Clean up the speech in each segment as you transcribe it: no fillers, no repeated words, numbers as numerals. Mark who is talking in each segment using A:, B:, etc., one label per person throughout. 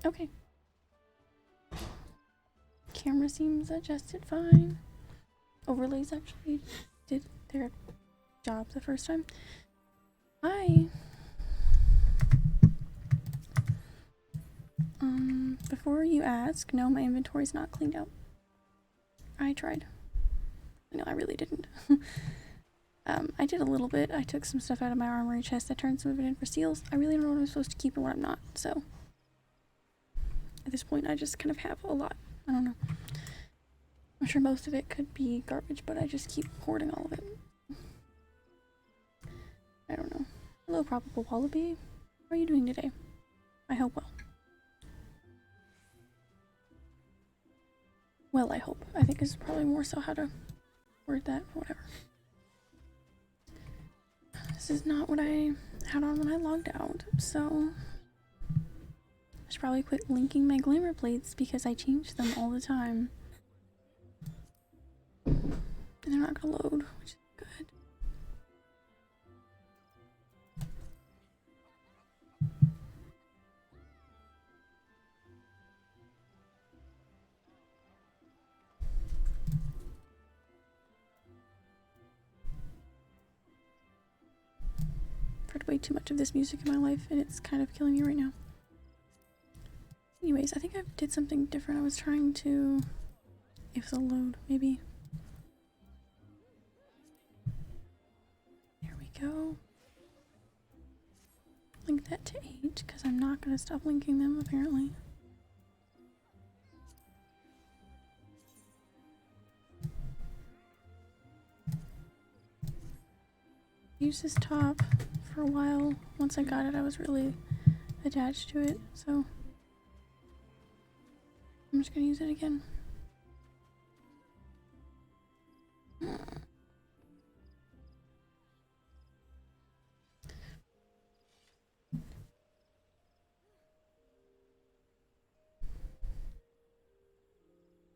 A: Okay. Camera seems adjusted fine. Overlays actually did their job the first time. Hi. Before you ask, no, my inventory's not cleaned out. I tried. No, I really didn't. I did a little bit. I took some stuff out of my armory chest. I turned some of it in for seals. I really don't know what I'm supposed to keep and what I'm not, so at this point I just kind of have a lot. I don't know. I'm sure most of it could be garbage, but I just keep hoarding all of it. I don't know. Hello, probable wallaby. How are you doing today? I hope well. Well, I hope. I think is probably more so how to word that. Whatever. This is not what I had on when I logged out, so I should probably quit linking my glamour plates because I change them all the time. And they're not gonna load, which is good. I've heard way too much of this music in my life, and it's kind of killing me right now. Anyways, I think I did something different. I was trying to... if it'll load, maybe. There we go. Link that to 8, because I'm not going to stop linking them, apparently. Used this top for a while. Once I got it, I was really attached to it, so I'm just gonna use it again.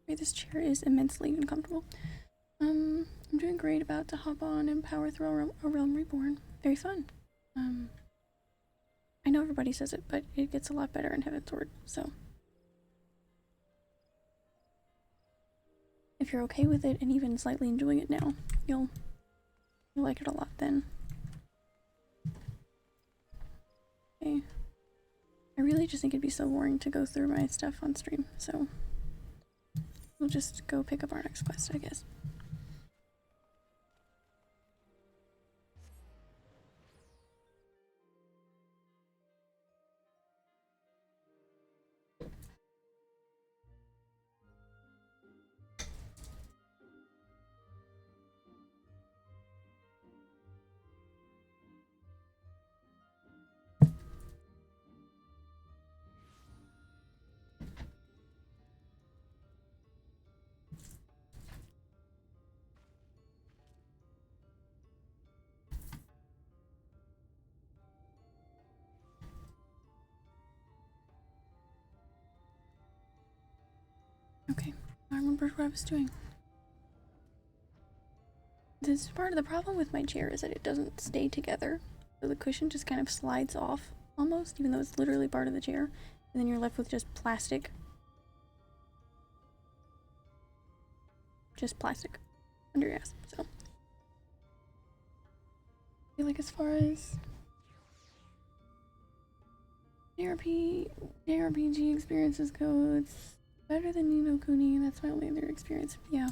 A: This chair is immensely uncomfortable. I'm doing great, about to hop on and power through a realm reborn. Very fun. I know everybody says it, but it gets a lot better in Heavensward, so if you're okay with it and even slightly enjoying it now, you'll like it a lot then. Okay. I really just think it'd be so boring to go through my stuff on stream, so we'll just go pick up our next quest, I guess. Okay, I remember what I was doing. This part of the problem with my chair is that it doesn't stay together. So the cushion just kind of slides off almost, even though it's literally part of the chair. And then you're left with just plastic. Just plastic under your ass, so. I feel like as far as JRPG experiences go, it's better than Ni no Kuni. That's my only other experience. Yeah.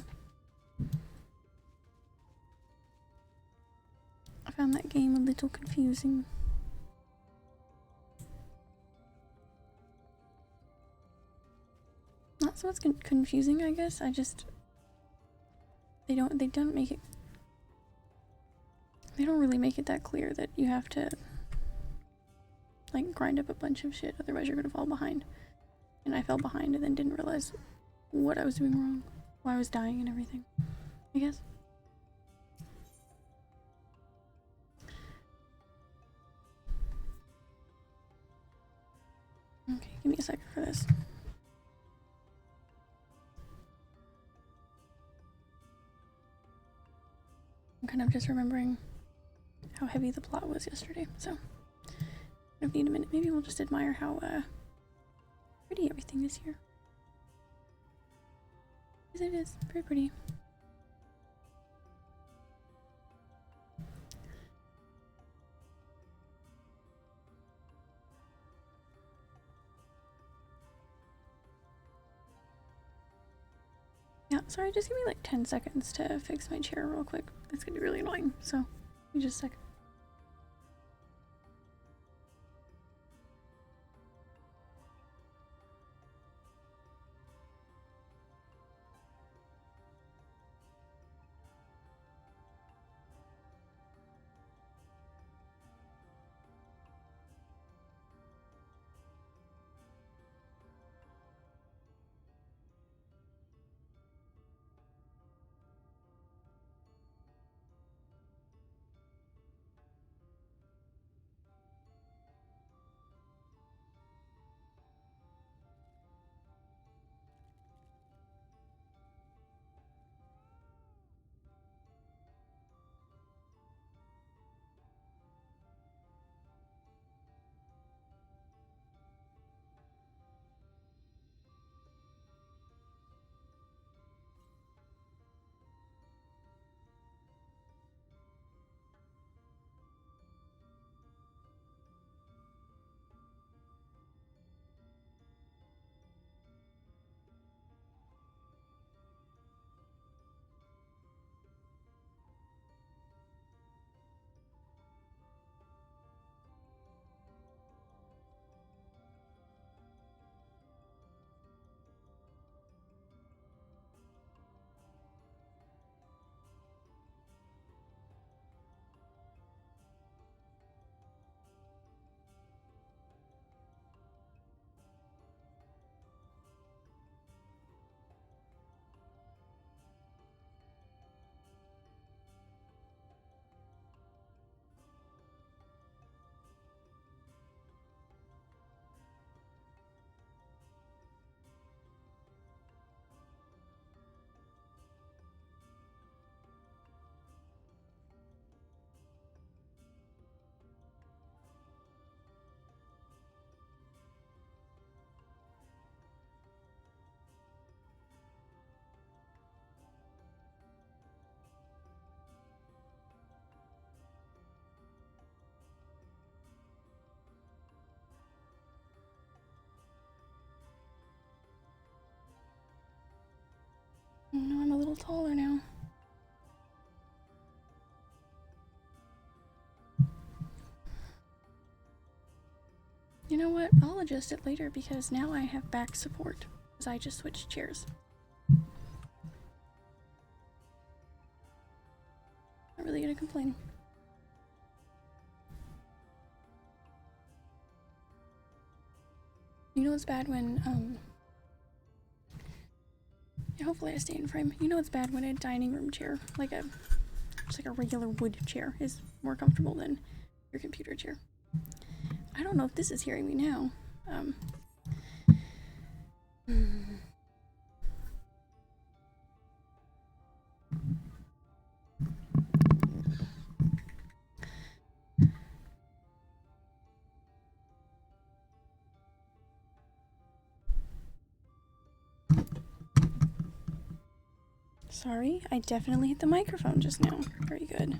A: I found that game a little confusing. Not so it's confusing, I guess. I just they don't make it. They don't really make it that clear that you have to like grind up a bunch of shit, otherwise you're gonna fall behind. And I fell behind and then didn't realize what I was doing wrong, why I was dying and everything, I guess. Okay, give me a second for this. I'm kind of just remembering how heavy the plot was yesterday, so I need a minute. Maybe we'll just admire how Pretty everything is here. Yes, it is. Very pretty. Yeah, sorry, just give me like 10 seconds to fix my chair real quick. It's gonna be really annoying, so give me just a second. No, I'm a little taller now. You know what? I'll adjust it later because now I have back support because I just switched chairs. Not really gonna complain. You know it's bad when yeah, hopefully I stay in frame. You know it's bad when a dining room chair, just like a regular wood chair, is more comfortable than your computer chair. I don't know if this is hearing me now. Sorry, I definitely hit the microphone just now. Very good.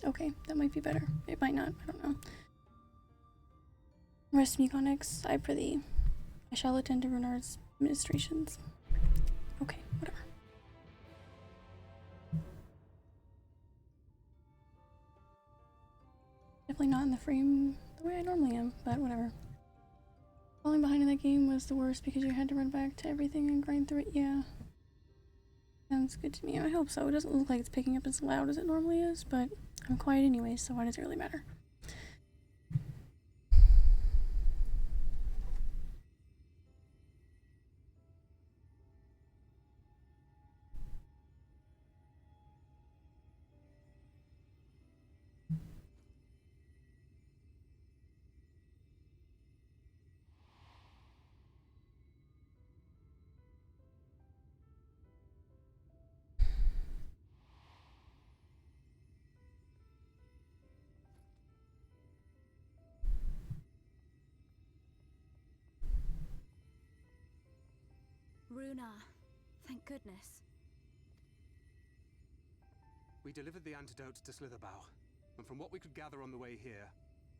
A: Okay, that might be better. It might not, I don't know. Rest me X, I prithee. I shall attend to Renard's ministrations. Okay, whatever. Definitely not in the frame the way I normally am, but whatever. Falling behind in that game was the worst because you had to run back to everything and grind through it. Yeah. Sounds good to me. I hope so. It doesn't look like it's picking up as loud as it normally is, but I'm quiet anyway, so why does it really matter?
B: Runar. Thank goodness.
C: We delivered the antidote to Slitherbow, and from what we could gather on the way here,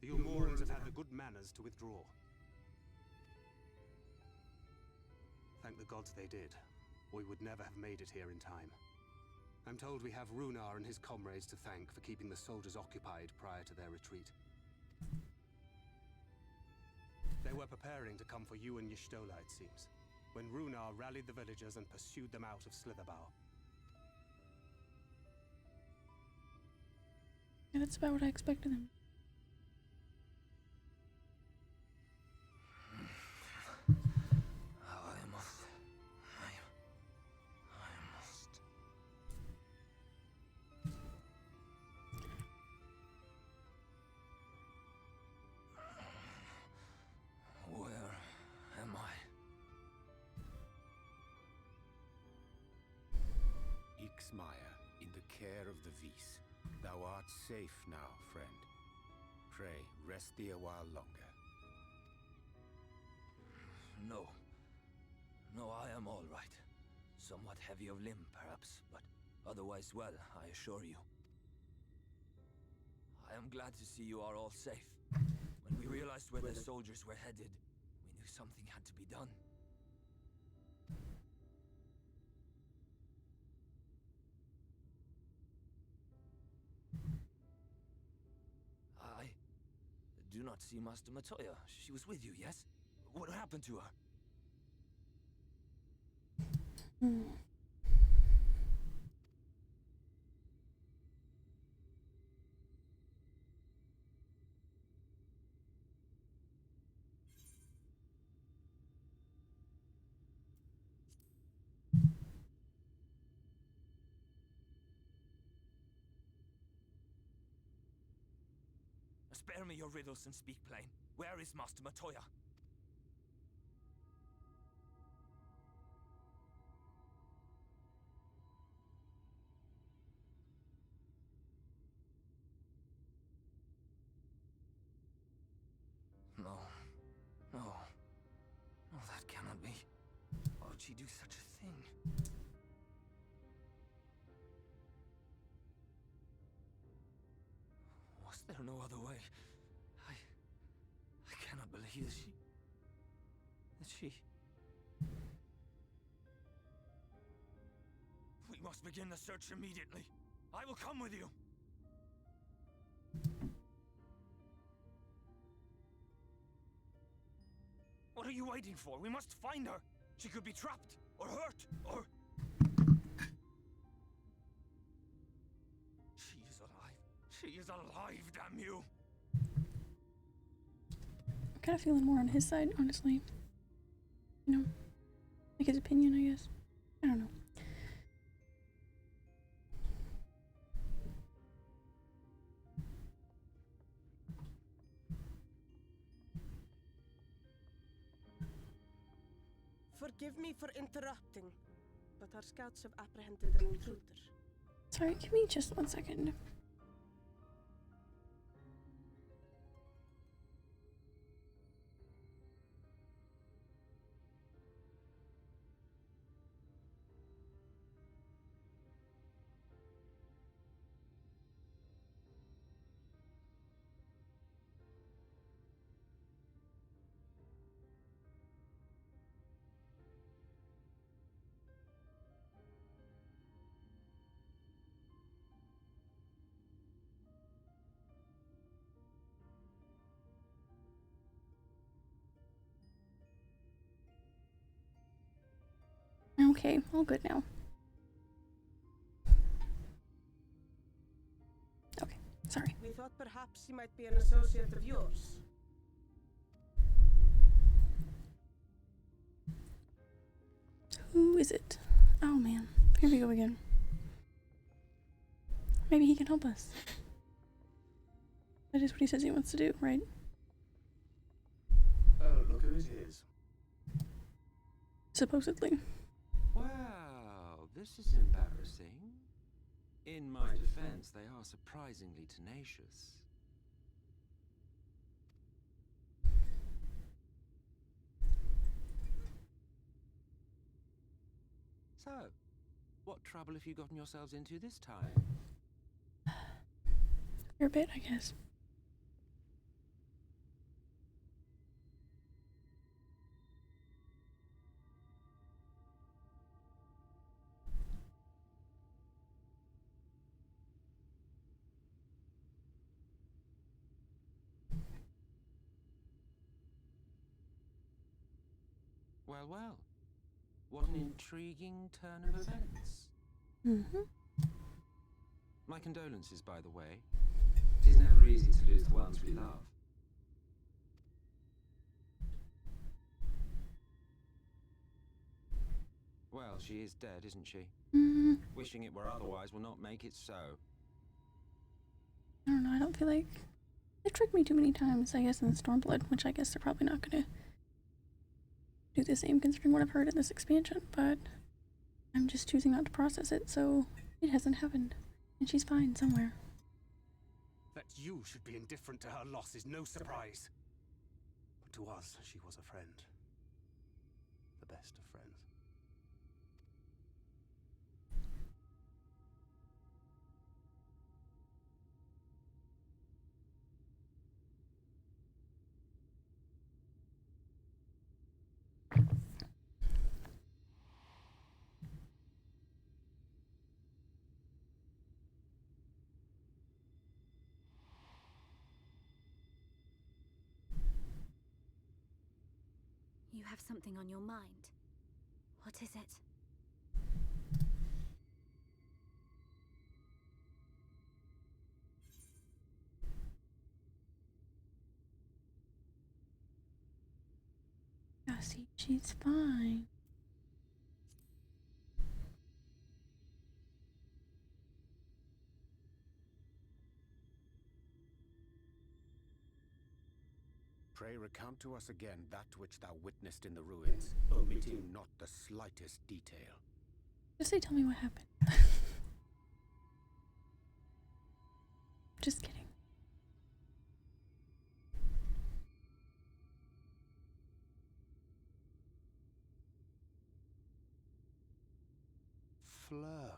C: the Ulmorans have had the good manners to withdraw. Thank the gods they did, or we would never have made it here in time. I'm told we have Runar and his comrades to thank for keeping the soldiers occupied prior to their retreat. They were preparing to come for you and Y'shtola, it seems, when Runar rallied the villagers and pursued them out of Slitherbow.
A: Yeah, that's about what I expected them.
D: Where am I?
E: Ixmaya, in the care of the Vis. Thou art safe now, friend. Pray, rest thee a while longer.
D: No. No, I am all right. Somewhat heavy of limb, perhaps, but otherwise well, I assure you. I am glad to see you are all safe. When we realized where the soldiers were headed, we knew something had to be done. I do not see Master Matoya. She was with you, yes? What happened to her? Spare me your riddles and speak plain. Where is Master Matoya? No. No. No, that cannot be. Why would she do such a thing? Was there no other way? I cannot believe that she... We must begin the search immediately. I will come with you. What are you waiting for? We must find her. She could be trapped, or hurt, or... She is alive. She is alive, damn you!
A: I'm kind of feeling more on his side, honestly. You know, like his opinion, I guess. I don't know.
F: Forgive me for interrupting, but our scouts have apprehended an intruder.
A: Sorry, give me just 1 second. Okay, all good now. Okay, sorry.
F: We thought perhaps he might be an associate of yours.
A: Who is it? Oh man, here we go again. Maybe he can help us. That is what he says he wants to do, right?
G: Oh, look who it is.
A: Supposedly.
H: Wow, this is embarrassing. In my defense, they are surprisingly tenacious. So, what trouble have you gotten yourselves into this time?
A: Fair bit, I guess.
H: Well, well. What an intriguing turn of events.
A: Mm-hmm.
H: My condolences, by the way. It is never easy to lose the ones we love. Well, she is dead, isn't she?
A: Mm-hmm.
H: Wishing it were otherwise will not make it so.
A: I don't know, I don't feel like... They tricked me too many times, I guess, in Stormblood, which I guess they're probably not gonna do the same considering what I've heard in this expansion, but I'm just choosing not to process it, so it hasn't happened. And she's fine somewhere.
C: That you should be indifferent to her loss is no surprise. But to us, she was a friend. The best of friends.
B: You have something on your mind. What is it?
A: Yeah, see, she's fine.
E: Pray recount to us again that which thou witnessed in the ruins, omitting not the slightest detail.
A: Just say, tell me what happened. Just kidding.
C: Flow.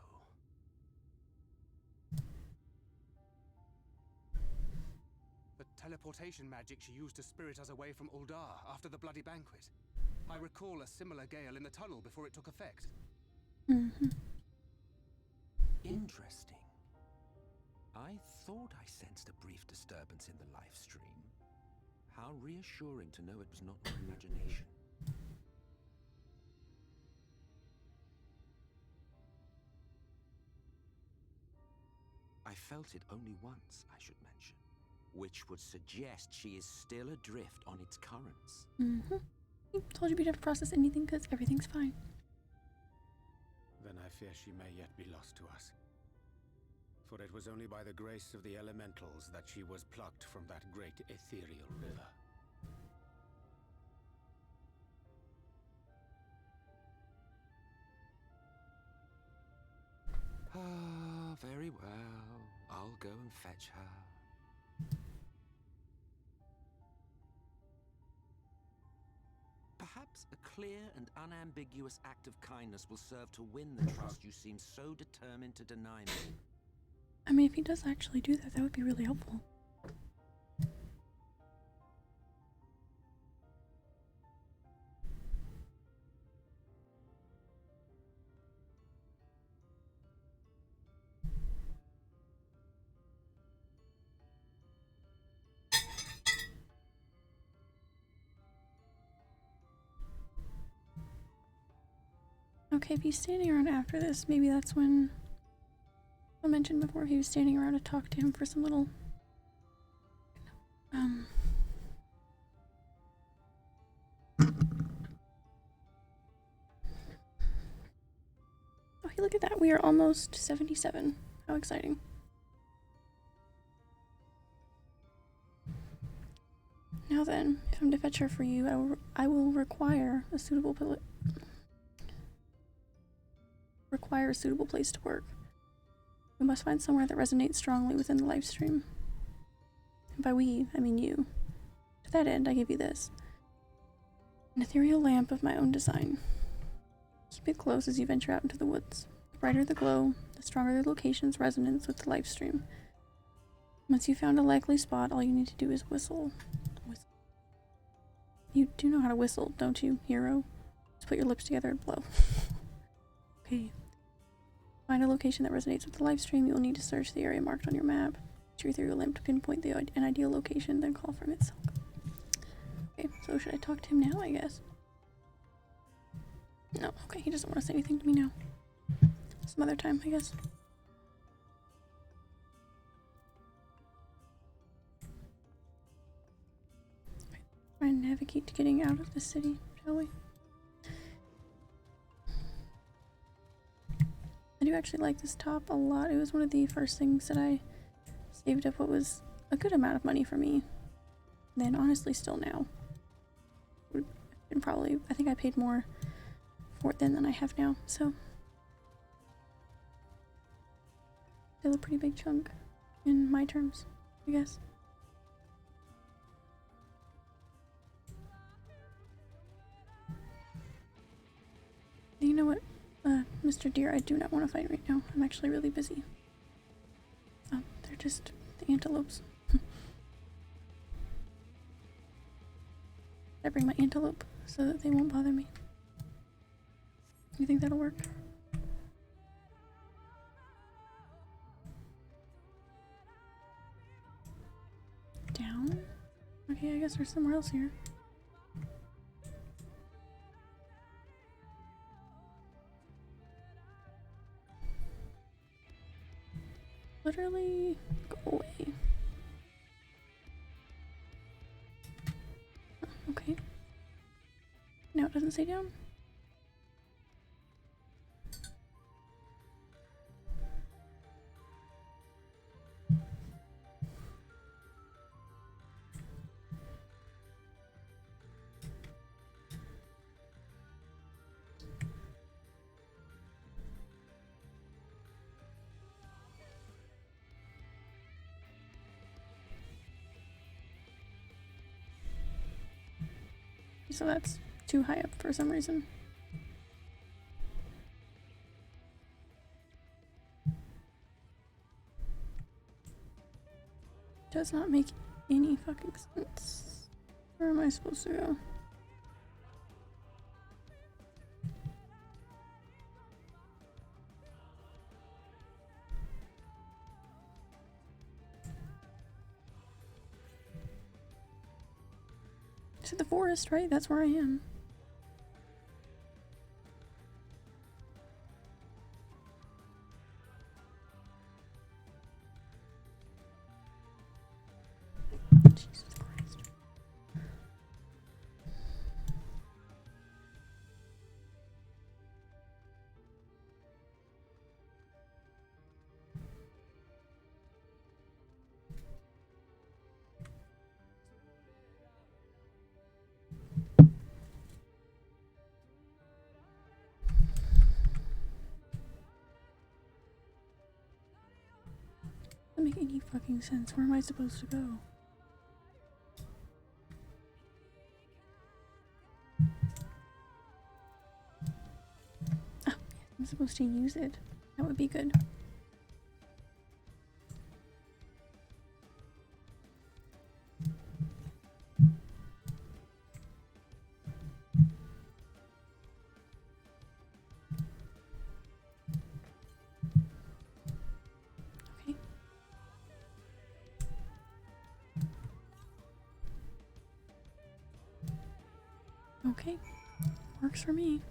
C: The teleportation magic she used to spirit us away from Uldar after the bloody banquet. I recall a similar gale in the tunnel before it took effect.
A: Mm-hmm.
H: Interesting. I thought I sensed a brief disturbance in the live stream. How reassuring to know it was not my imagination. I felt it only once, I should mention, which would suggest she is still adrift on its currents.
A: Mm-hmm. I told you we'd never process anything because everything's fine.
E: Then I fear she may yet be lost to us. For it was only by the grace of the elementals that she was plucked from that great ethereal river.
H: Ah, very well. I'll go and fetch her. Perhaps a clear and unambiguous act of kindness will serve to win the trust you seem so determined to deny me.
A: I mean, if he does actually do that, that would be really helpful. Okay, if he's standing around after this, maybe that's when I mentioned before he was standing around to talk to him for some little Oh, hey, look at that. We are almost 77. How exciting. Now then, if I'm to fetch her for you, I will require a suitable place to work. We must find somewhere that resonates strongly within the live stream. And by we, I mean you. To that end, I give you this. An ethereal lamp of my own design. Keep it close as you venture out into the woods. The brighter the glow, the stronger the location's resonance with the live stream. Once you've found a likely spot, all you need to do is whistle. You do know how to whistle, don't you, hero? Just put your lips together and blow. Okay. Find a location that resonates with the live stream. You will need to search the area marked on your map. Use your ethereal limp to pinpoint an ideal location, then call from its silk. Okay, so should I talk to him now, I guess? No, okay, he doesn't want to say anything to me now. Some other time, I guess. Okay, try and navigate to getting out of the city, shall we? I do actually like this top a lot. It was one of the first things that I saved up what was a good amount of money for me. And then honestly still now. And probably, I think I paid more for it then than I have now, so. Still a pretty big chunk in my terms, I guess. You know what? Mr. Deer, I do not want to fight right now. I'm actually really busy. Oh, they're just the antelopes. I bring my antelope so that they won't bother me. You think that'll work? Down? Okay, I guess there's somewhere else here. Literally go away. Oh, okay. No, it doesn't say down. So that's too high up for some reason. Does not make any fucking sense. Where am I supposed to go? To the forest, right? That's where I am. Jesus Christ. Doesn't make any fucking sense. Where am I supposed to go? Oh, I'm supposed to use it. That would be good. Okay. Okay. Works for me.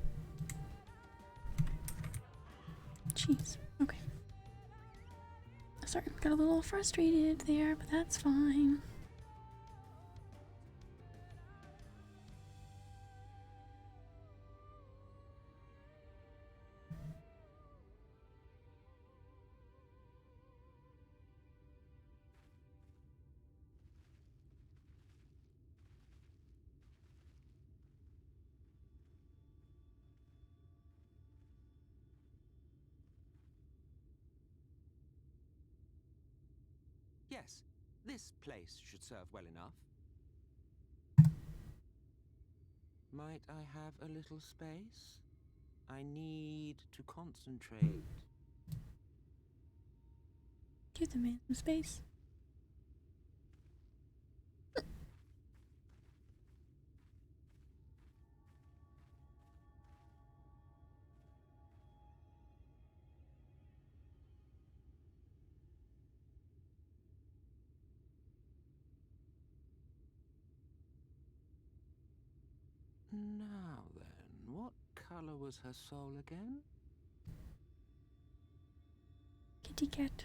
A: Jeez. Okay. Sorry, got a little frustrated there, but that's fine.
H: Yes, this place should serve well enough. Might I have a little space? I need to concentrate.
A: Give the man some space.
H: Now then, what color was her soul again?
A: Kitty cat.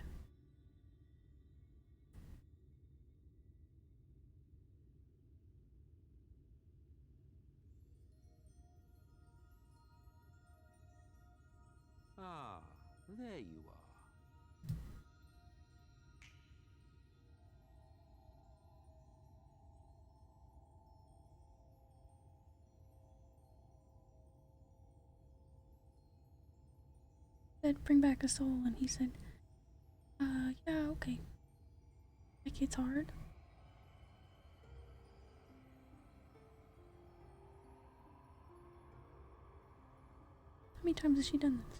H: Ah, there you are.
A: Said bring back a soul, and he said, yeah, okay. Like it's hard. How many times has she done this?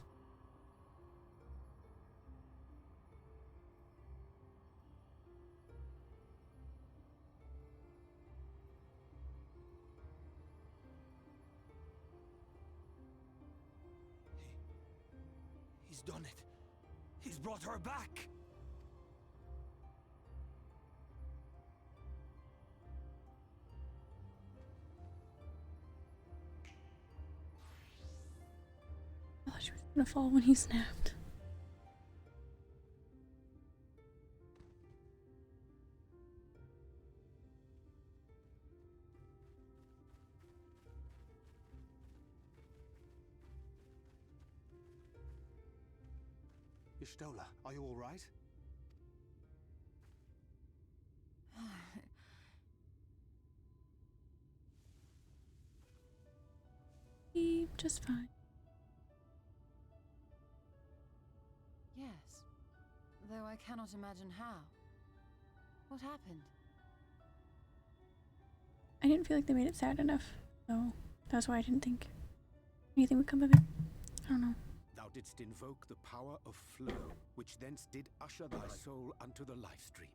D: He's done it. He's brought her back.
A: I thought she was gonna fall when he snapped.
C: Y'shtola, are you all right?
A: Just fine.
G: Yes, though I cannot imagine how. What happened?
A: I didn't feel like they made it sad enough, so that's why I didn't think anything would come of it. I don't know.
E: Thou didst invoke the power of flow, which thence did usher thy soul unto the life stream.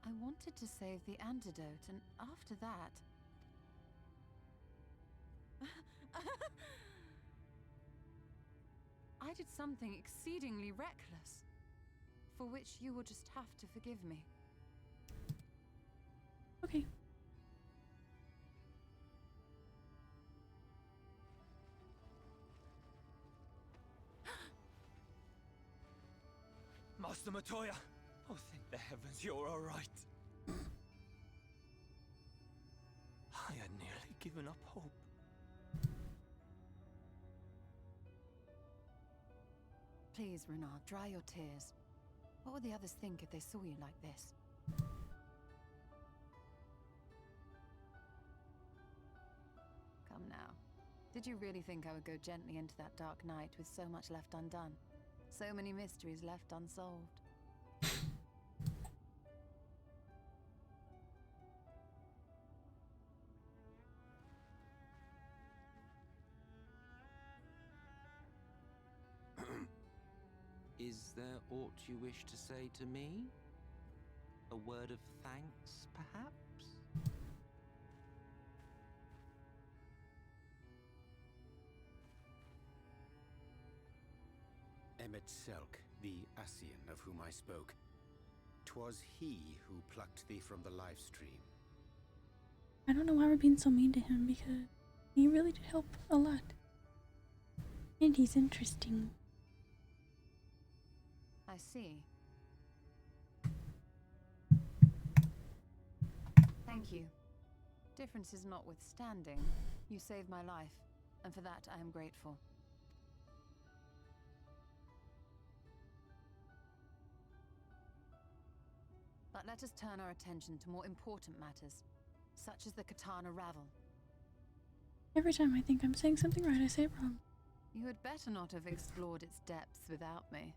G: I wanted to save the antidote, and after that... I did something exceedingly reckless, for which you will just have to forgive me.
A: Okay.
D: Master Matoya! Oh, thank the heavens you're all right. I had nearly given up hope.
G: Please, Renard, dry your tears. What would the others think if they saw you like this? Come now. Did you really think I would go gently into that dark night with so much left undone? So many mysteries left unsolved.
H: Is there aught you wish to say to me? A word of thanks, perhaps?
E: Selk, the Ascian of whom I spoke. 'Twas he who plucked thee from the life stream.
A: I don't know why we're being so mean to him, because he really did help a lot. And he's interesting.
G: I see. Thank you. Differences notwithstanding, you saved my life, and for that I am grateful. But let us turn our attention to more important matters, such as the Katana Ravel.
A: Every time I think I'm saying something right, I say it wrong.
G: You had better not have explored its depths without me.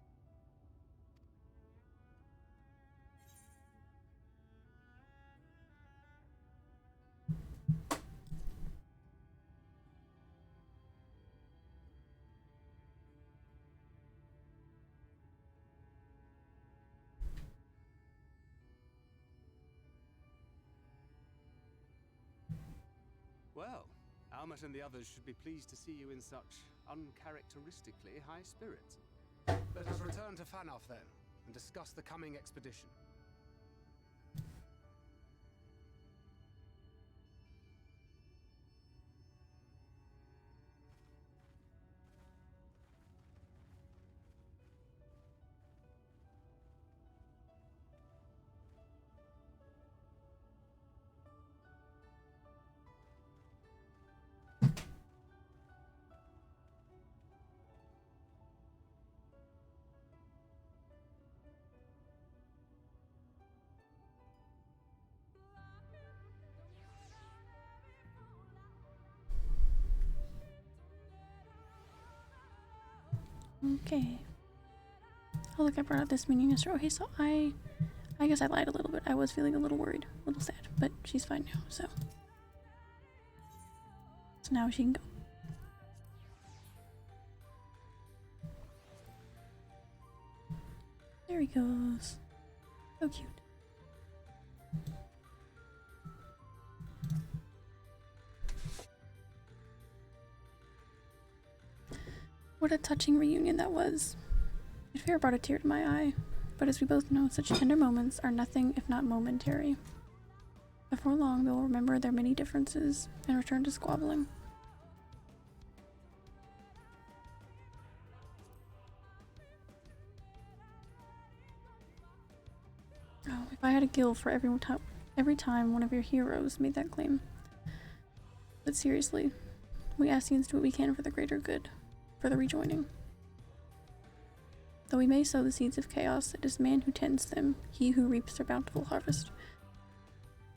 C: Well, Almet and the others should be pleased to see you in such uncharacteristically high spirits. Let us return to Fanoff then, and discuss the coming expedition.
A: Okay. Oh look, I brought out this meeting yesterday. Okay, so I guess I lied a little bit. I was feeling a little worried, a little sad, but she's fine now, so now she can go. There he goes. So cute. What a touching reunion that was. It fair brought a tear to my eye, but as we both know, such tender moments are nothing if not momentary. Before long, they'll remember their many differences and return to squabbling. Oh, if I had a guild for every time one of your heroes made that claim. But seriously, we Ascians do what we can for the greater good, for the rejoining. Though we may sow the seeds of chaos, it is man who tends them, he who reaps their bountiful harvest.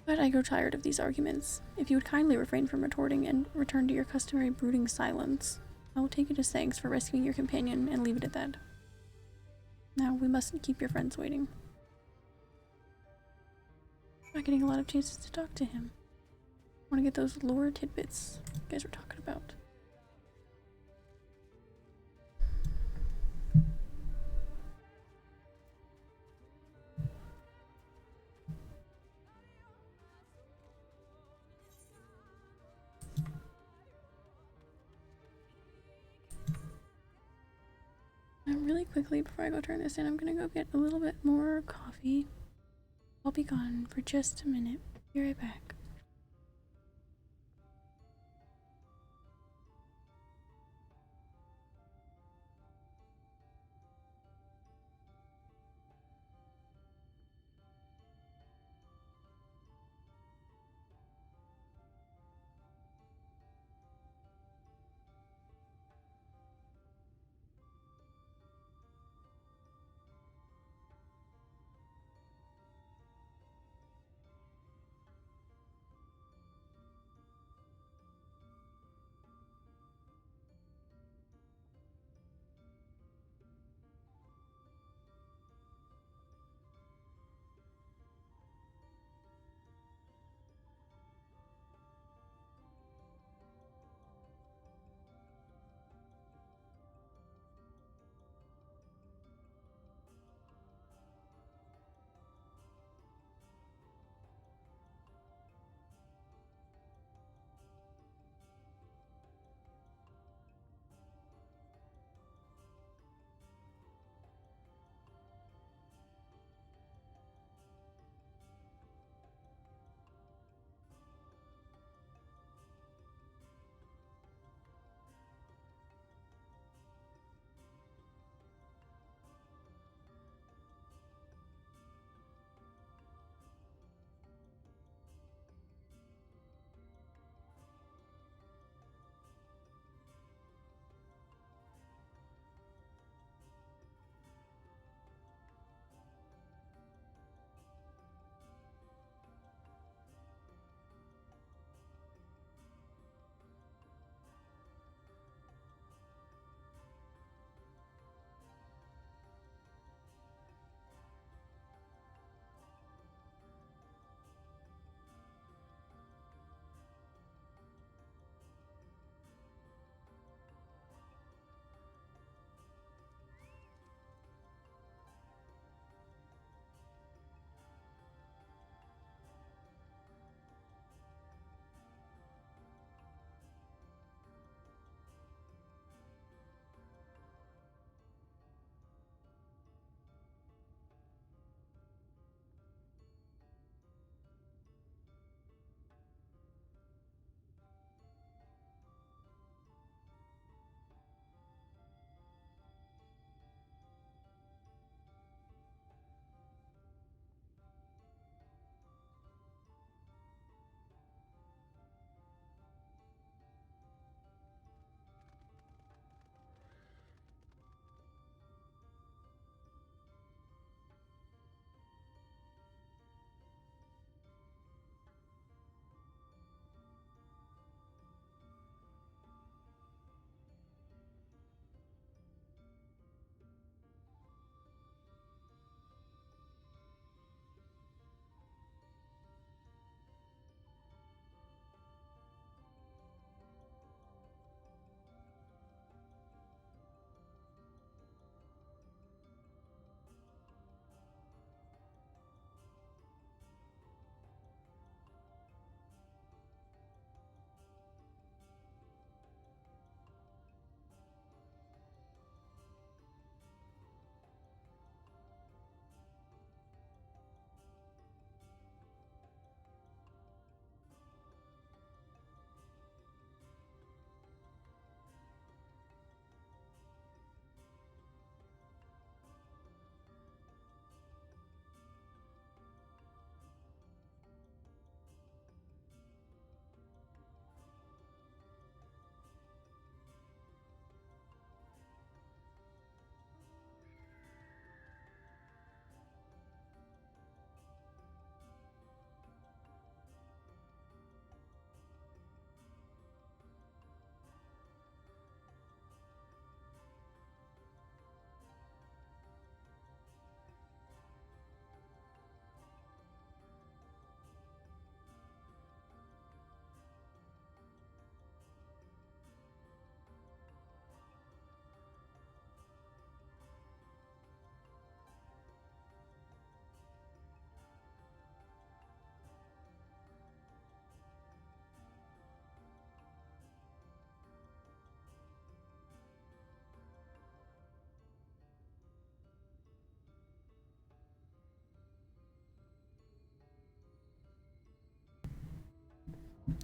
A: But I grow tired of these arguments. If you would kindly refrain from retorting and return to your customary brooding silence, I will take it as thanks for rescuing your companion and leave it at that. Now, we mustn't keep your friends waiting. I'm not getting a lot of chances to talk to him. I want to get those lore tidbits you guys were talking about. Really quickly, before I go turn this in, I'm gonna go get a little bit more coffee. I'll be gone for just a minute. Be right back.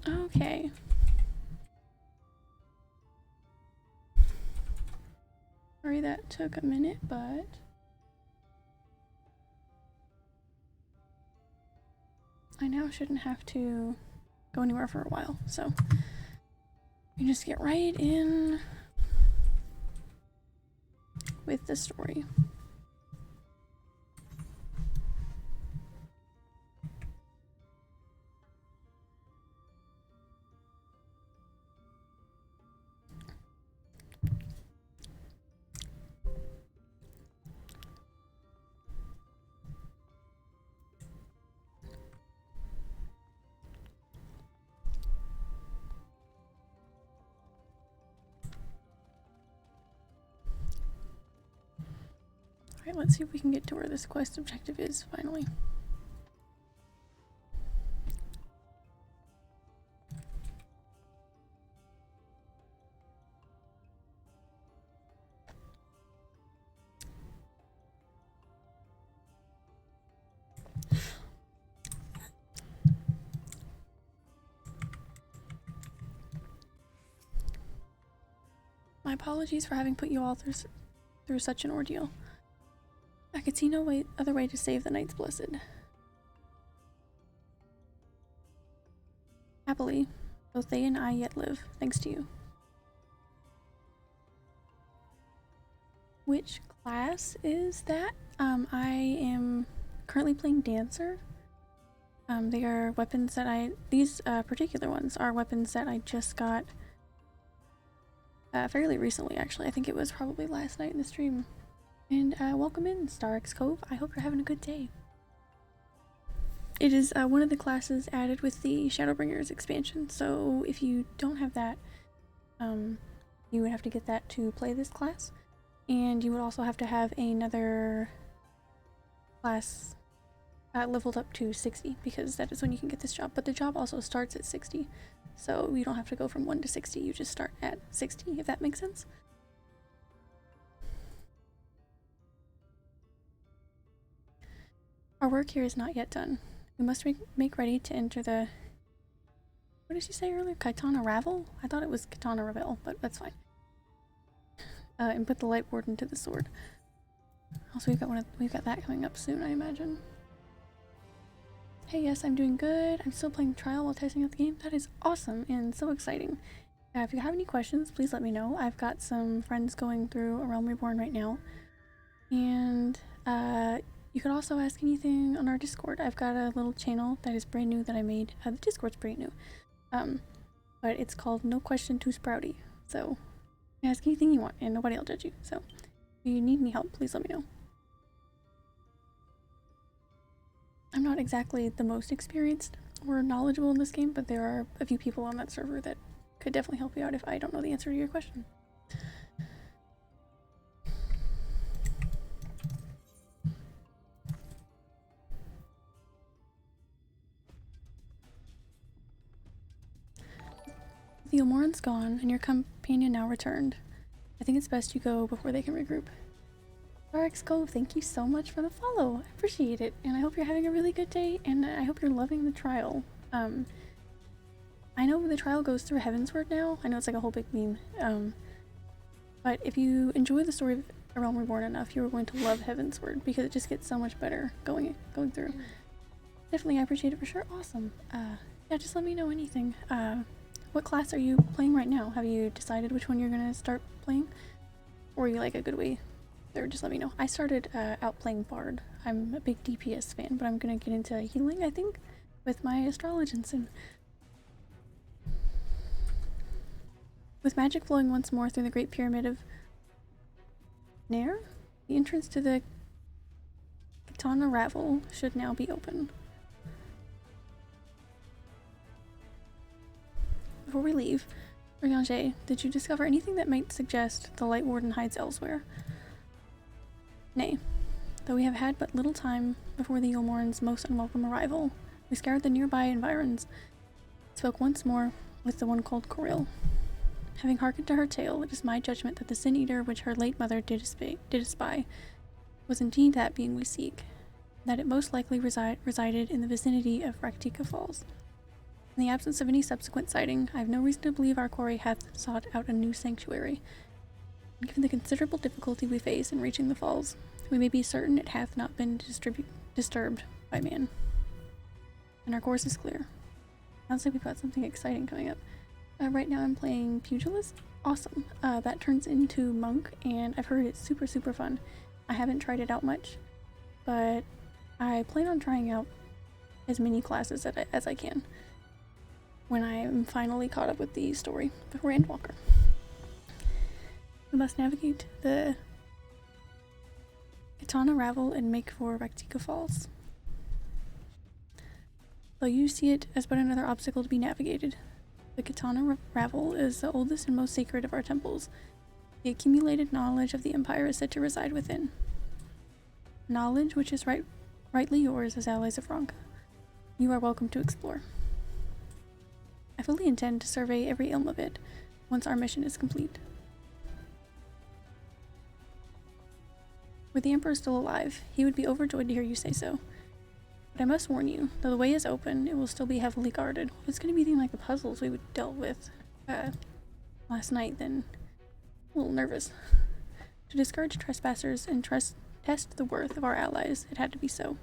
A: Okay. Sorry that took a minute, but I now shouldn't have to go anywhere for a while, so we can just get right in with the story. Alright, let's see if we can get to where this quest objective is finally. My apologies for having put you all through such an ordeal. I could see no other way to save the Knights Blessed. Happily, both they and I yet live, thanks to you. Which class is that? I am currently playing Dancer. They are weapons that these particular ones are weapons that I just got fairly recently, actually. I think it was probably last night in the stream. And welcome in, Starx Cove. I hope you're having a good day. It is one of the classes added with the Shadowbringers expansion, so if you don't have that, you would have to get that to play this class. And you would also have to have another class leveled up to 60, because that is when you can get this job. But the job also starts at 60, so you don't have to go from 1 to 60, you just start at 60, if that makes sense. Our work here is not yet done. We must make ready to enter the... What did she say earlier? Kitana Ravel? I thought it was Kitana Ravel, but that's fine. And put the Light Warden to the sword. Also, we've got that coming up soon, I imagine. Hey, yes, I'm doing good. I'm still playing Trial while testing out the game. That is awesome and so exciting. If you have any questions, please let me know. I've got some friends going through A Realm Reborn right now. And, you could also ask anything on our Discord. I've got a little channel that is brand new that I made. The Discord's pretty new. But it's called No Question Too Sprouty. So, ask anything you want and nobody will judge you. So, if you need any help, please let me know. I'm not exactly the most experienced or knowledgeable in this game, but there are a few people on that server that could definitely help you out if I don't know the answer to your question. The Ilmoran's gone, and your companion now returned. I think it's best you go before they can regroup. Starx Cove, thank you so much for the follow. I appreciate it, and I hope you're having a really good day, and I hope you're loving the trial. I know the trial goes through Heavensward now. I know it's like a whole big meme. But if you enjoy the story of A Realm Reborn enough, you're going to love Heavensward, because it just gets so much better going through. Definitely, I appreciate it for sure. Awesome. Yeah, just let me know anything. What class are you playing right now? Have you decided which one you're gonna start playing? Or are you like a good way there? Just let me know. I started out playing Bard. I'm a big DPS fan, but I'm gonna get into healing, I think, with my Astrologian soon. With magic flowing once more through the Great Pyramid of Nair, the entrance to the Kitana Ravel should now be open. Before we leave, Riange, did you discover anything that might suggest the Light Warden hides elsewhere? Nay. Though we have had but little time before the Ilmoran's most unwelcome arrival, we scoured the nearby environs, spoke once more with the one called Coril. Having hearkened to her tale, it is my judgment that the Sin Eater which her late mother did espy was indeed that being we seek, that it most likely resided in the vicinity of Raktika Falls. In the absence of any subsequent sighting, I have no reason to believe our quarry hath sought out a new sanctuary. Given the considerable difficulty we face in reaching the falls, we may be certain it hath not been disturbed by man. And our course is clear. Sounds like we've got something exciting coming up. Right now I'm playing Pugilist. Awesome. That turns into Monk, and I've heard it's super, super fun. I haven't tried it out much, but I plan on trying out as many classes as I can when I am finally caught up with the story of Randwalker. We must navigate the Katana Ravel and make for Rectica Falls. Though you see it as but another obstacle to be navigated, the Katana Ravel is the oldest and most sacred of our temples. The accumulated knowledge of the Empire is said to reside within. Knowledge which is rightly yours as allies of Ronka. You are welcome to explore. I fully intend to survey every ilm of it once our mission is complete. Were the Emperor still alive, he would be overjoyed to hear you say so. But I must warn you, though the way is open, it will still be heavily guarded. If it's going to be anything like the puzzles we dealt with last night, then I'm a little nervous. To discourage trespassers and test the worth of our allies, it had to be so.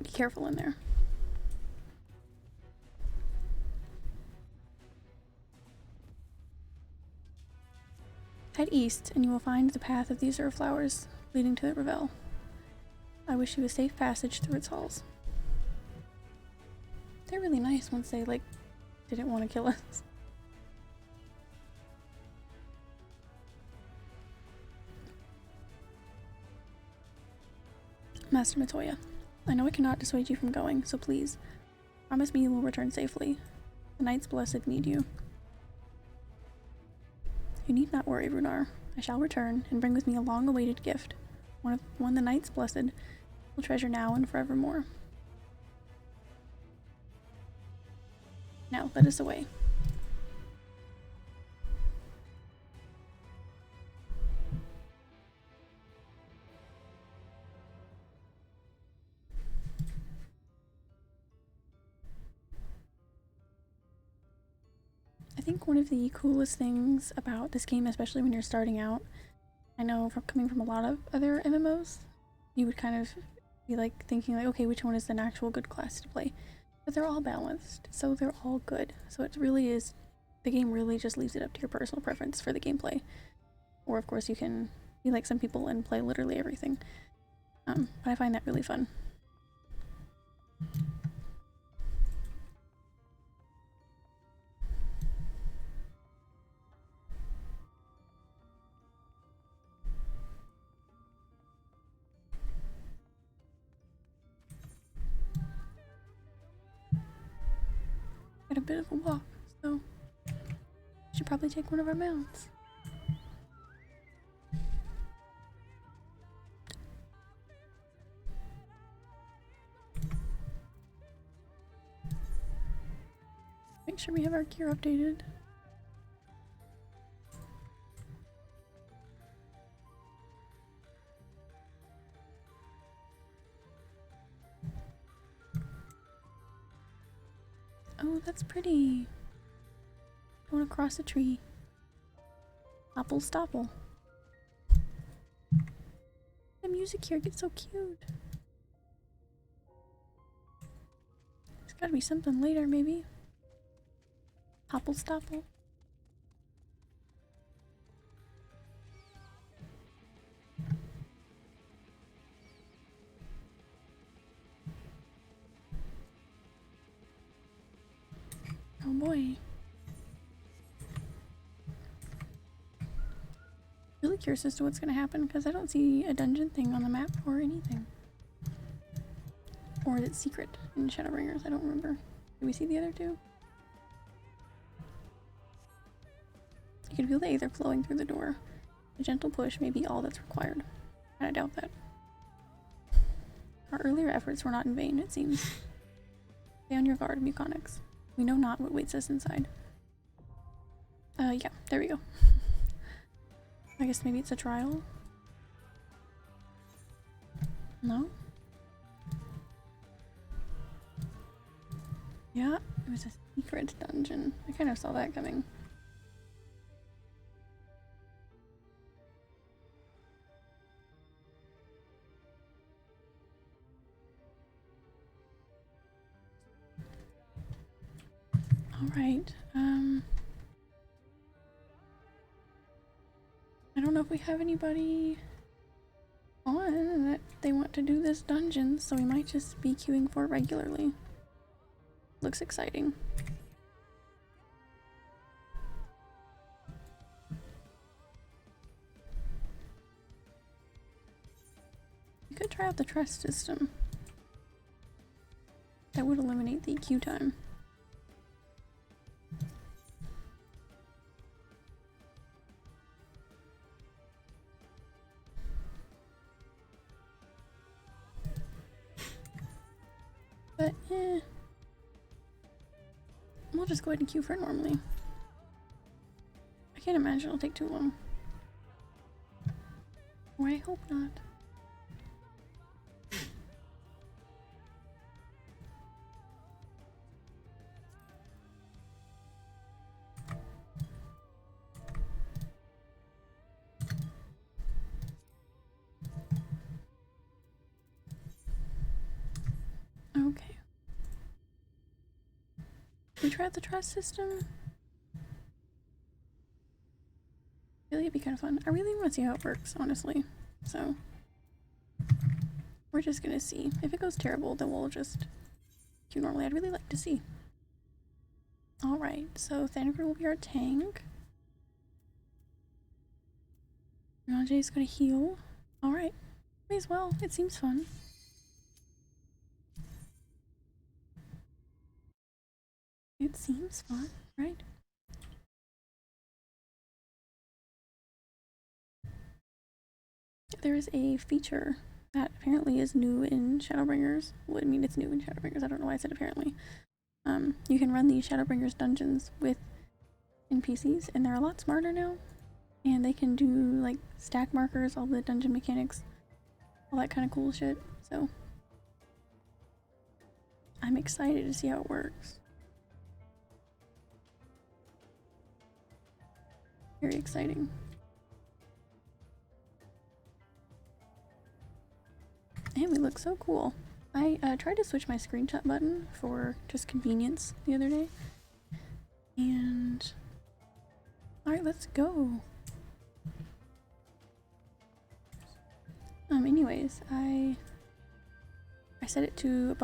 A: Be careful in there. Head east, and you will find the path of the Azure Flowers leading to the Revel. I wish you a safe passage through its halls. They're really nice once they, didn't want to kill us. Master Matoya, I know I cannot dissuade you from going, so please, promise me you will return safely. The Knights Blessed need you. You need not worry, Runar. I shall return and bring with me a long-awaited gift, one the Knights Blessed will treasure now and forevermore. Now, let us away. I think one of the coolest things about this game, especially when you're starting out, I know from coming from a lot of other MMOs, you would kind of be thinking okay, which one is an actual good class to play? But they're all balanced, so they're all good. So it really is, the game really just leaves it up to your personal preference for the gameplay. Or of course you can be like some people and play literally everything. But I find that really fun. Got a bit of a walk, so should probably take one of our mounts. Make sure we have our gear updated. Oh, that's pretty. Going across a tree. Apple stopple. The music here gets so cute. There's gotta be something later, maybe. Apple stopple. Oh boy. Really curious as to what's gonna happen because I don't see a dungeon thing on the map or anything. Or is it secret in Shadowbringers? I don't remember. Did we see the other two? You can feel the aether flowing through the door. A gentle push may be all that's required. And I doubt that. Our earlier efforts were not in vain, it seems. Stay on your guard, Muconix. We know not what waits us inside. Yeah, there we go. I guess maybe it's a trial? No? Yeah, it was a secret dungeon. I kind of saw that coming. Alright, I don't know if we have anybody on that they want to do this dungeon, so we might just be queuing for it regularly. Looks exciting. You could try out the trust system. That would eliminate the queue time. But, we'll just go ahead and queue for it normally. I can't imagine it'll take too long. Or I hope not. Okay. We tried the trust system. I feel like it'd be kind of fun. I really want to see how it works, honestly. So we're just gonna see. If it goes terrible, then we'll just queue normally. I'd really like to see. Alright, so Thanagar will be our tank. Ranjay's gonna heal. Alright. May as well. It seems fun. It seems fun, right? There is a feature that apparently is new in Shadowbringers. Well, I mean, it's new in Shadowbringers. I don't know why I said apparently. You can run these Shadowbringers dungeons with NPCs, and they're a lot smarter now. And they can do, like, stack markers, all the dungeon mechanics, all that kind of cool shit. So, I'm excited to see how it works. Very exciting. And we look so cool. I tried to switch my screenshot button for just convenience the other day. And alright, let's go. Anyways, I set it to a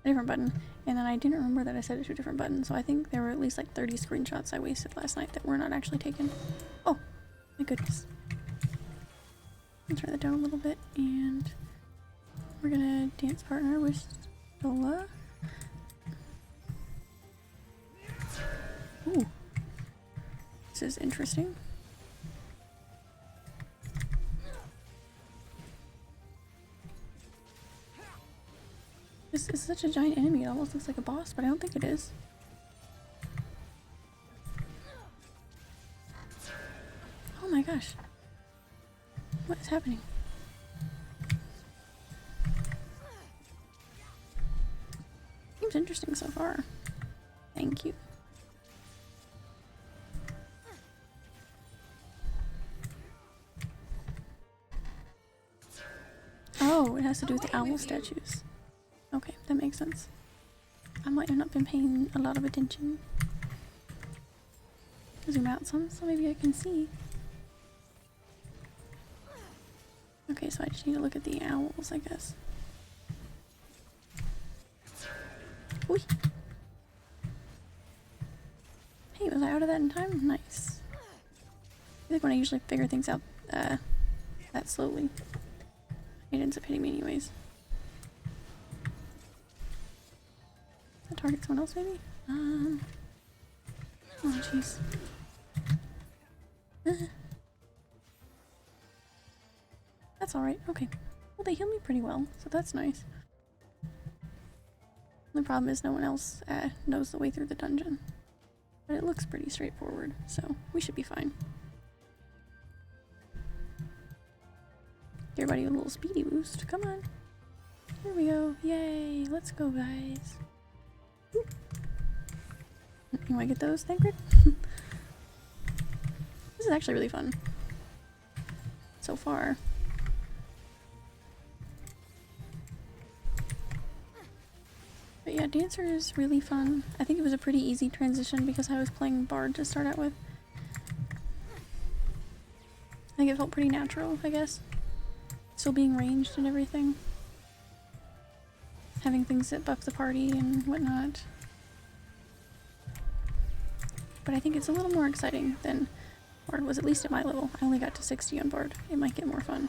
A: different button, and then I didn't remember that I set it to a different button, so I think there were at least like 30 screenshots I wasted last night that were not actually taken. Oh, my goodness. I'll turn that down a little bit, and we're gonna dance partner with Stola. Ooh. This is interesting. This is such a giant enemy, it almost looks like a boss, but I don't think it is. Oh my gosh. What is happening? Seems interesting so far. Thank you. Oh, it has to do with the owl statues. Okay, that makes sense. I might have not been paying a lot of attention. Zoom out some so maybe I can see. Okay, so I just need to look at the owls, I guess. Ooh. Hey, was I out of that in time? Nice. I feel like when I usually figure things out that slowly, it ends up hitting me anyways. Target someone else, maybe? Oh, jeez. That's alright. Okay. Well, they heal me pretty well, so that's nice. The problem is no one else knows the way through the dungeon. But it looks pretty straightforward, so we should be fine. Give everybody a little speedy boost. Come on. Here we go. Yay. Let's go, guys. You wanna get those, Thancred? This is actually really fun. So far. But yeah, Dancer is really fun. I think it was a pretty easy transition because I was playing Bard to start out with. I think it felt pretty natural, I guess. Still being ranged and everything. Having things that buff the party and whatnot. But I think it's a little more exciting than Bard was, at least at my level. I only got to 60 on Bard. It might get more fun.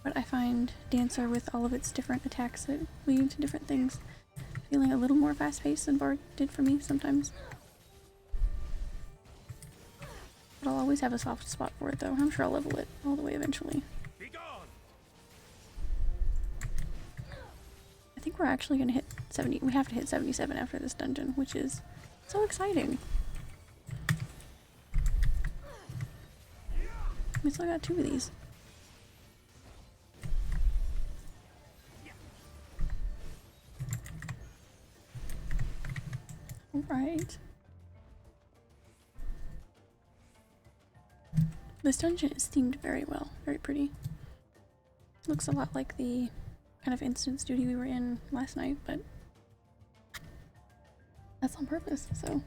A: But I find Dancer, with all of its different attacks that lead to different things, feeling a little more fast-paced than Bard did for me sometimes. But I'll always have a soft spot for it, though. I'm sure I'll level it all the way eventually. I think we're actually going to hit 70. We have to hit 77 after this dungeon, which is so exciting. We still got 2 of these. Alright. This dungeon is themed very well. Very pretty. Looks a lot like the kind of instance duty we were in last night, but that's on purpose, so.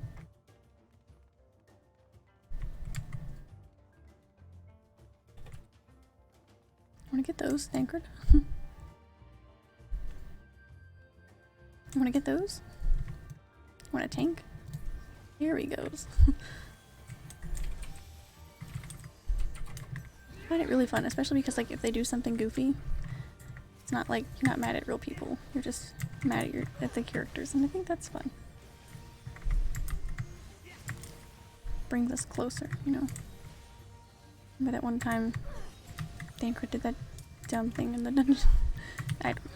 A: Wanna get those, Thancred? You wanna get those? Want a tank? Here he goes. I find it really fun, especially because like if they do something goofy, it's not like you're not mad at real people. You're just mad at the characters, and I think that's fun. Brings us closer, you know. Remember that one time Thancred did that dumb thing in the dungeon? I don't know.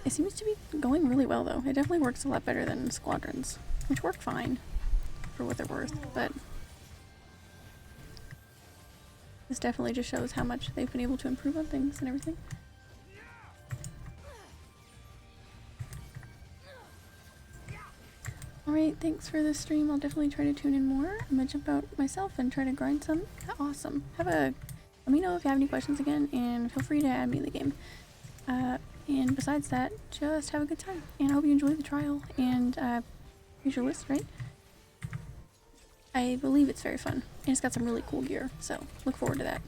A: It seems to be going really well, though. It definitely works a lot better than Squadrons, which work fine for what they're worth, but this definitely just shows how much they've been able to improve on things and everything. Alright, thanks for the stream. I'll definitely try to tune in more. I'm gonna jump out myself and try to grind some. Awesome. Let me know if you have any questions again, and feel free to add me in the game. And besides that, just have a good time. And I hope you enjoy the trial. And here's your list, right? I believe it's very fun. And it's got some really cool gear, so look forward to that.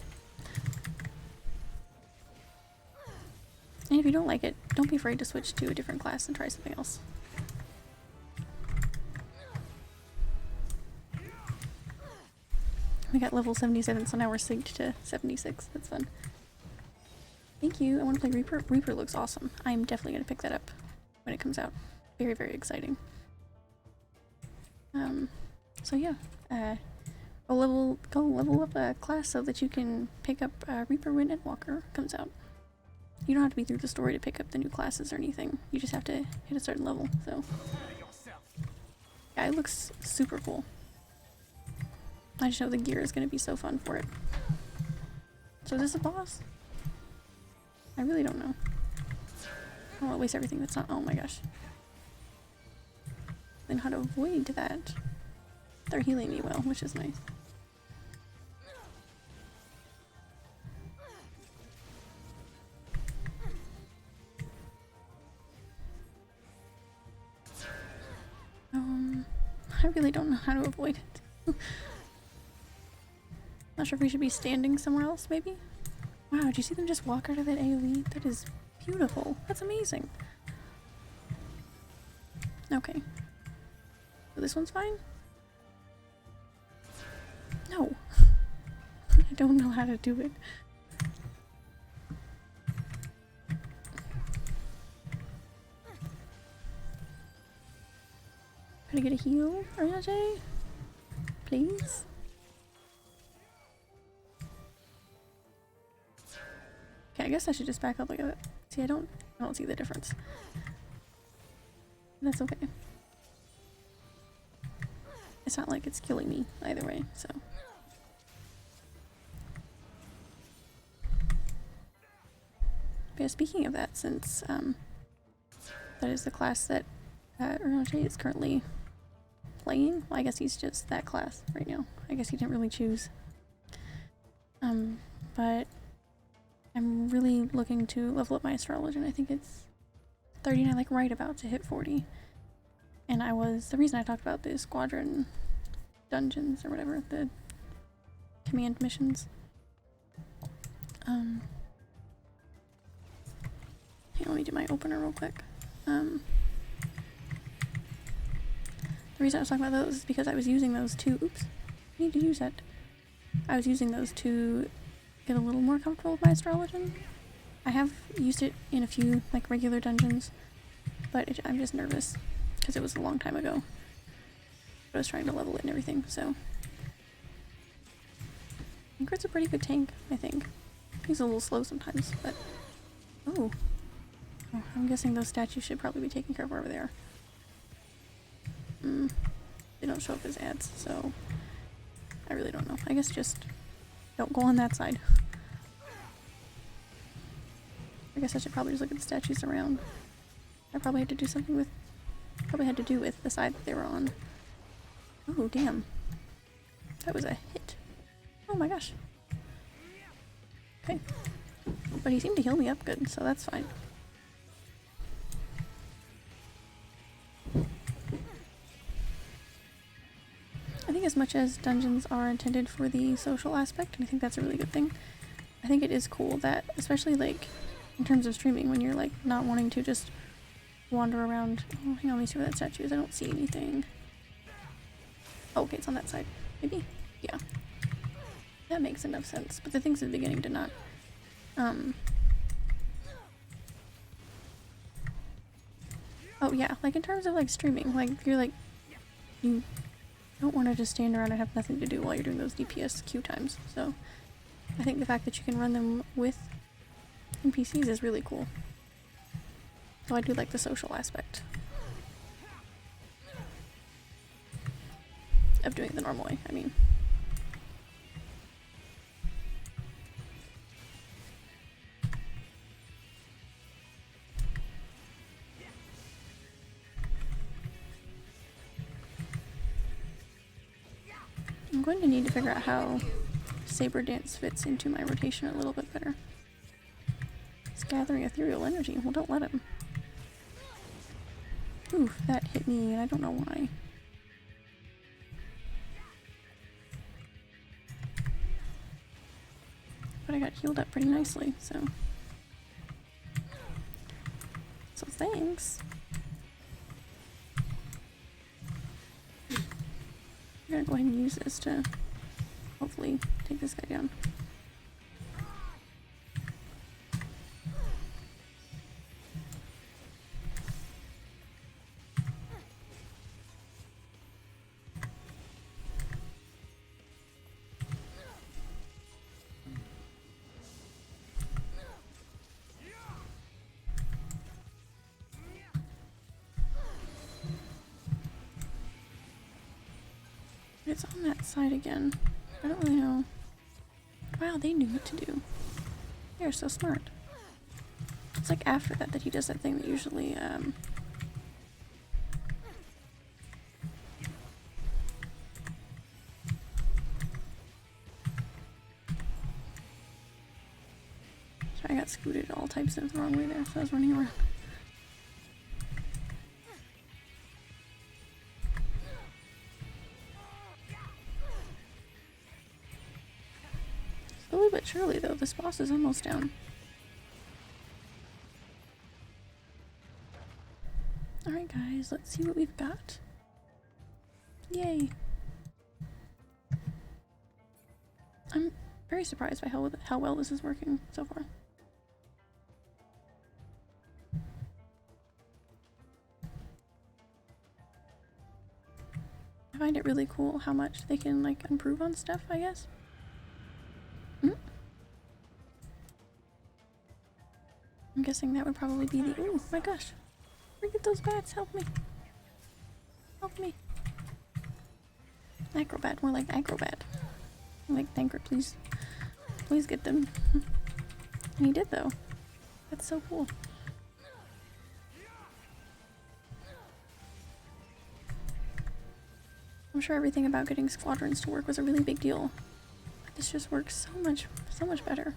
A: And if you don't like it, don't be afraid to switch to a different class and try something else. We got level 77, so now we're synced to 76. That's fun. Thank you. I want to play Reaper. Reaper looks awesome. I'm definitely going to pick that up when it comes out. Very, very exciting. So yeah. Go level up a class so that you can pick up Reaper when Endwalker comes out. You don't have to be through the story to pick up the new classes or anything. You just have to hit a certain level, so. Yeah, it looks super cool. I just know the gear is going to be so fun for it. So is this a boss? I really don't know. I don't want to waste everything that's not— oh my gosh. Then how to avoid that. They're healing me well, which is nice. I really don't know how to avoid it. Not sure if we should be standing somewhere else, maybe? Wow, did you see them just walk out of that AoE? That is beautiful. That's amazing. Okay. So this one's fine? No. I don't know how to do it. Can I get a heal, RJ? Please? Okay, I guess I should just back up like that. See, I don't see the difference. That's okay. It's not like it's killing me either way, so. yeah, speaking of that, since that is the class that Roger is currently playing. Well, I guess he's just that class right now. I guess he didn't really choose. But I'm really looking to level up my astrology, and I think it's 39, like right about to hit 40. And the reason I talked about the squadron dungeons or whatever, the command missions. Hang on, let me do my opener real quick. The reason I was talking about those is because I was using those to, oops, I need to use that. I was using those to get a little more comfortable with my astrology. I have used it in a few, like, regular dungeons, but I'm just nervous, because it was a long time ago. I was trying to level it and everything, so. Ingrid's a pretty good tank, I think. He's a little slow sometimes, but. Oh. Oh, I'm guessing those statues should probably be taken care of wherever they are. They don't show up as ads, so. I really don't know. I guess just don't go on that side. I guess I should probably just look at the statues around. I probably had to do something with. Probably had to do with the side that they were on. Oh, damn. That was a hit. Oh my gosh. Okay. But he seemed to heal me up good, so that's fine. I think as much as dungeons are intended for the social aspect, and I think that's a really good thing, I think it is cool that, especially like in terms of streaming, when you're like not wanting to just wander around. Oh, hang on, let me see where that statue is. I don't see anything. Oh, okay, it's on that side. Maybe? Yeah. That makes enough sense, but the things at the beginning did not. Oh yeah, like in terms of like streaming, like if you're like, you don't want to just stand around and have nothing to do while you're doing those DPS queue times, so I think the fact that you can run them with NPCs is really cool. So I do like the social aspect of doing it the normal way, I mean. I'm going to need to figure out how Saber Dance fits into my rotation a little bit better. He's gathering ethereal energy. Well, don't let him. Oof, that hit me, and I don't know why. But I got healed up pretty nicely, so. So thanks. I'm gonna go ahead and use this to hopefully take this guy down. It's on that side again. I don't really know. Wow, they knew what to do. They're so smart. It's like after that he does that thing that usually, So I got scooted all types of the wrong way there, so I was running around. Slowly but surely, though, this boss is almost down. Alright guys, let's see what we've got. Yay! I'm very surprised by how well this is working so far. I find it really cool how much they can, like, improve on stuff, I guess. I'm guessing that would probably be the— oh my gosh! Where'd you get those bats? Help me! Help me! Acrobat, more like acrobat. Like, Thanker, please. Please get them. And he did, though. That's so cool. I'm sure everything about getting squadrons to work was a really big deal. But this just works so much better.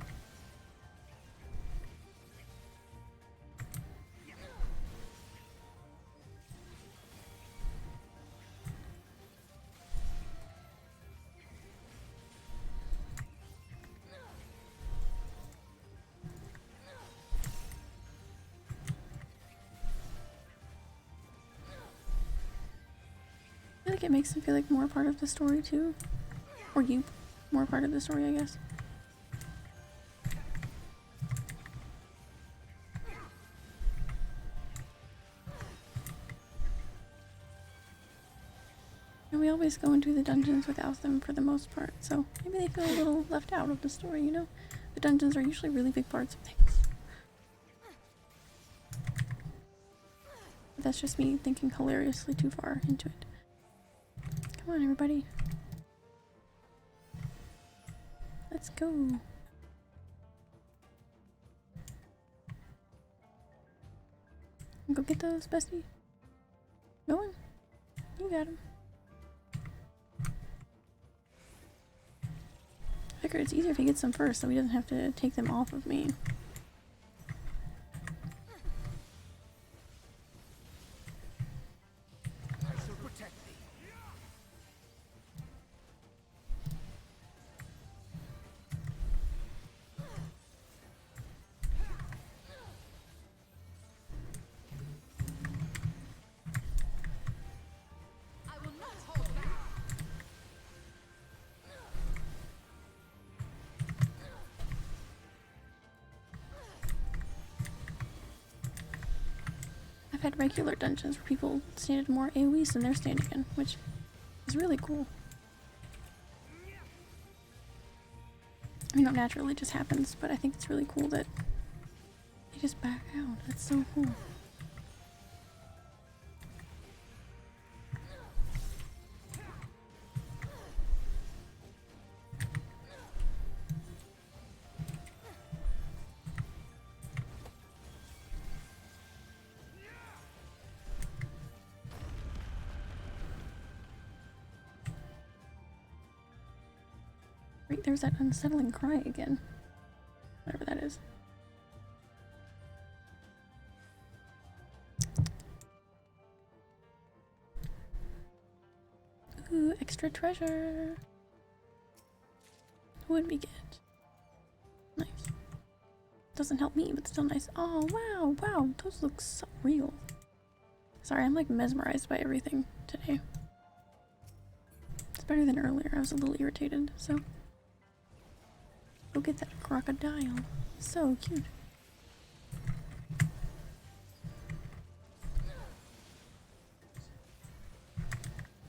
A: I feel like it makes them feel like more part of the story too. Or you, more part of the story, I guess. And we always go into the dungeons without them for the most part, so maybe they feel a little left out of the story, you know? The dungeons are usually really big parts of things. But that's just me thinking hilariously too far into it. Come on, everybody. Let's go. Go get those, bestie. Going? You got him. I figured it's easier if he gets them first so he doesn't have to take them off of me. I've had regular dungeons where people stand in more AoEs than they're standing in, which is really cool. I mean, naturally it just happens, but I think it's really cool that they just back out. That's so cool. Wait, there's that unsettling cry again. Whatever that is. Ooh, extra treasure. Who would we get? Nice. Doesn't help me, but still nice. Oh, wow, wow, those look so real. Sorry, I'm like mesmerized by everything today. It's better than earlier. I was a little irritated, so. Go get that crocodile. So cute. I'm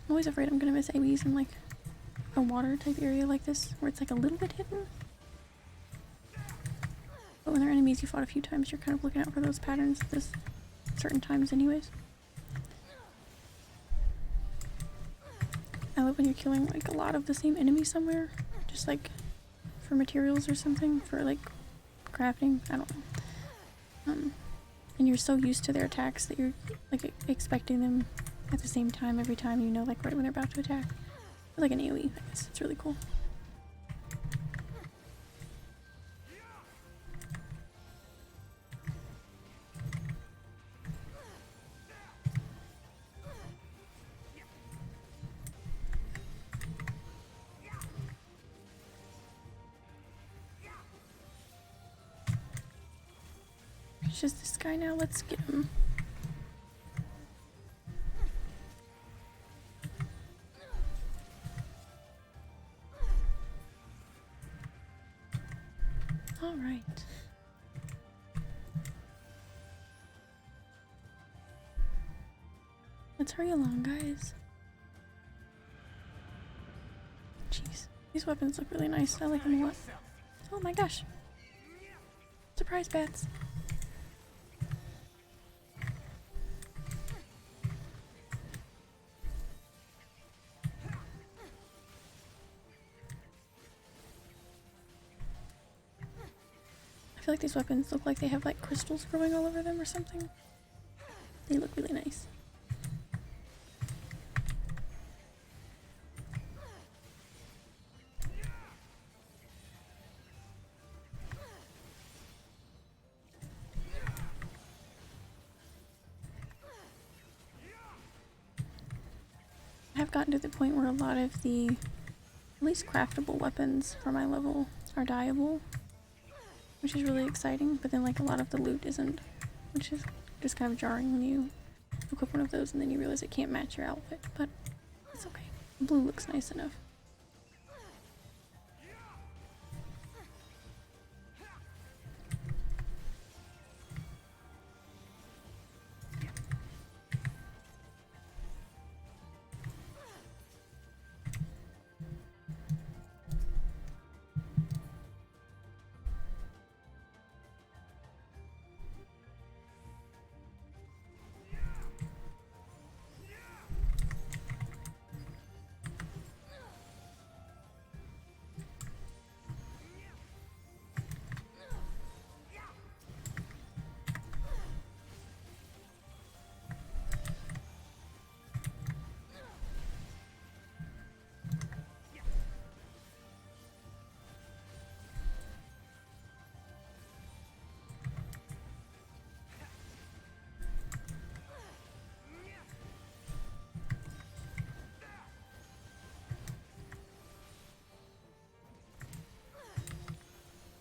A: always afraid I'm gonna miss AoEs in like a water type area like this, where it's like a little bit hidden. But when they're enemies you fought a few times, you're kind of looking out for those patterns at this certain times anyways. I love when you're killing like a lot of the same enemy somewhere, just like for materials or something, for like crafting, I don't know. And you're so used to their attacks that you're like expecting them at the same time every time, you know, like right when they're about to attack. Like an AoE, I guess. It's really cool. It's just this guy now, let's get him. Alright. Let's hurry along, guys. Jeez, these weapons look really nice. I like them a lot. Oh my gosh. Surprise bats. I feel like these weapons look like they have like crystals growing all over them or something. They look really nice. I've gotten to the point where a lot of the at least craftable weapons for my level are dyeable, which is really exciting, but then like a lot of the loot isn't, which is just kind of jarring when you equip one of those and then you realize it can't match your outfit, but it's okay. Blue looks nice enough.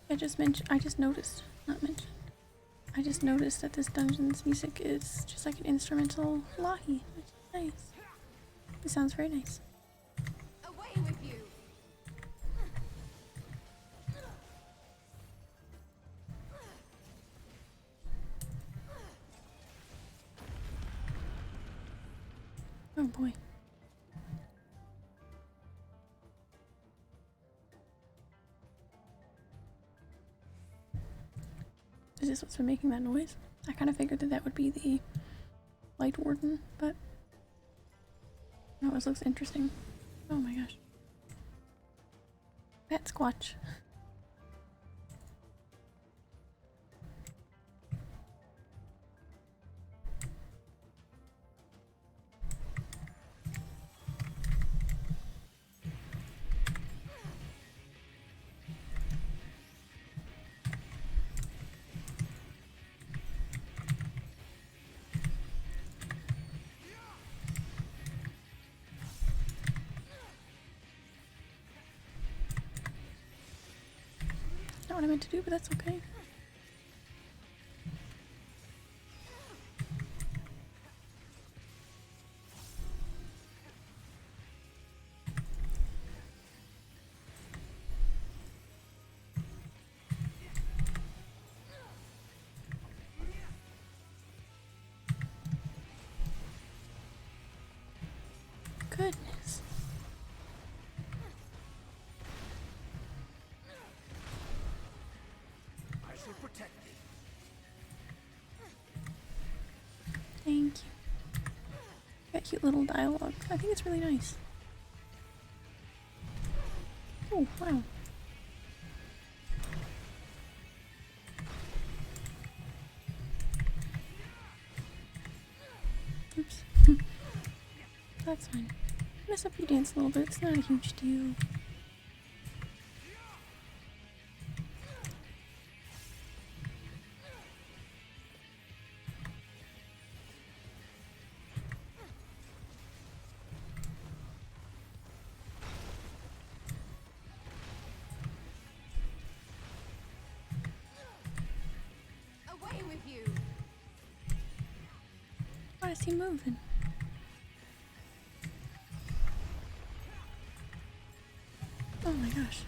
A: I just noticed that this dungeon's music is just like an instrumental lahi, which is nice. It sounds very nice.
G: Away with you!
A: Oh boy. Is this what's been making that noise? I kind of figured that that would be the light warden, but no, this looks interesting. Oh my gosh. Bat Squatch. Not what I meant to do, but that's okay. Goodness.
D: Protect me.
A: Thank you. Got cute little dialogue. I think it's really nice. Oh, wow. Oops. That's fine. Mess up your dance a little bit. It's not a huge deal.
G: Away with you!
A: Why is he moving? Oh my gosh.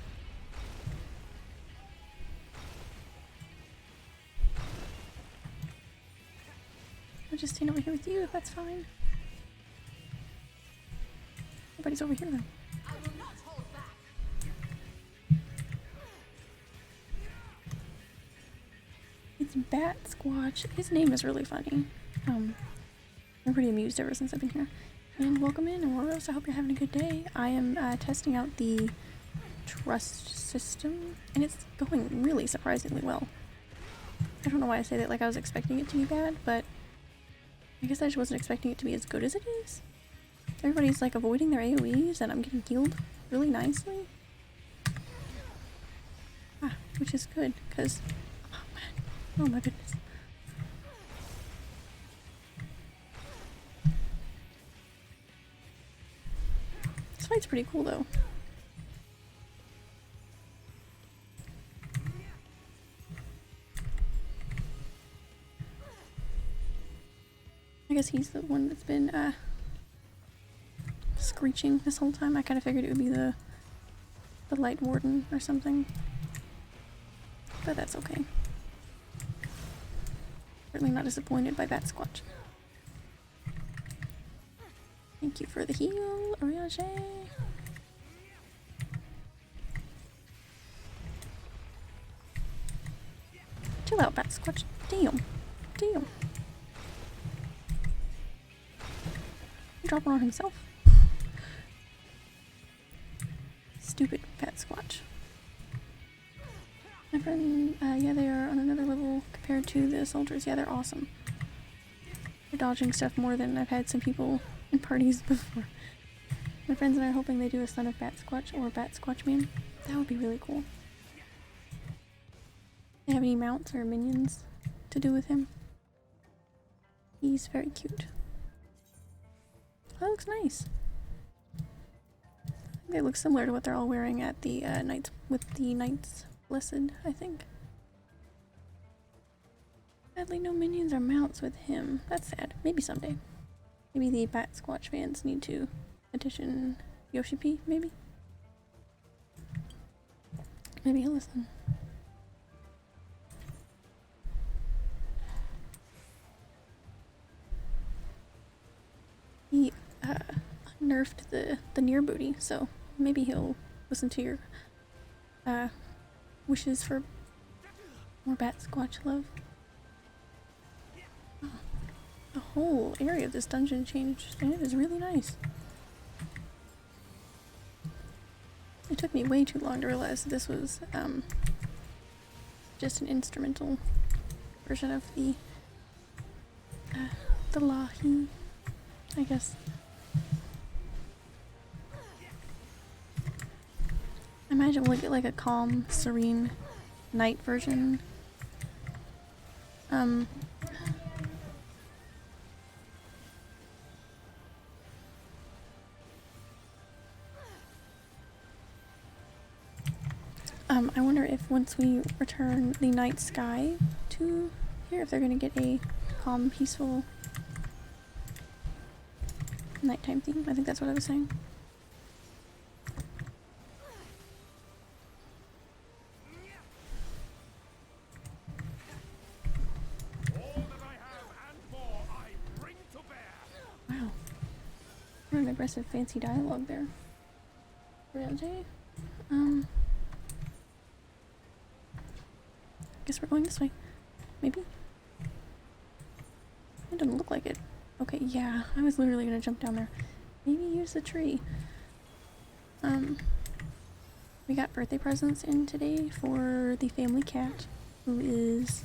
A: I'll just stand over here with you if that's fine. Nobody's over here though.
G: I will not hold back!
A: It's Bat Squatch. His name is really funny. I'm pretty amused ever since I've been here. And welcome in, Auroros. I hope you're having a good day. I am testing out the trust system, and it's going really surprisingly well. I don't know why I say that like I was expecting it to be bad, but I guess I just wasn't expecting it to be as good as it is. Everybody's like avoiding their AoEs and I'm getting healed really nicely. Ah, which is good, because, oh man, oh my goodness. This fight's pretty cool though. I guess he's the one that's been screeching this whole time. I kind of figured it would be the light warden or something, but that's okay. Certainly not disappointed by that Squatch. Thank you for the heal, Oriage. Chill out, Bat Squatch. Damn. Damn. Dropping on himself. Stupid Bat Squatch. My friend, yeah, they are on another level compared to the soldiers. Yeah, they're awesome. They're dodging stuff more than I've had some people in parties before. My friends and I are hoping they do a Son of Bat Squatch or Bat Squatch Man. That would be really cool. They have any mounts or minions to do with him? He's very cute. That looks nice. I think they look similar to what they're all wearing at the Knights with the Knights Blessed, I think. Sadly, no minions or mounts with him. That's sad. Maybe someday. Maybe the Bat Squatch fans need to petition Yoshi P, maybe? Maybe he'll listen. He nerfed the near booty, so maybe he'll listen to your wishes for more Bat Squatch love. Oh, the whole area of this dungeon changed, and it is really nice. It took me way too long to realize that this was just an instrumental version of the Lahi, I guess. I imagine we'll get like a calm, serene night version. I wonder if once we return the night sky to here, if they're gonna get a calm, peaceful nighttime theme. I think that's what I was saying. Wow. What an aggressive, fancy dialogue there. Really? Guess we're going this way. Maybe? It doesn't look like it. Okay, yeah, I was literally gonna jump down there. Maybe use the tree. We got birthday presents in today for the family cat, who is,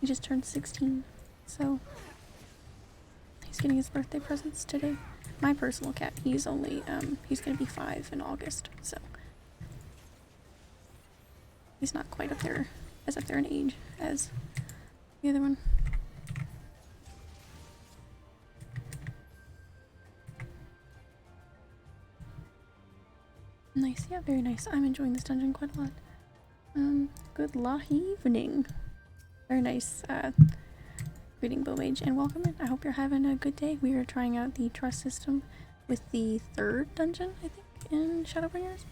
A: he just turned 16, so he's getting his birthday presents today. My personal cat, he's only, he's gonna be 5 in August, so he's not quite up there in age as the other one. Nice, yeah, very nice. I'm enjoying this dungeon quite a lot. Good evening. Very nice, greeting, Bowmage, and welcome in. I hope you're having a good day. We are trying out the trust system with the 3rd dungeon, I think, in Shadowbringers.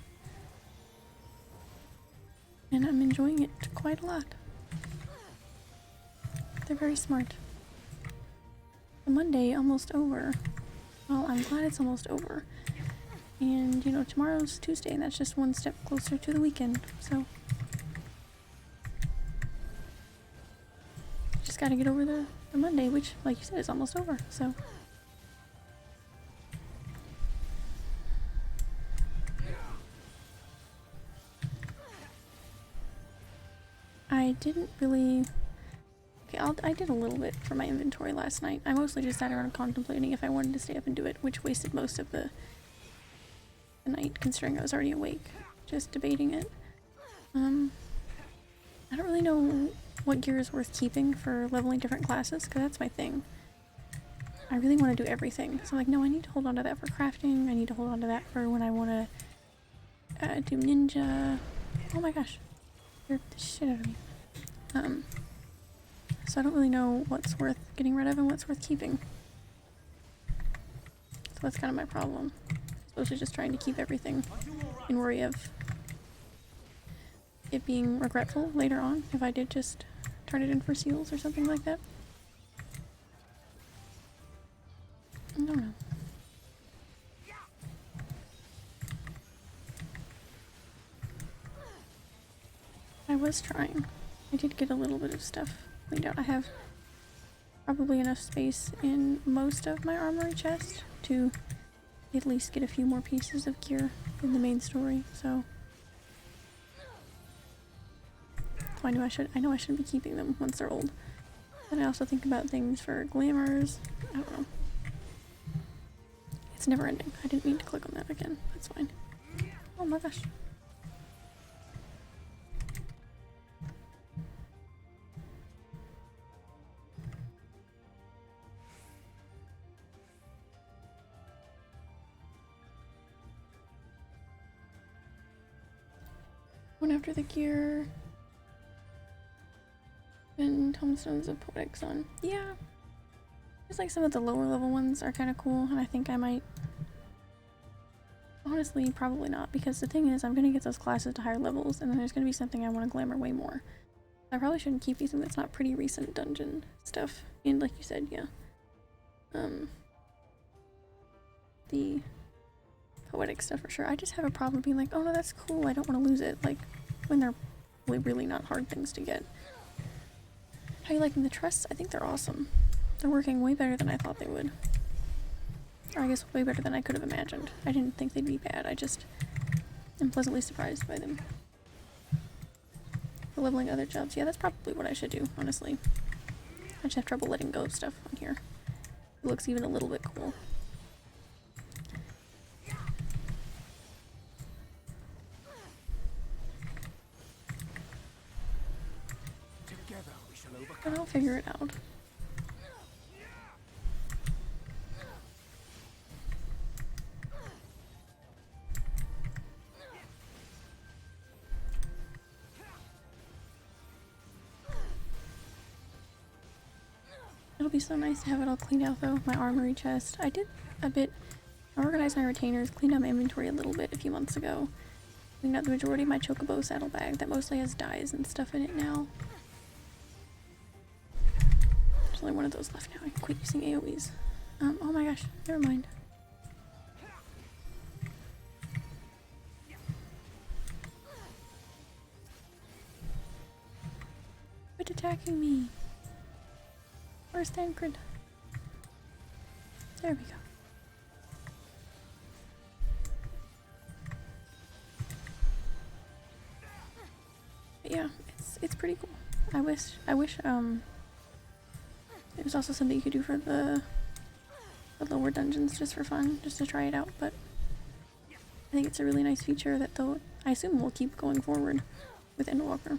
A: And I'm enjoying it quite a lot. They're very smart. The Monday almost over. Well, I'm glad it's almost over. And, you know, tomorrow's Tuesday, and that's just one step closer to the weekend, so. Just gotta get over the Monday, which, like you said, is almost over, so. I didn't really Yeah, I did a little bit for my inventory last night. I mostly just sat around contemplating if I wanted to stay up and do it, which wasted most of the night, considering I was already awake, just debating it. I don't really know what gear is worth keeping for leveling different classes, because that's my thing. I really want to do everything. So I'm like, no, I need to hold on to that for crafting. I need to hold on to that for when I want to do ninja. Oh my gosh. Scared the shit out of me. So I don't really know what's worth getting rid of and what's worth keeping. So that's kind of my problem. I'm supposed to just trying to keep everything in worry of it being regretful later on if I did just turn it in for seals or something like that. I don't know. I was trying. I did get a little bit of stuff cleaned out. I have probably enough space in most of my armory chest to at least get a few more pieces of gear in the main story, so I know I shouldn't be keeping them once they're old. And I also think about things for glamours. I don't know. It's never ending. I didn't mean to click on that again. That's fine. Oh my gosh. One after the gear. And tombstones of poetics on. Yeah. Just like some of the lower level ones are kind of cool, and I think I might. Honestly, probably not, because the thing is, I'm gonna get those classes to higher levels, and then there's gonna be something I want to glamour way more. I probably shouldn't keep anything that's not pretty recent dungeon stuff. And like you said, yeah. The poetic stuff for sure. I just have a problem being like, oh no, that's cool, I don't want to lose it. Like, when they're really not hard things to get. How you liking the trusts? I think they're awesome. They're working way better than I thought they would. Or I guess way better than I could have imagined. I didn't think they'd be bad, I just am pleasantly surprised by them. For leveling other jobs, yeah, that's probably what I should do, honestly. I just have trouble letting go of stuff on here. It looks even a little bit cool.
E: Together we shall overcome.
A: But I'll figure it out. It'll be so nice to have it all cleaned out though, my armory chest. I did a bit, I organized my retainers, cleaned out my inventory a little bit a few months ago. Cleaned out the majority of my chocobo saddlebag that mostly has dyes and stuff in it now. There's only one of those left now. I can quit using AoEs. Oh my gosh, never mind. Quit attacking me. Where's Tancred? There we go. But yeah, it's pretty cool. I wish it was also something you could do for the lower dungeons just for fun, just to try it out, but I think it's a really nice feature that I assume will keep going forward with Endwalker.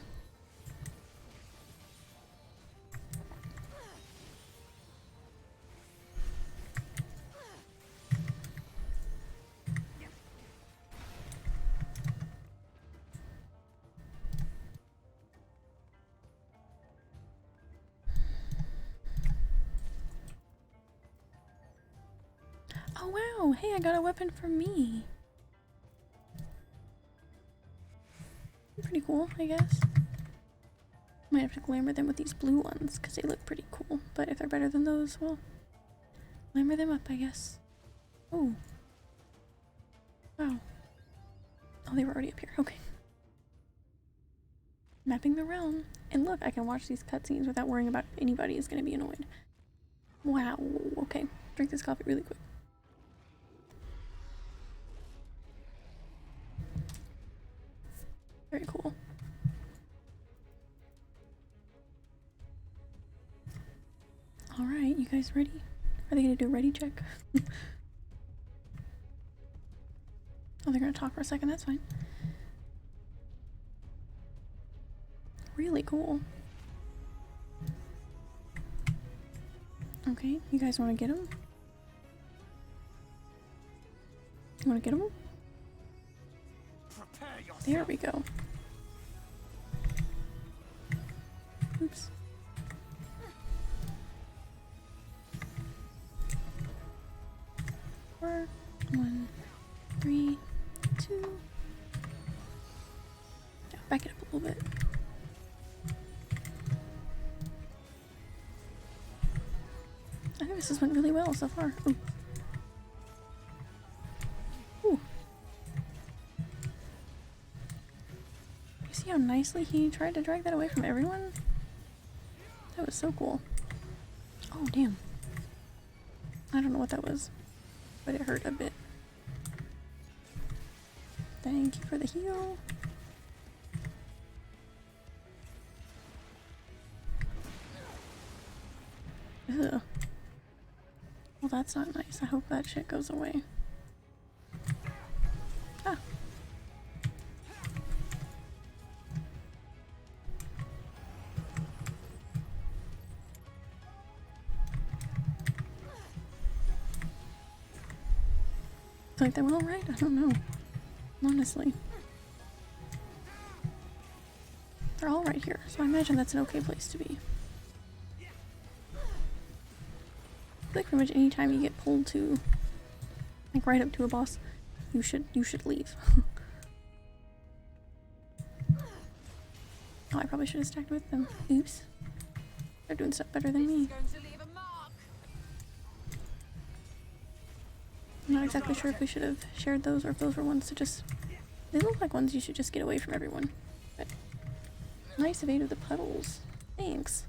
A: Oh wow, hey, I got a weapon for me. Pretty cool, I guess. Might have to glamour them with these blue ones, because they look pretty cool. But if they're better than those, well, glamour them up, I guess. Oh. Wow. Oh, they were already up here, okay. Mapping the realm. And look, I can watch these cutscenes without worrying about if anybody is going to be annoyed. Wow, okay. Drink this coffee really quick. Very cool. guys ready? Are they gonna do a ready check? Oh, they're gonna talk for a second, that's fine. Really cool. Okay, you guys wanna get him? You wanna get him? There we go. Oops. Four, 1, 3, 2. Yeah, back it up a little bit. I think this has went really well so far. Ooh. Ooh. You see how nicely he tried to drag that away from everyone? That was so cool. Oh, damn. I don't know what that was, but it hurt a bit. Thank you for the heal. Ugh. Well, that's not nice. I hope that shit goes away. Ah. I think they went all right? I don't know. Honestly. They're all right here, so I imagine that's an okay place to be. Like pretty much any time you get pulled to, like right up to a boss, you should leave. Oh, I probably should have stacked with them. Oops. They're doing stuff better than me. I'm not exactly sure if we should have shared those or if those were ones to just... They look like ones you should just get away from everyone. But nice evade of the puddles. Thanks.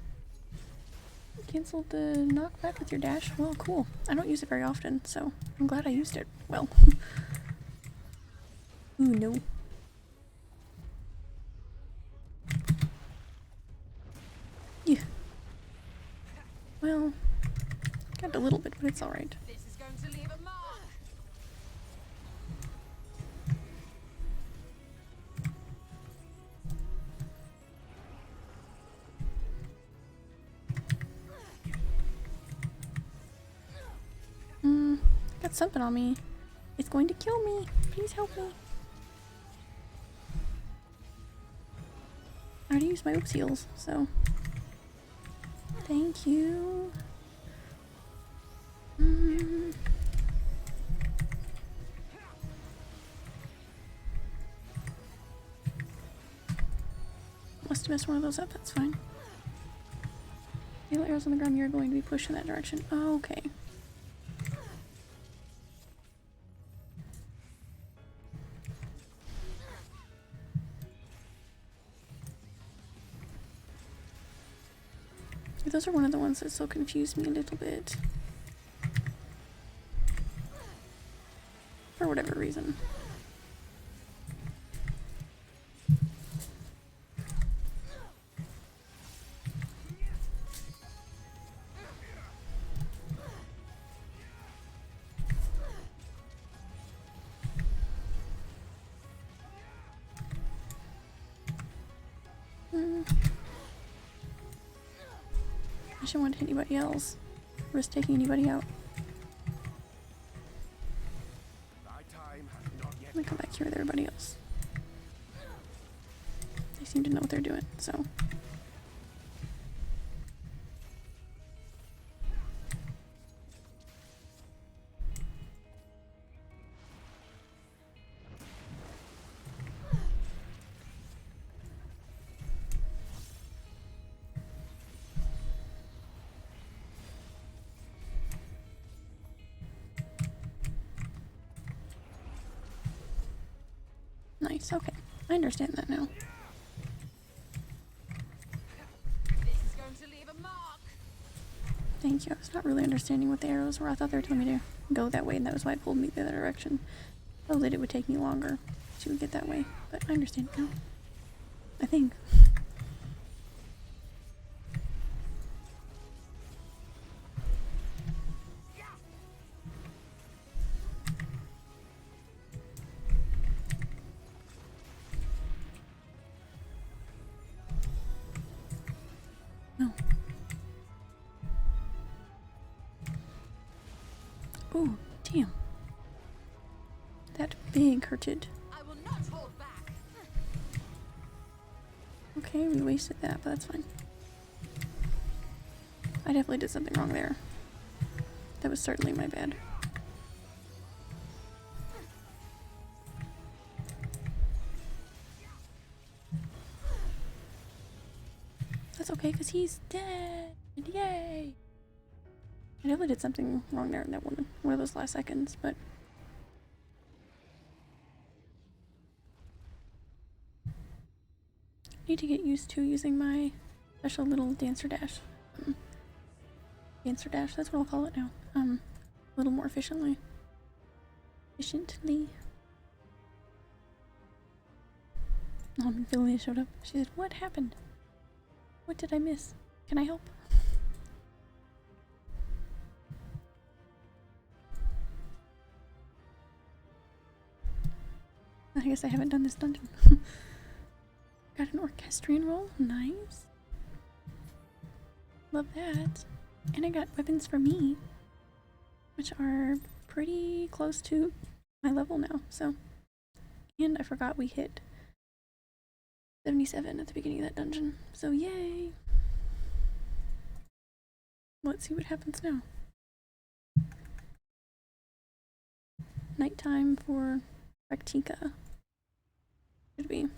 A: Cancelled the knockback with your dash? Well, cool. I don't use it very often, so I'm glad I used it well. Ooh, no. Yeah. Well, got a little bit, but it's alright.
F: This is going to leave a mark.
A: Got something on me. It's going to kill me. Please help me. I already used my oops heals, so thank you. Must have messed one of those up, that's fine. Yellow arrows on the ground, you're going to be pushed in that direction. Oh, okay. Those are one of the ones that still confused me a little bit. For whatever reason. I shouldn't want to hit anybody else. Risk taking anybody out. I'm gonna come back here with everybody else. They seem to know what they're doing, so. Nice, okay. I understand that now.
F: This is going to leave a mark.
A: Thank you. I was not really understanding what the arrows were. I thought they were telling me to go that way, and that was why it pulled me the other direction. Oh, that it would take me longer to get that way. But I understand now. I think. Oh, damn. That big hurted.
B: I will not hold back.
A: Okay, we wasted that, but that's fine. I definitely did something wrong there. That was certainly my bad. That's okay, because he's dead. Yay! I definitely did something wrong there in that one of those last seconds, but need to get used to using my special little dancer dash. Dancer dash, that's what I'll call it now. A little more efficiently. And Philia showed up. She said, "What happened? What did I miss? Can I help?" I guess I haven't done this dungeon. Got an orchestrion roll. Nice. Love that. And I got weapons for me, which are pretty close to my level now, so. And I forgot we hit 77 at the beginning of that dungeon, so yay! Let's see what happens now. Nighttime for Rectica. Should be.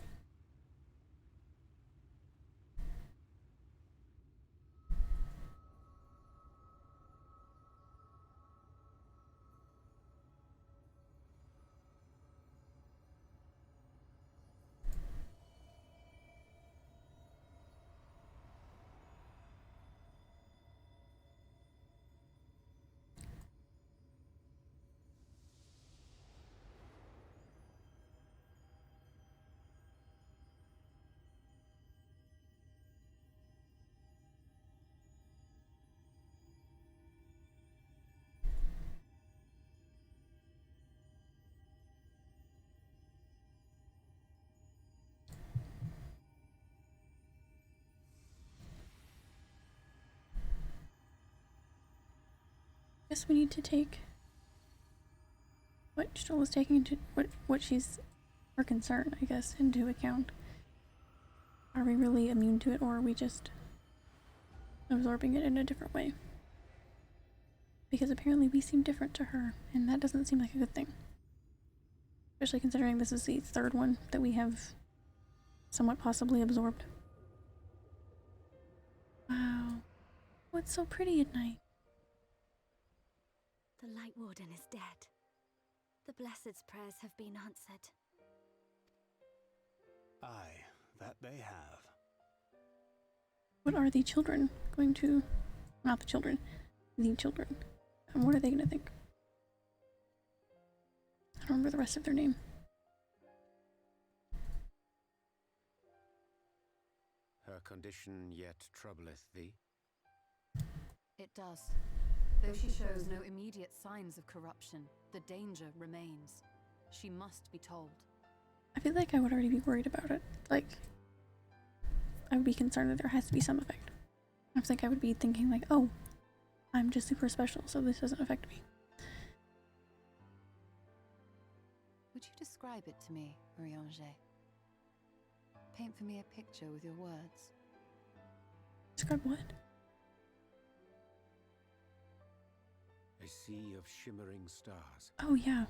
A: Guess we need to take what Stoll is taking into what she's her concern, I guess, into account. Are we really immune to it, or are we just absorbing it in a different way? Because apparently we seem different to her, and that doesn't seem like a good thing. Especially considering this is the third one that we have somewhat possibly absorbed. Wow. What's so pretty at night?
B: The Light Warden is dead. The Blessed's prayers have been answered.
C: Aye, that they have.
A: What are the children going to... Not the children. The children. And what are they going to think? I don't remember the rest of their name.
E: Her condition yet troubleth thee?
G: It does. Though she shows no immediate signs of corruption, the danger remains. She must be told.
A: I feel like I would already be worried about it. Like, I would be concerned that there has to be some effect. I think I would be thinking like, oh, I'm just super special, so this doesn't affect me.
G: Would you describe it to me, Marie-Angé? Paint for me a picture with your words.
A: Describe what?
E: A sea of shimmering stars.
A: Oh, yeah.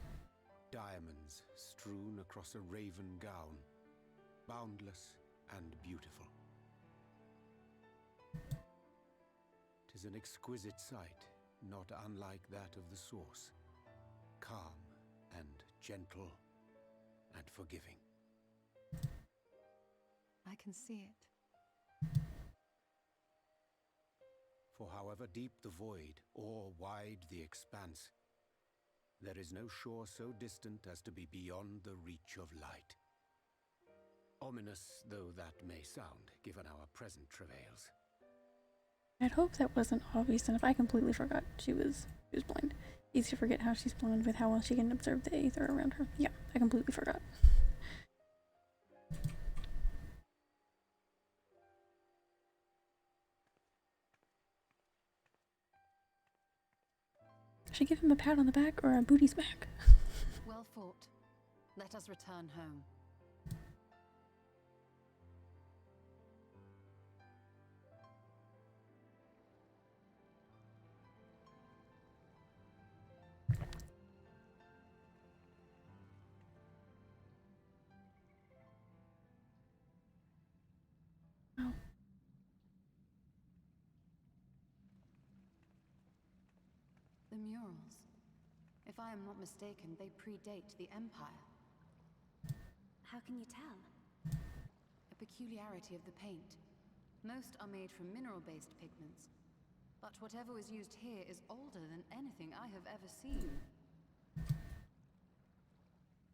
E: Diamonds strewn across a raven gown. Boundless and beautiful. 'Tis an exquisite sight, not unlike that of the source. Calm and gentle and forgiving.
G: I can see it.
E: For however deep the void, or wide the expanse, there is no shore so distant as to be beyond the reach of light. Ominous though that may sound, given our present travails.
A: I'd hope that wasn't obvious, and if I completely forgot she was blind. Easy to forget how she's blind with how well she can observe the aether around her. Yeah, I completely forgot. Should I give him a pat on the back or a booty smack?
G: Well fought. Let us return home.
A: Oh.
G: The murals. If I am not mistaken, they predate the Empire.
B: How can you tell?
G: A peculiarity of the paint. Most are made from mineral-based pigments. But whatever was used here is older than anything I have ever seen.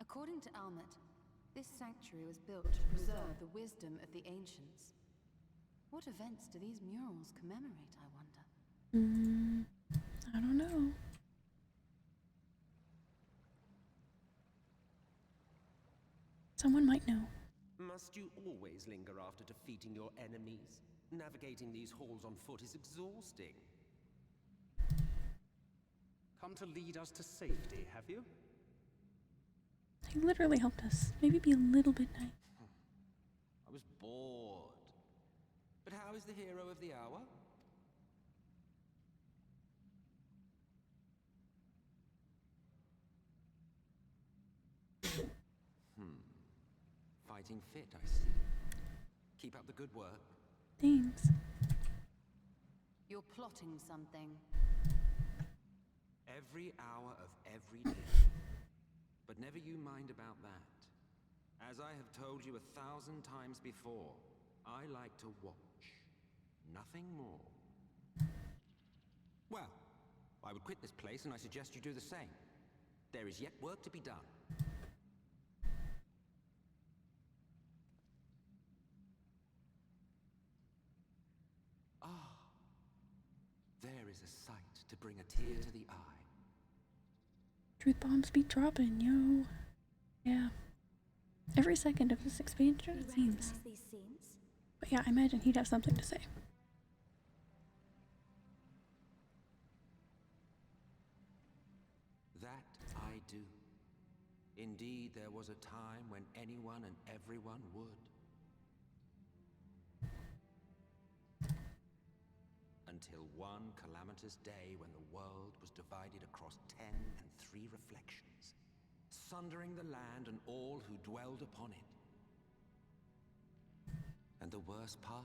G: According to Almet, this sanctuary was built to preserve the wisdom of the ancients. What events do these murals commemorate, I wonder?
A: I don't know. Someone might know.
I: Must you always linger after defeating your enemies? Navigating these halls on foot is exhausting.
C: Come to lead us to safety, have you?
A: He literally helped us. Maybe be a little bit nice.
I: I was bored. But how is the hero of the hour?
H: Fighting fit, I see. Keep up the good work.
A: Thanks.
G: You're plotting something.
H: Every hour of every day. But never you mind about that. As I have told you 1,000 times before, I like to watch. Nothing more. Well, I would quit this place and I suggest you do the same. There is yet work to be done. There is a sight to bring a tear to the eye.
A: Truth bombs be dropping, yo. Yeah. Every second of this expansion,
B: You
A: it seems.
B: recognize these scenes?
A: But yeah, I imagine he'd have something to say.
H: That I do. Indeed, there was a time when anyone and everyone would. Until one calamitous day when the world was divided across 10 and 3 reflections, sundering the land and all who dwelled upon it. And the worst part?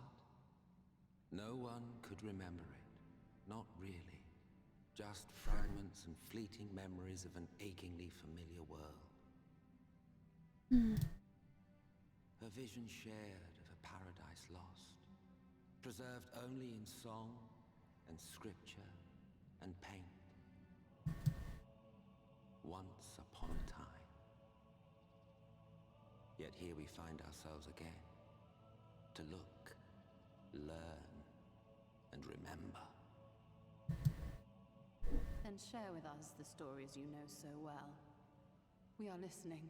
H: No one could remember it. Not really. Just fragments and fleeting memories of an achingly familiar world. Her vision shared of a paradise lost, preserved only in song and scripture and paint. Once upon a time. Yet here we find ourselves again, to look, learn, and remember.
G: Then share with us the stories you know so well. We are listening.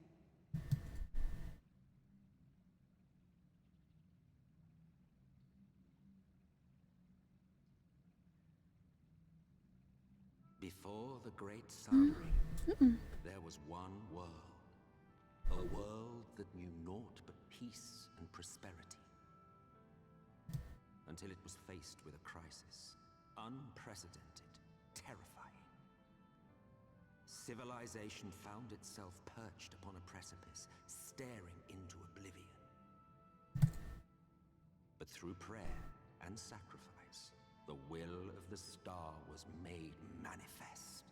H: Before the great Shadowbringers, there was one world. A world that knew naught but peace and prosperity. Until it was faced with a crisis. Unprecedented, terrifying. Civilization found itself perched upon a precipice, staring into oblivion. But through prayer and sacrifice, the will of the star was made manifest.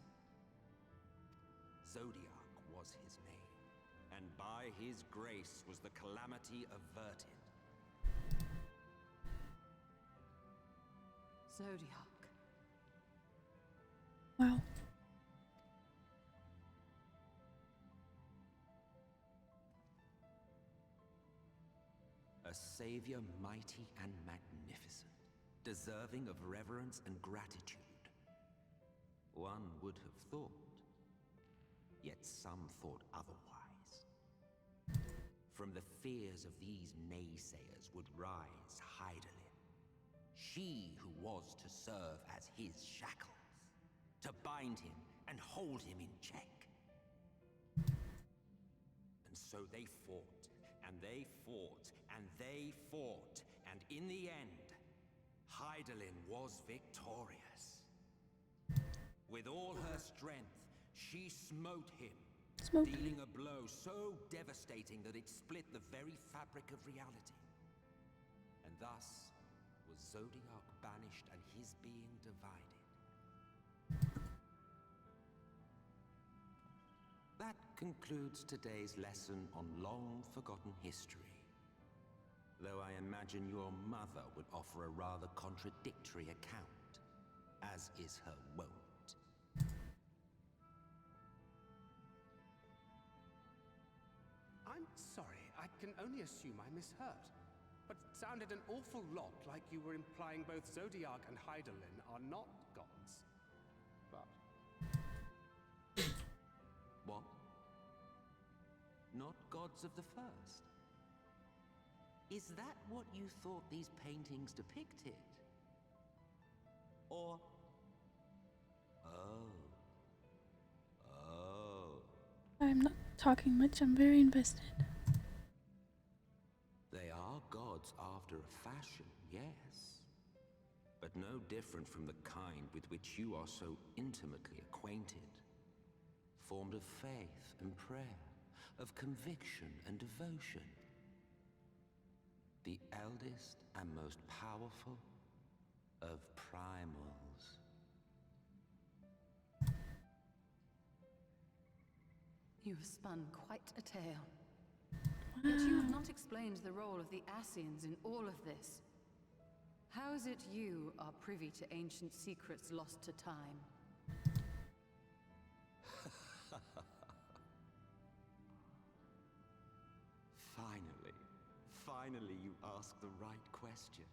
H: Zodiac was his name, and by his grace was the calamity averted.
G: Zodiac.
A: Wow.
H: A savior mighty and magnificent, deserving of reverence and gratitude. One would have thought, yet some thought otherwise. From the fears of these naysayers would rise Heidelin, she who was to serve as his shackles, to bind him
D: and hold him in check. And so they fought, and they fought, and they fought, and in the end, Hydaelyn was victorious. With all her strength, she smote him, dealing a blow so devastating that it split the very fabric of reality. And thus was Zodiark banished and his being divided. That concludes today's lesson on long-forgotten history. Though I imagine your mother would offer a rather contradictory account, as is her wont.
C: I'm sorry, I can only assume I misheard. But it sounded an awful lot like you were implying both Zodiark and Hydaelyn are not gods. But...
H: What? Not gods of the first? Is that what you thought these paintings depicted? Or... Oh.
A: I'm not talking much, I'm very invested.
H: They are gods after a fashion, yes. But no different from the kind with which you are so intimately acquainted. Formed of faith and prayer, of conviction and devotion. The eldest and most powerful of primals.
G: You have spun quite a tale. Yet you have not explained the role of the Ascians in all of this. How is it you are privy to ancient secrets lost to time?
H: Finally you ask the right question.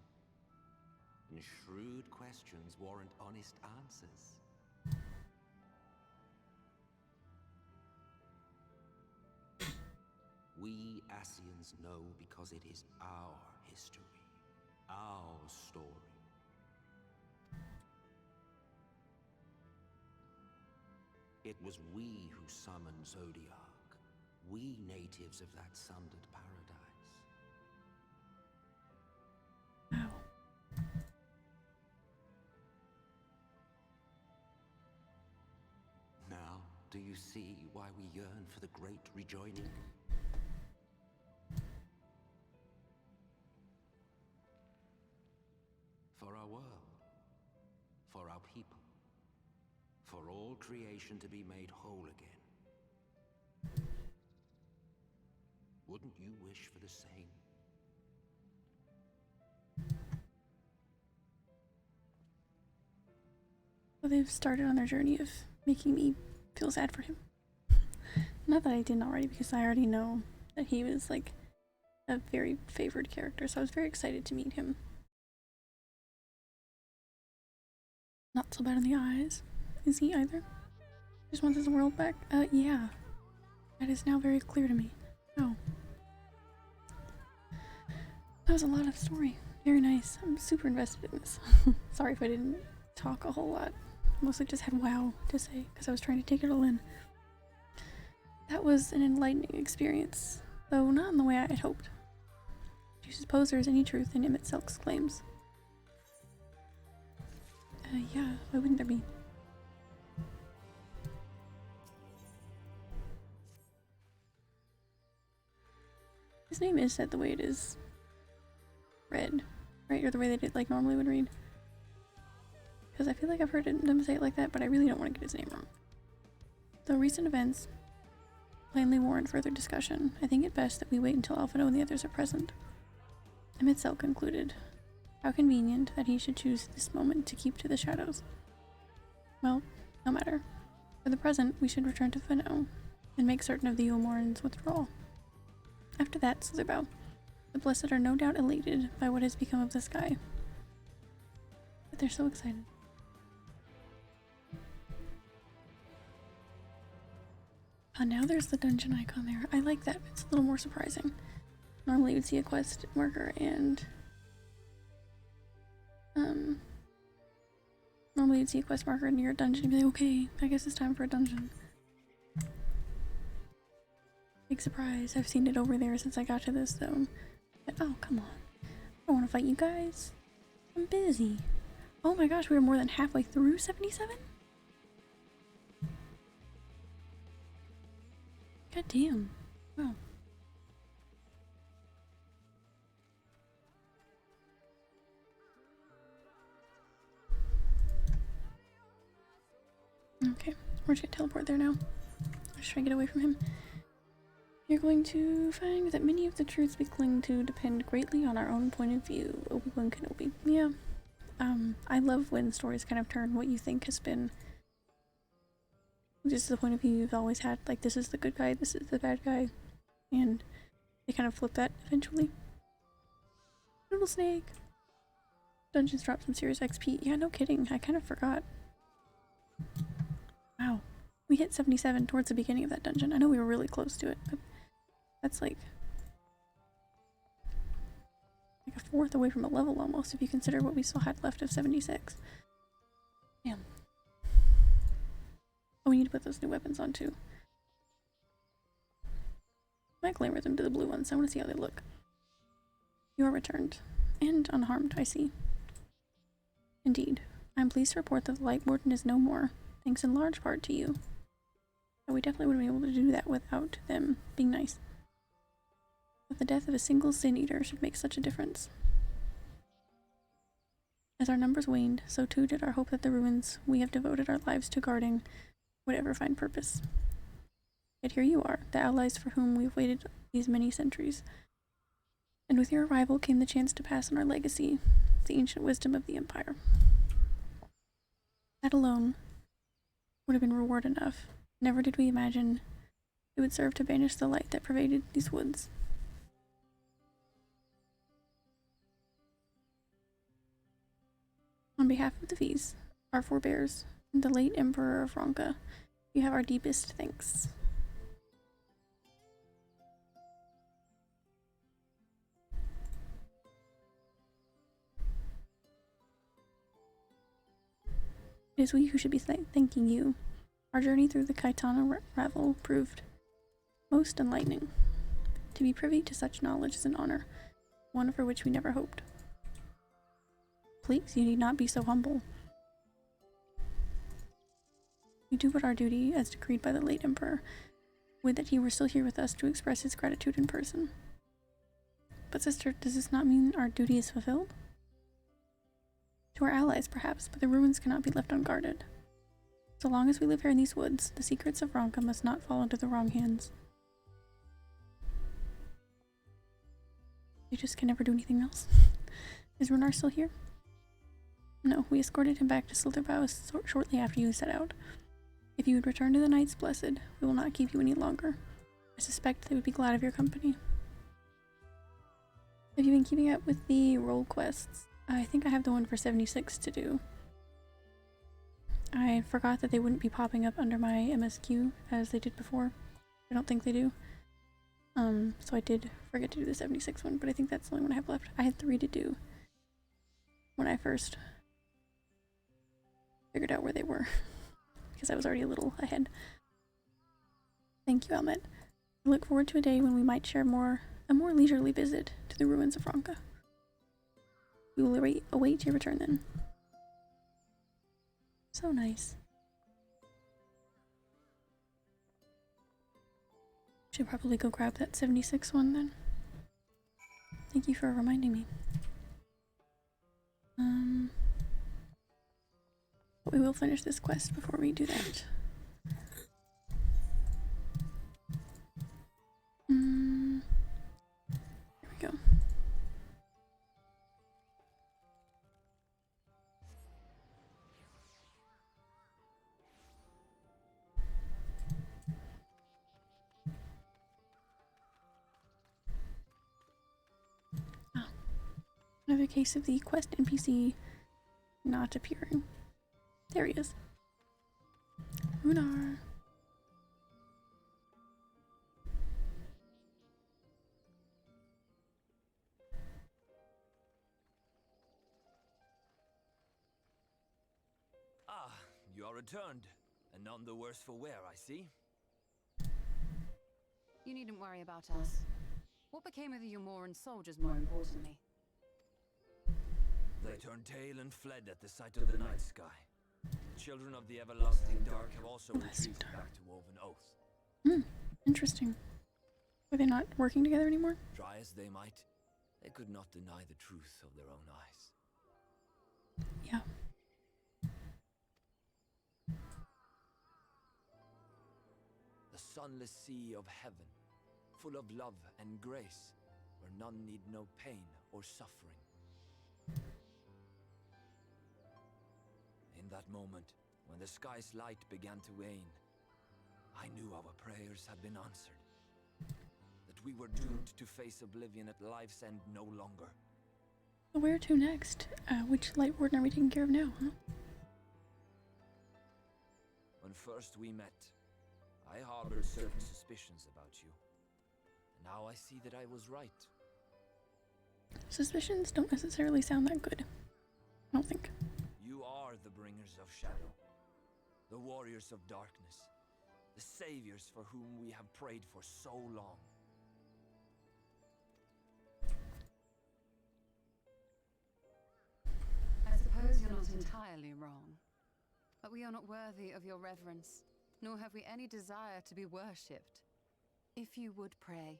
H: And shrewd questions warrant honest answers. We Ascians know because it is our history, our story. It was we who summoned Zodiark, we natives of that sundered paradise.
A: Wow.
H: Now, do you see why we yearn for the great rejoining? For our world, for our people, for all creation to be made whole again. Wouldn't you wish for the same?
A: Well, they've started on their journey of making me feel sad for him. Not that I didn't already, because I already know that he was like a very favored character, so I was very excited to meet him. Not so bad in the eyes. Is he either? Just wants his world back? Yeah. That is now very clear to me. Oh. That was a lot of story. Very nice. I'm super invested in this. Sorry if I didn't talk a whole lot. Mostly just had wow to say, because I was trying to take it all in. That was an enlightening experience, though not in the way I had hoped. Do you suppose there is any truth in Emmett Selk's claims? Yeah, why wouldn't there be? His name is said the way it is read, right? Or the way they did like normally would read. Because I feel like I've heard them say it like that, but I really don't want to get his name wrong. Though recent events plainly warrant further discussion, I think it best that we wait until Alphino and the others are present. Emmett Selk concluded, how convenient that he should choose this moment to keep to the shadows. Well, no matter. For the present, we should return to Fano and make certain of the Uomoran's withdrawal. After that, Slitherbow, the Blessed are no doubt elated by what has become of the sky. But they're so excited. Now there's the dungeon icon there. I like that. It's a little more surprising. Normally you'd see a quest marker and Normally you'd see a quest marker near a dungeon and be like, okay, I guess it's time for a dungeon. Big surprise, I've seen it over there since I got to this zone. But, oh, come on. I don't want to fight you guys. I'm busy. Oh my gosh, we were more than halfway through 77? God damn. Wow. Okay, we're just gonna teleport there now. Let's try to get away from him. You're going to find that many of the truths we cling to depend greatly on our own point of view. Obi-Wan Kenobi. Yeah. I love when stories kind of turn what you think has been just the point of view you've always had. Like, this is the good guy, this is the bad guy. And they kind of flip that eventually. Little snake. Dungeons drop some serious XP. Yeah, no kidding. I kind of forgot. Wow. We hit 77 towards the beginning of that dungeon. I know we were really close to it, but that's like a fourth away from a level almost, if you consider what we still had left of 76. Damn. Oh, we need to put those new weapons on too. Might glamour them to the blue ones. I want to see how they look. You are returned. And unharmed, I see. Indeed. I am pleased to report that the Light Warden is no more, thanks in large part to you. But we definitely wouldn't be able to do that without them being nice. But the death of a single Sin Eater should make such a difference. As our numbers waned, so too did our hope that the ruins we have devoted our lives to guarding would ever find purpose. Yet here you are, the allies for whom we've waited these many centuries. And with your arrival came the chance to pass on our legacy, the ancient wisdom of the Empire. That alone would have been reward enough. Never did we imagine it would serve to banish the light that pervaded these woods. On behalf of the V's, our forebears, and the late Emperor of Ronka, you have our deepest thanks. It is we who should be thanking you. Our journey through the Kaitana Ravel proved most enlightening. To be privy to such knowledge is an honor, one for which we never hoped. Please, you need not be so humble. We do but our duty, as decreed by the late Emperor. Would that he were still here with us to express his gratitude in person. But sister, does this not mean our duty is fulfilled? To our allies, perhaps, but the ruins cannot be left unguarded. So long as we live here in these woods, the secrets of Ronka must not fall into the wrong hands. You just can never do anything else. Is Runar still here? No, we escorted him back to Slitherbow shortly after you set out. If you would return to the Knights Blessed, we will not keep you any longer. I suspect they would be glad of your company. Have you been keeping up with the role quests? I think I have the one for 76 to do. I forgot that they wouldn't be popping up under my MSQ as they did before. I don't think they do. So I did forget to do the 76 one, but I think that's the only one I have left. I had 3 to do when I first figured out where they were, because I was already a little ahead. Thank you, Almet. I look forward to a day when we might share a more leisurely visit to the ruins of Ronka. We will await your return then. So nice. Should probably go grab that 76 one then. Thank you for reminding me. But we will finish this quest before we do that. Here we go. Another case of the quest NPC not appearing. There he is. Runar.
J: are returned, and none the worse for wear, I see.
G: You needn't worry about us. What became of the Umoran soldiers, more importantly?
J: They turned tail and fled at the sight of the night sky. The children of the everlasting dark have also retreated back to Woven Oath.
A: Interesting. Are they not working together anymore?
J: Try as they might, they could not deny the truth of their own eyes.
A: Yeah.
J: The sunless sea of heaven, full of love and grace, where none need know pain or suffering. In that moment, when the sky's light began to wane, I knew our prayers had been answered. That we were doomed to face oblivion at life's end no longer.
A: Where to next? Which Light Warden are we taking care of now, huh?
J: When first we met, I harbored certain suspicions about you. And now I see that I was right.
A: Suspicions don't necessarily sound that good. I don't think.
J: You are the bringers of shadow, the warriors of darkness, the saviors for whom we have prayed for so long.
G: I suppose you're not entirely wrong. But we are not worthy of your reverence, nor have we any desire to be worshipped. If you would pray,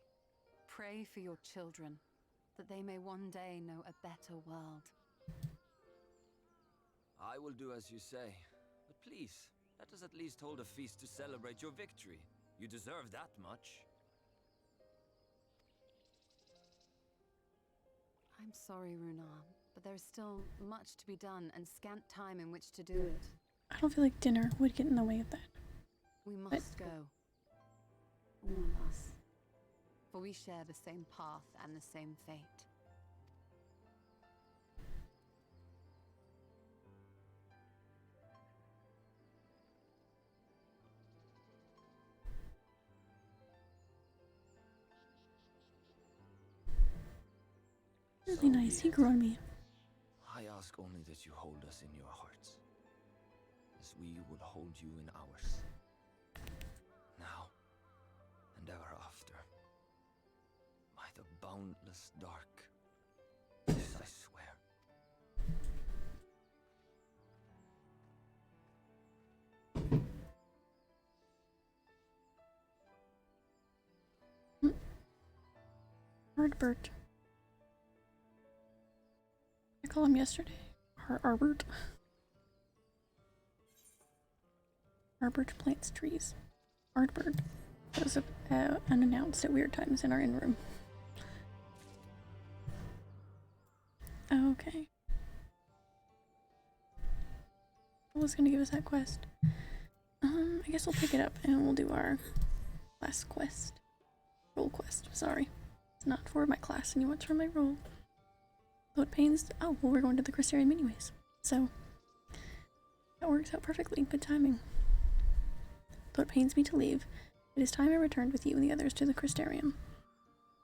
G: pray for your children, that they may one day know a better world.
J: I will do as you say, but please, let us at least hold a feast to celebrate your victory. You deserve that much.
G: I'm sorry, Runar, but there is still much to be done and scant time in which to do it.
A: I don't feel like dinner would get in the way of that.
G: We must go. All of us. For we share the same path and the same fate.
A: Really nice. He grew on me.
J: I ask only that you hold us in your hearts, as we will hold you in ours. Now and ever after. By the boundless dark. This I swear.
A: Ardbert. I called him yesterday. Arbert. Arbert plants trees. Ardbert. That was unannounced at weird times in our in-room. Okay. Who was gonna give us that quest? I guess we'll pick it up and we'll do our last quest. Roll quest, sorry. It's not for my class anymore, it's for my role. Though it pains. Oh, well, we're going to the Crystarium anyways. So, that works out perfectly. Good timing. Though it pains me to leave, it is time I returned with you and the others to the Crystarium.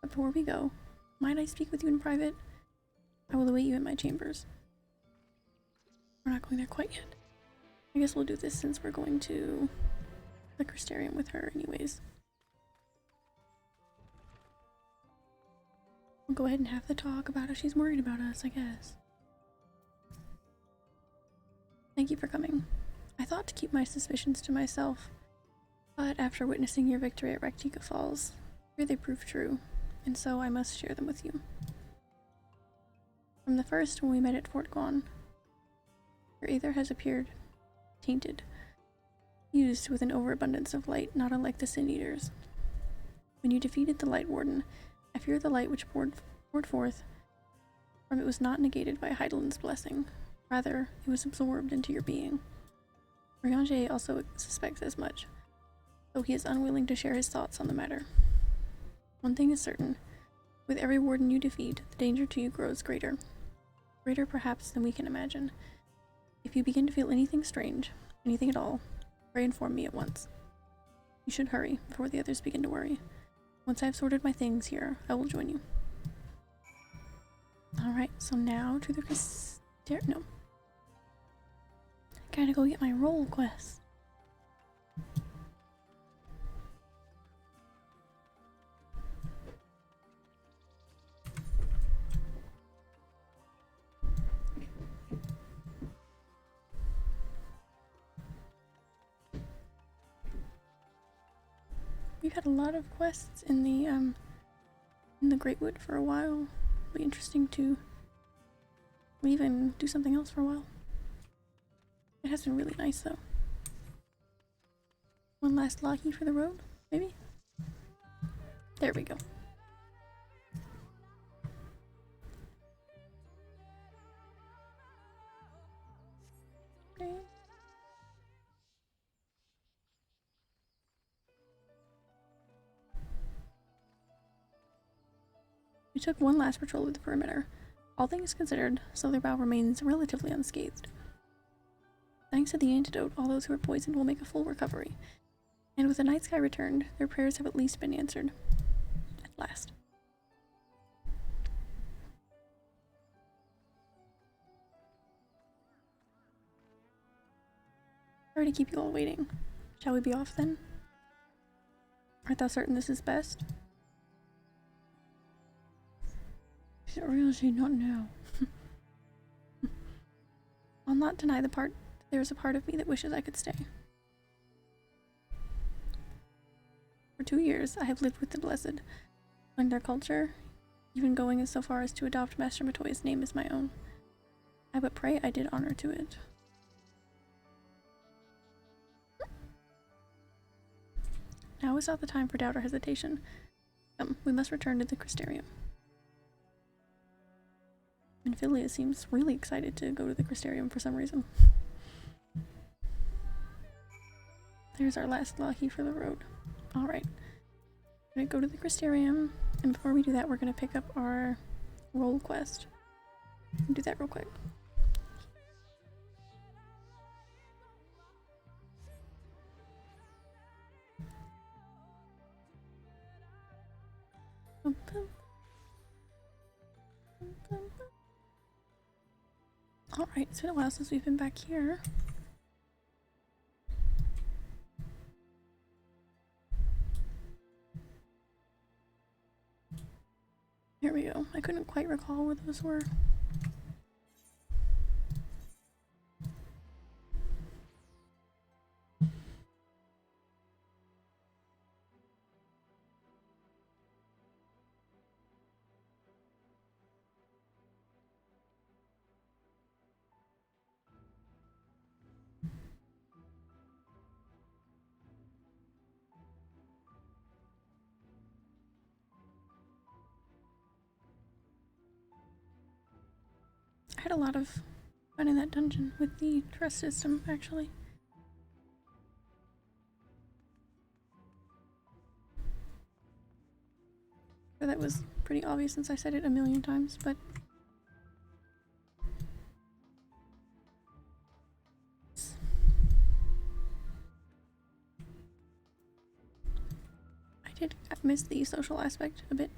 A: But before we go, might I speak with you in private? I will await you at my chambers. We're not going there quite yet. I guess we'll do this since we're going to the Crystarium with her anyways. We'll go ahead and have the talk about how she's worried about us, I guess. Thank you for coming. I thought to keep my suspicions to myself, but after witnessing your victory at Raktika Falls, here they prove true, and so I must share them with you. From the first when we met at Fort Gaunt, your aether has appeared tainted, used with an overabundance of light not unlike the Sin Eaters. When you defeated the Light Warden, I fear the light which poured forth from it was not negated by Heidelin's blessing. Rather, it was absorbed into your being. Riange also suspects as much, though he is unwilling to share his thoughts on the matter. One thing is certain. With every warden you defeat, the danger to you grows greater. Greater perhaps than we can imagine. If you begin to feel anything strange, anything at all, pray inform me at once. You should hurry before the others begin to worry. Once I've sorted my things here, I will join you. Alright, so now to the Gotta go get my roll quest. We've had a lot of quests in the Greatwood for a while. It'll be interesting to leave and do something else for a while. It has been really nice though. One last locky for the road, maybe? There we go. Okay. We took one last patrol of the perimeter. All things considered, Southerbow remains relatively unscathed. Thanks to the antidote, all those who are poisoned will make a full recovery. And with the night sky returned, their prayers have at least been answered. At last. Sorry to keep you all waiting. Shall we be off then? Art thou certain this is best? Is it really not now? I'll not deny the part. There is a part of me that wishes I could stay. For 2 years, I have lived with the Blessed, learned their culture, even going as so far as to adopt Master Matoya's name as my own. I but pray I did honor to it. Now is not the time for doubt or hesitation. Come, we must return to the Crystarium. And Philia seems really excited to go to the Crystarium for some reason. There's our last locky for the road. Alright. We're gonna go to the Crystarium, and before we do that, we're gonna pick up our roll quest. Do that real quick. Alright, it's been a while since we've been back here. Here we go. I couldn't quite recall where those were. I had a lot of fun in that dungeon with the trust system, actually. So that was pretty obvious since I said it a million times, but I did miss the social aspect a bit,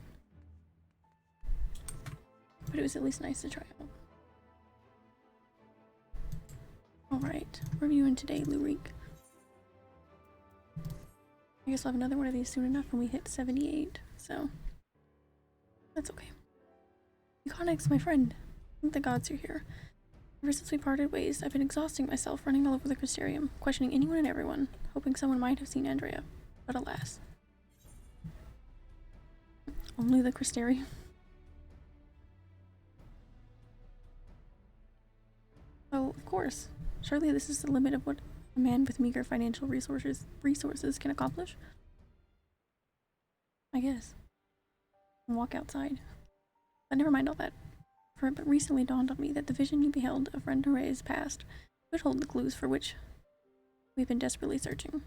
A: but it was at least nice to try out. Alright, reviewing today, Lurik. I guess I'll have another one of these soon enough when we hit 78, so that's okay. Econix, my friend. I think the gods are here. Ever since we parted ways, I've been exhausting myself running all over the Crystarium, questioning anyone and everyone, hoping someone might have seen Andrea. But alas. Only the Crystarium. Oh, of course. Surely this is the limit of what a man with meager financial resources can accomplish? I guess. And walk outside. But never mind all that. For it but recently dawned on me that the vision you beheld of Rendere's past could hold the clues for which we've been desperately searching.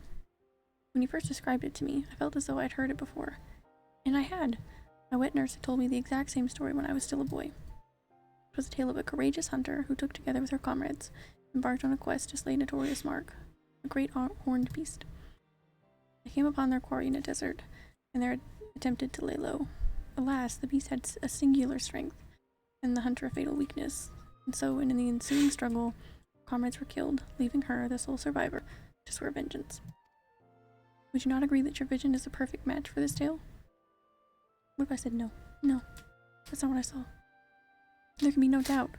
A: When you first described it to me, I felt as though I'd heard it before. And I had. My wet nurse had told me the exact same story when I was still a boy. It was a tale of a courageous hunter who took together with her comrades, embarked on a quest to slay Notorious Mark, a great horned beast. They came upon their quarry in a desert, and there attempted to lay low. Alas, the beast had a singular strength, and the hunter a fatal weakness, and so in the ensuing struggle, comrades were killed, leaving her, the sole survivor, to swear vengeance. Would you not agree that your vision is a perfect match for this tale? What if I said no? No, that's not what I saw. There can be no doubt.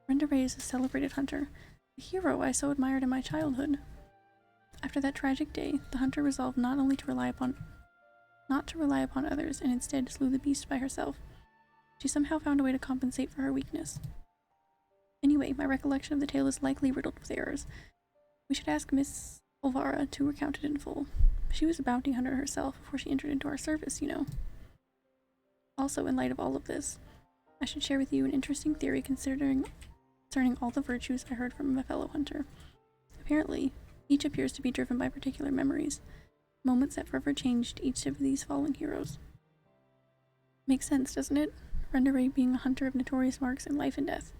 A: Renderay is a celebrated hunter, a hero I so admired in my childhood. After that tragic day, the hunter resolved not to rely upon others, and instead slew the beast by herself. She somehow found a way to compensate for her weakness. Anyway, my recollection of the tale is likely riddled with errors. We should ask Miss Olvara to recount it in full. She was a bounty hunter herself before she entered into our service, you know. Also, in light of all of this, I should share with you an interesting theory concerning all the virtues I heard from a fellow hunter. Apparently, each appears to be driven by particular memories, moments that forever changed each of these fallen heroes. Makes sense, doesn't it? Renderay being a hunter of notorious marks in life and death.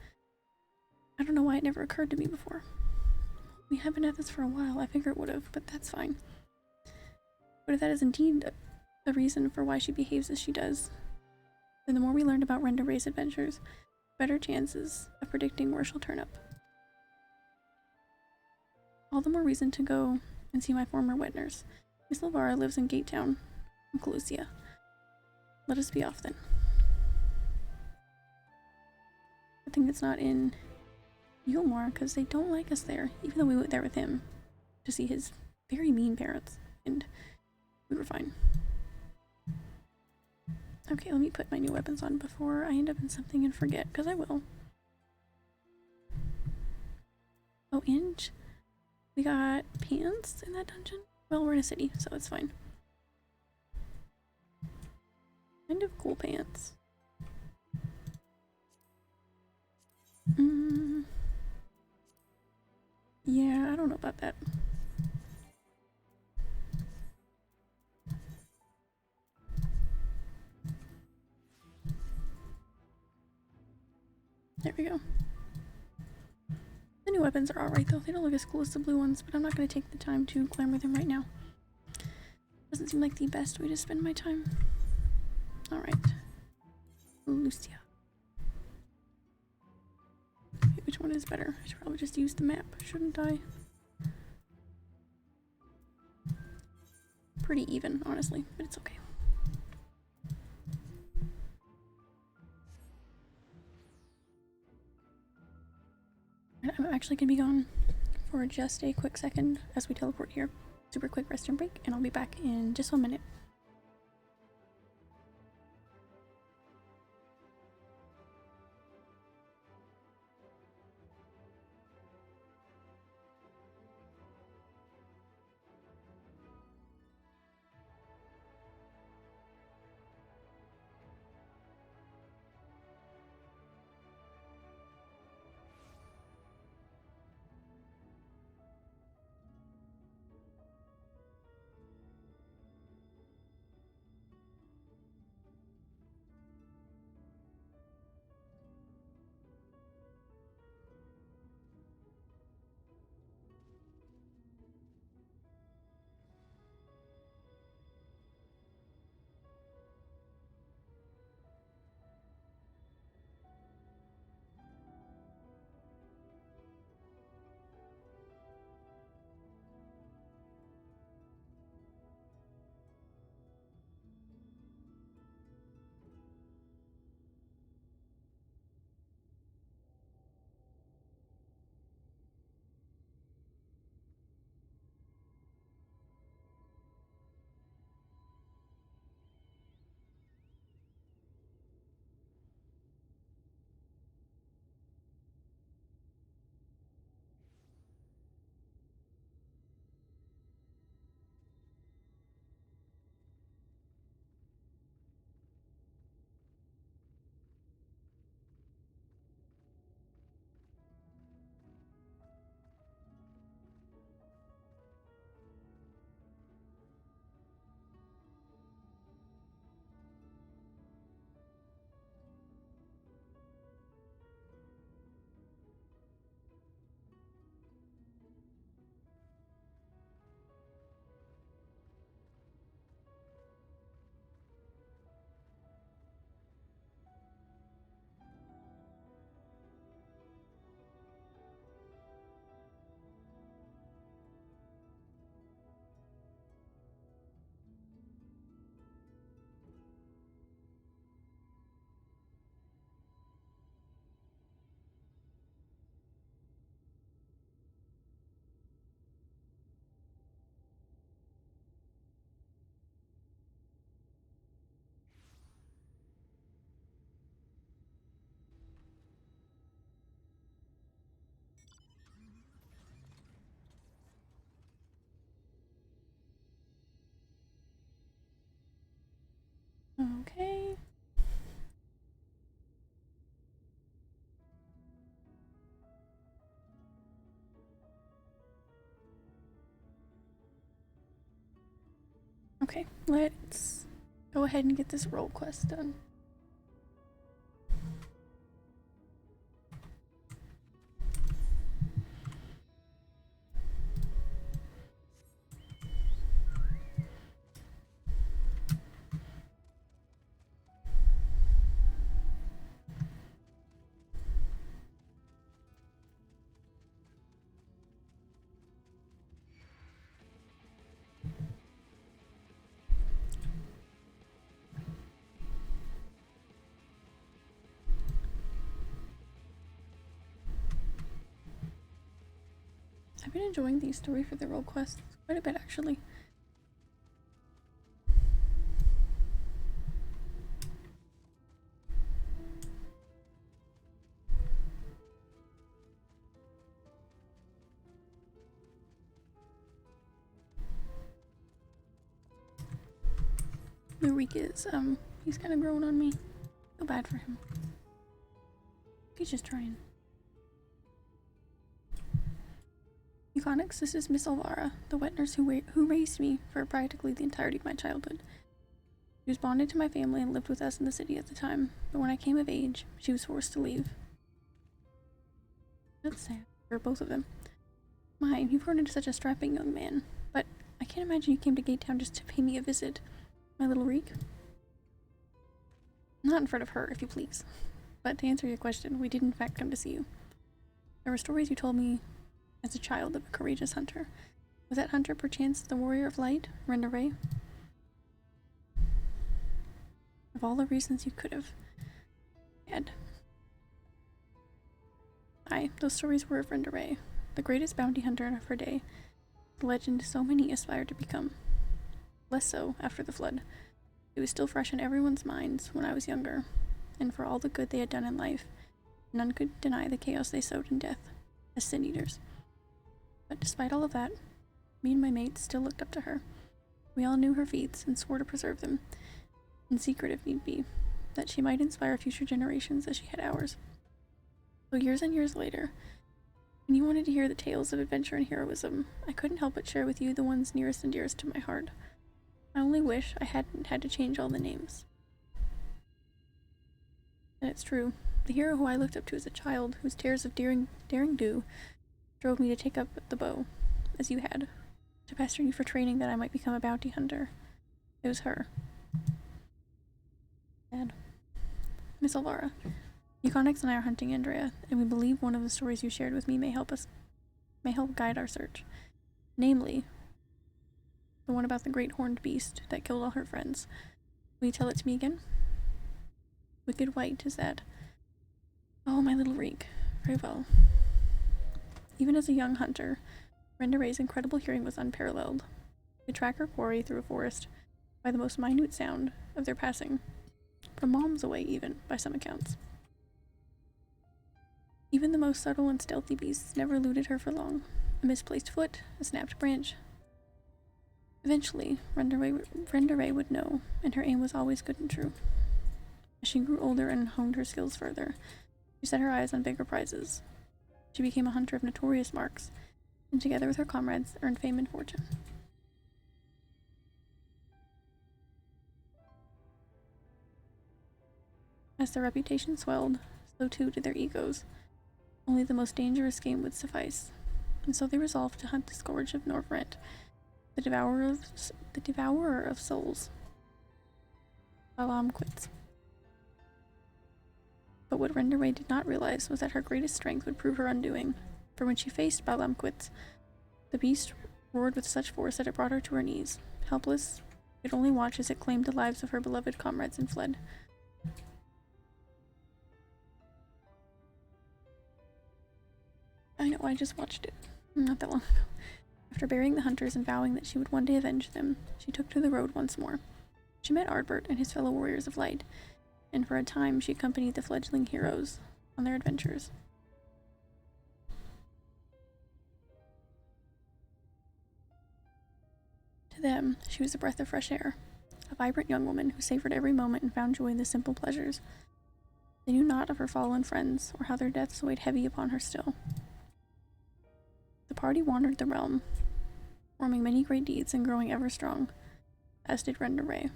A: I don't know why it never occurred to me before. We have been at this for a while. I figure it would have, but that's fine. But if that is indeed a reason for why she behaves as she does, then the more we learn about Renderay's adventures, better chances of predicting where she'll turn up. All the more reason to go and see my former wet nurse. Miss Olvara lives in Gatetown, Andalusia. Let us be off then. I think it's not in Yulmore because they don't like us there, even though we went there with him to see his very mean parents, and we were fine. Okay, let me put my new weapons on before I end up in something and forget, because I will. Oh, and we got pants in that dungeon? Well, we're in a city, so it's fine. Kind of cool pants. Yeah, I don't know about that. There we go. The new weapons are alright though. They don't look as cool as the blue ones, but I'm not going to take the time to glamour them right now. Doesn't seem like the best way to spend my time. Alright. Lucia. Okay, which one is better? I should probably just use the map, shouldn't I? Pretty even, honestly, but it's okay. I'm actually gonna be gone for just a quick second as we teleport here. Super quick rest and break, and I'll be back in just 1 minute. Okay. Okay, let's go ahead and get this role quest done. I've been enjoying these story for the role quests quite a bit, actually. Lurik is, he's kind of growing on me. Feel bad for him. He's just trying. Euconix, this is Miss Alvara, the wet nurse who raised me for practically the entirety of my childhood. She was bonded to my family and lived with us in the city at the time, but when I came of age, she was forced to leave. That's sad for both of them. My, you've grown into such a strapping young man, but I can't imagine you came to Gatetown just to pay me a visit, my little Reek. Not in front of her, if you please. But to answer your question, we did in fact come to see you. There were stories you told me as a child of a courageous hunter. Was that hunter perchance the warrior of light, Renderay? Of all the reasons you could have had. Aye, those stories were of Renderay, the greatest bounty hunter of her day, the legend so many aspired to become. Less so after the flood. It was still fresh in everyone's minds when I was younger, and for all the good they had done in life, none could deny the chaos they sowed in death, as sin eaters. But despite all of that, me and my mates still looked up to her. We all knew her feats and swore to preserve them, in secret if need be, that she might inspire future generations as she had ours. So years and years later, when you wanted to hear the tales of adventure and heroism, I couldn't help but share with you the ones nearest and dearest to my heart. I only wish I hadn't had to change all the names. And it's true, the hero who I looked up to as a child, whose tales of daring do, drove me to take up the bow, as you had, to pester you for training that I might become a bounty hunter. It was her. Dad. Miss Alvara, Euconix and I are hunting Andrea, and we believe one of the stories you shared with me may help guide our search. Namely, the one about the great horned beast that killed all her friends. Will you tell it to me again? Wicked White, is that? Oh, my little Reek. Very well. Even as a young hunter, Renderay's incredible hearing was unparalleled. He could track her quarry through a forest by the most minute sound of their passing, from miles away even, by some accounts. Even the most subtle and stealthy beasts never eluded her for long. A misplaced foot, a snapped branch. Eventually, Renderay would know, and her aim was always good and true. As she grew older and honed her skills further, she set her eyes on bigger prizes. She became a hunter of notorious marks, and together with her comrades, earned fame and fortune. As their reputation swelled, so too did their egos. Only the most dangerous game would suffice, and so they resolved to hunt the scourge of Norvrent, the devourer of souls. Balamquits. But what Renderay did not realize was that her greatest strength would prove her undoing, for when she faced Balamquits, the beast roared with such force that it brought her to her knees. Helpless, she could only watch as it claimed the lives of her beloved comrades and fled. I know, I just watched it not that long ago. After burying the hunters and vowing that she would one day avenge them, she took to the road once more. She met Ardbert and his fellow warriors of light, and for a time she accompanied the fledgling heroes on their adventures. To them, she was a breath of fresh air, a vibrant young woman who savored every moment and found joy in the simple pleasures. They knew not of her fallen friends, or how their deaths weighed heavy upon her still. The party wandered the realm, performing many great deeds and growing ever strong, as did Renda Ray.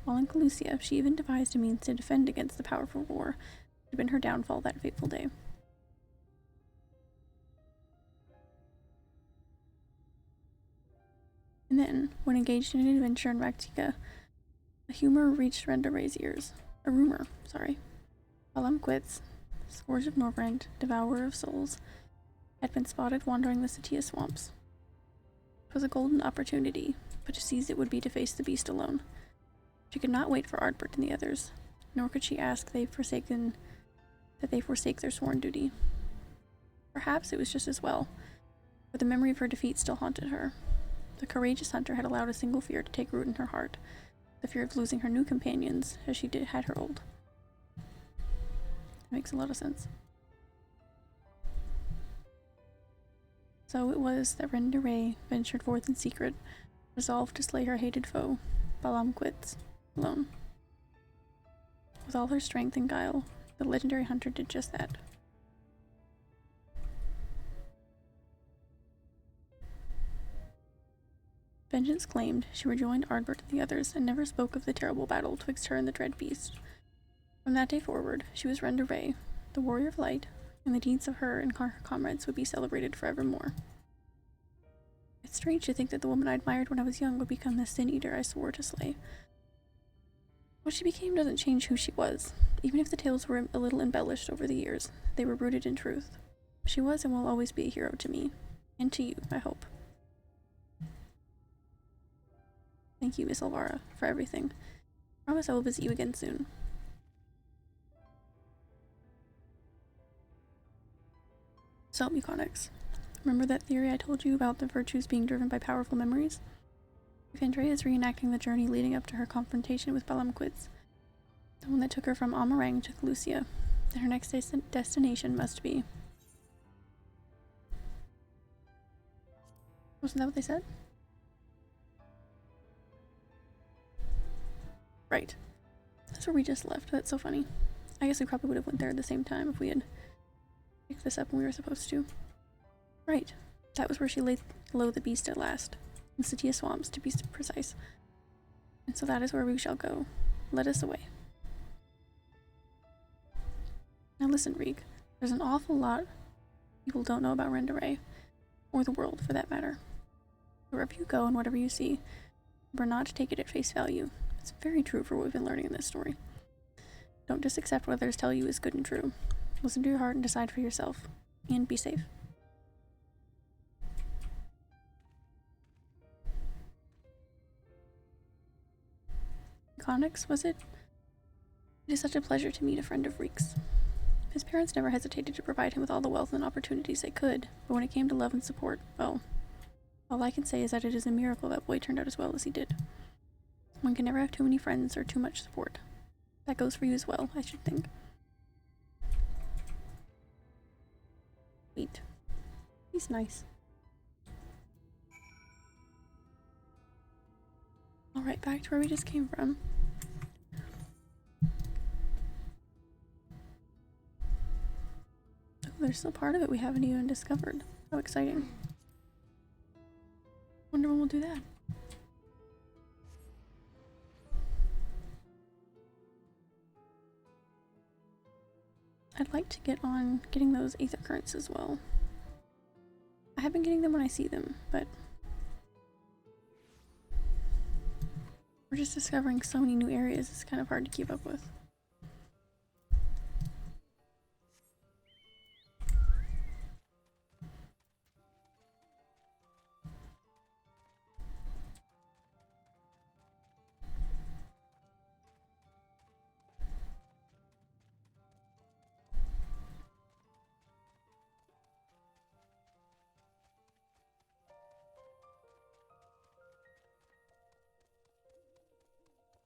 A: While in Calusia, she even devised a means to defend against the powerful war that had been her downfall that fateful day. And then, when engaged in an adventure in Raktika, a rumor reached Renda Ray's ears. Balamquitz, Scourge of Norvrend, Devourer of Souls, had been spotted wandering the Satia swamps. It was a golden opportunity, but to seize it would be to face the beast alone. She could not wait for Ardbert and the others, nor could she ask that they forsake their sworn duty. Perhaps it was just as well, for the memory of her defeat still haunted her. The courageous hunter had allowed a single fear to take root in her heart, the fear of losing her new companions as she had her old. That makes a lot of sense. So it was that Renda Ray ventured forth in secret, resolved to slay her hated foe, Balamquitz, alone. With all her strength and guile, the legendary hunter did just that. Vengeance claimed, she rejoined Ardbert and the others, and never spoke of the terrible battle twixt her and the dread beast. From that day forward, she was Renda Ray, the warrior of light, and the deeds of her and her comrades would be celebrated forevermore. It's strange to think that the woman I admired when I was young would become the sin eater I swore to slay. What she became doesn't change who she was. Even if the tales were a little embellished over the years, they were rooted in truth. She was and will always be a hero to me, and to you, I hope. Thank you, Miss Elvira, for everything. I promise I will visit you again soon. So, Muconix, remember that theory I told you about the virtues being driven by powerful memories? If Andrea is reenacting the journey leading up to her confrontation with Balamquitz, the one that took her from Amarang to Calusia, then her next destination must be... Wasn't that what they said? Right. That's where we just left. That's so funny. I guess we probably would have went there at the same time if we had picked this up when we were supposed to. Right. That was where she lay low the beast at last. In Satia swamps, to be precise. And so that is where we shall go. Let us away. Now listen, Reek. There's an awful lot people don't know about Renda Ray. Or the world, for that matter. Wherever you go and whatever you see, remember not to take it at face value. It's very true for what we've been learning in this story. Don't just accept what others tell you is good and true. Listen to your heart and decide for yourself. And be safe. Conix, was it? It is such a pleasure to meet a friend of Reek's. His parents never hesitated to provide him with all the wealth and opportunities they could, but when it came to love and support, well, all I can say is that it is a miracle that boy turned out as well as he did. One can never have too many friends or too much support. That goes for you as well, I should think. Wait. He's nice. Alright, back to where we just came from. Oh, there's still part of it we haven't even discovered. How exciting. Wonder when we'll do that. I'd like to get on getting those aether currents as well. I have been getting them when I see them, but we're just discovering so many new areas, it's kind of hard to keep up with.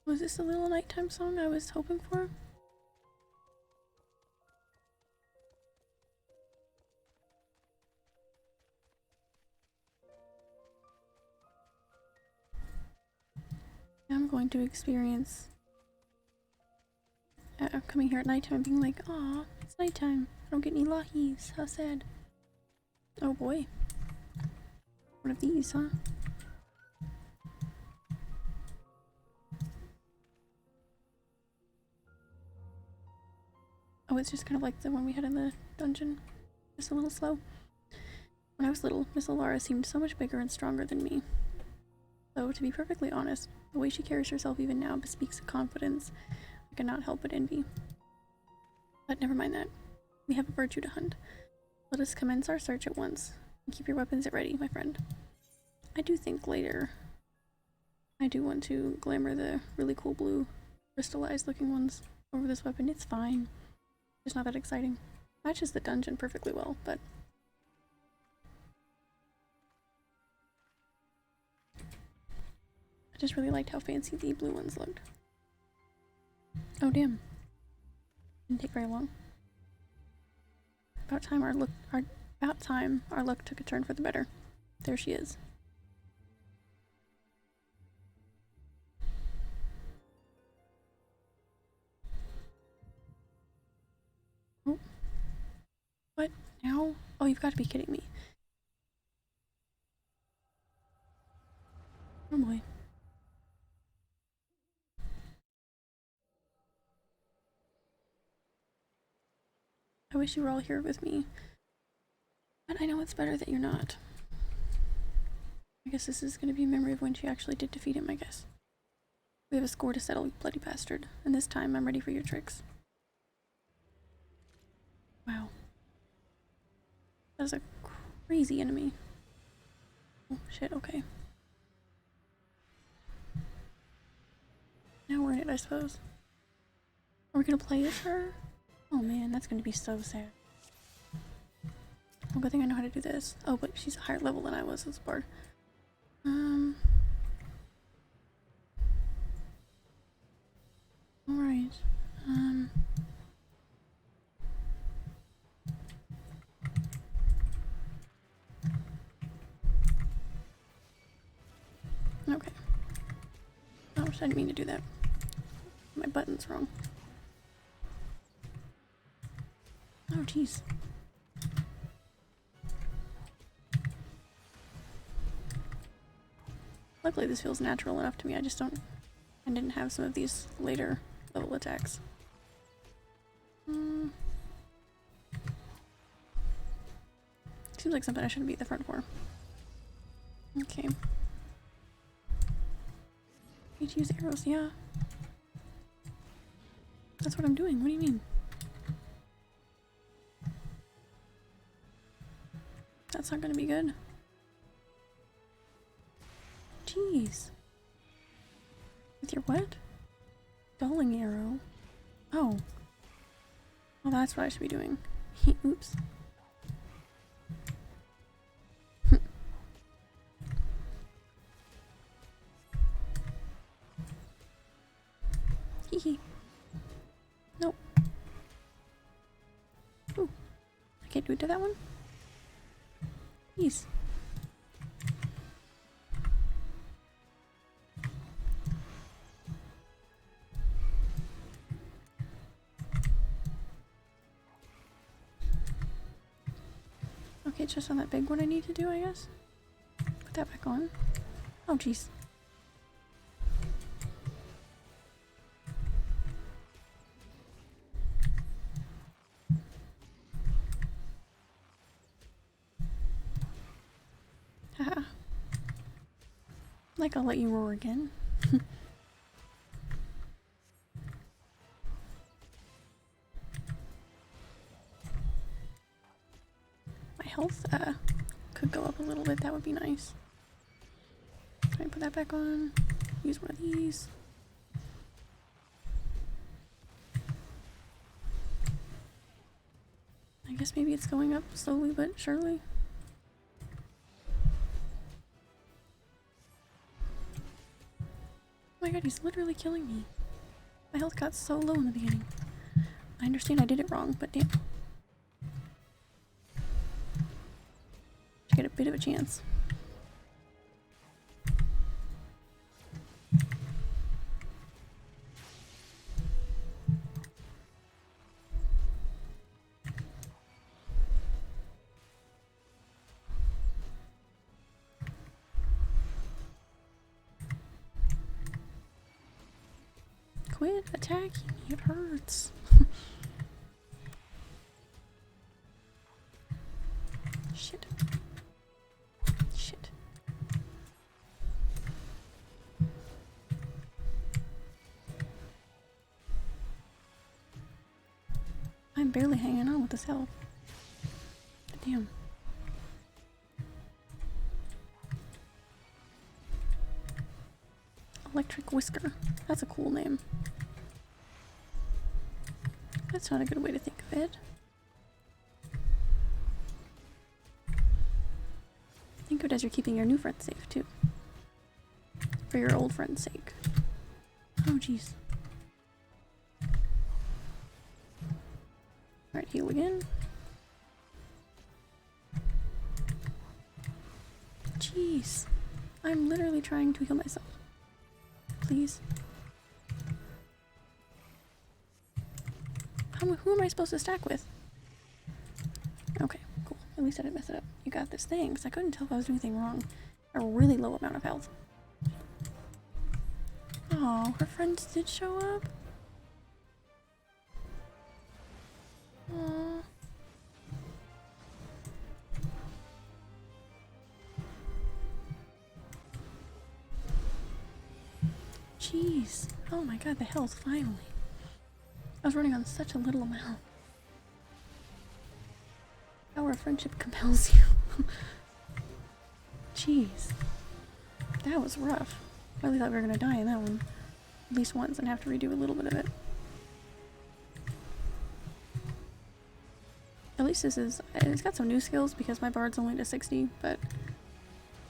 A: Was this the little nighttime song I was hoping for? I'm going to experience coming here at nighttime and being like, aw, it's nighttime. I don't get any lahis. How sad. Oh boy. One of these, huh? Oh, it's just kind of like the one we had in the dungeon. Just a little slow. When I was little, Miss Alara seemed so much bigger and stronger than me. Though, to be perfectly honest, the way she carries herself even now bespeaks a confidence I cannot help but envy. But never mind that. We have a virtue to hunt. Let us commence our search at once. And keep your weapons at ready, my friend. I do think later I do want to glamour the really cool blue crystallized looking ones over this weapon. It's fine. It's not that exciting. Matches the dungeon perfectly well, but I just really liked how fancy the blue ones looked. Oh damn. Didn't take very long. About time our luck took a turn for the better. There she is. Oh. What? Now? Oh, you've got to be kidding me. Oh boy. I wish you were all here with me. But I know it's better that you're not. I guess this is going to be a memory of when she actually did defeat him, I guess. We have a score to settle, you bloody bastard. And this time, I'm ready for your tricks. Wow. That is a crazy enemy. Oh, shit, okay. Now we're in it, I suppose. Are we gonna play as her? Oh man, that's gonna be so sad. Well, good thing I know how to do this. Oh, but she's a higher level than I was as a bard. Alright. Okay. Oh, I didn't mean to do that. My button's wrong. Oh, jeez. Luckily, this feels natural enough to me. I didn't have some of these later level attacks. Seems like something I shouldn't be at the front for. Okay. Need to use arrows, yeah. That's what I'm doing. What do you mean? That's not gonna be good. Jeez. With your what? Dulling arrow? Oh. Well, that's what I should be doing. Oops. Hee. Nope. Ooh. I can't do it to that one? Jeez. Okay, it's just on that big one I need to do, I guess. Put that back on. Oh, jeez. Haha. Like, I'll let you roar again. My health, could go up a little bit. That would be nice. Can I put that back on? Use one of these. I guess maybe it's going up slowly but surely. Oh my god, he's literally killing me. My health got so low in the beginning. I understand I did it wrong, but damn. Should get a bit of a chance. quit attacking me. It hurts. Shit. Shit. I'm barely hanging on with this health. Damn. Electric Whisker. That's a cool name. That's not a good way to think of it. Think of it as you're keeping your new friends safe, too. For your old friend's sake. Oh, jeez. Alright, heal again. Jeez. I'm literally trying to heal myself. Please. Who am I supposed to stack with? Okay, cool. At least I didn't mess it up. You got this thing, because I couldn't tell if I was doing anything wrong. A really low amount of health. Oh, her friends did show up? Aww. Jeez. Oh my god, the health, finally. I was running on such a little amount. Power of friendship compels you. Jeez. That was rough. I really thought we were gonna die in that one. At least once and have to redo a little bit of it. At least this is... It's got some new skills because my bard's only to 60, but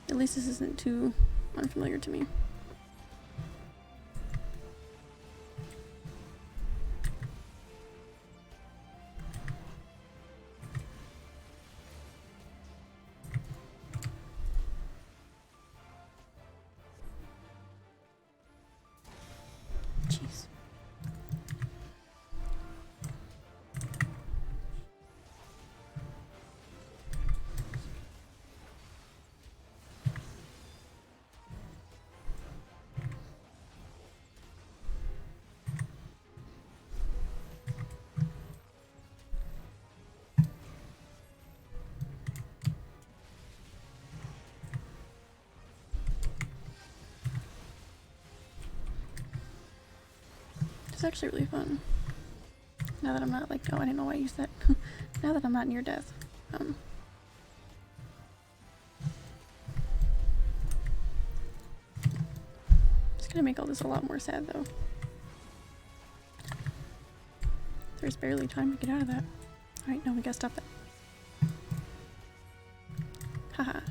A: at least this isn't too unfamiliar to me. Jeez. It's actually really fun. Now that I'm not like, oh, I didn't know why I used that. Now that I'm not near death. It's gonna make all this a lot more sad though. There's barely time to get out of that. Alright, no, we gotta stop that. Haha.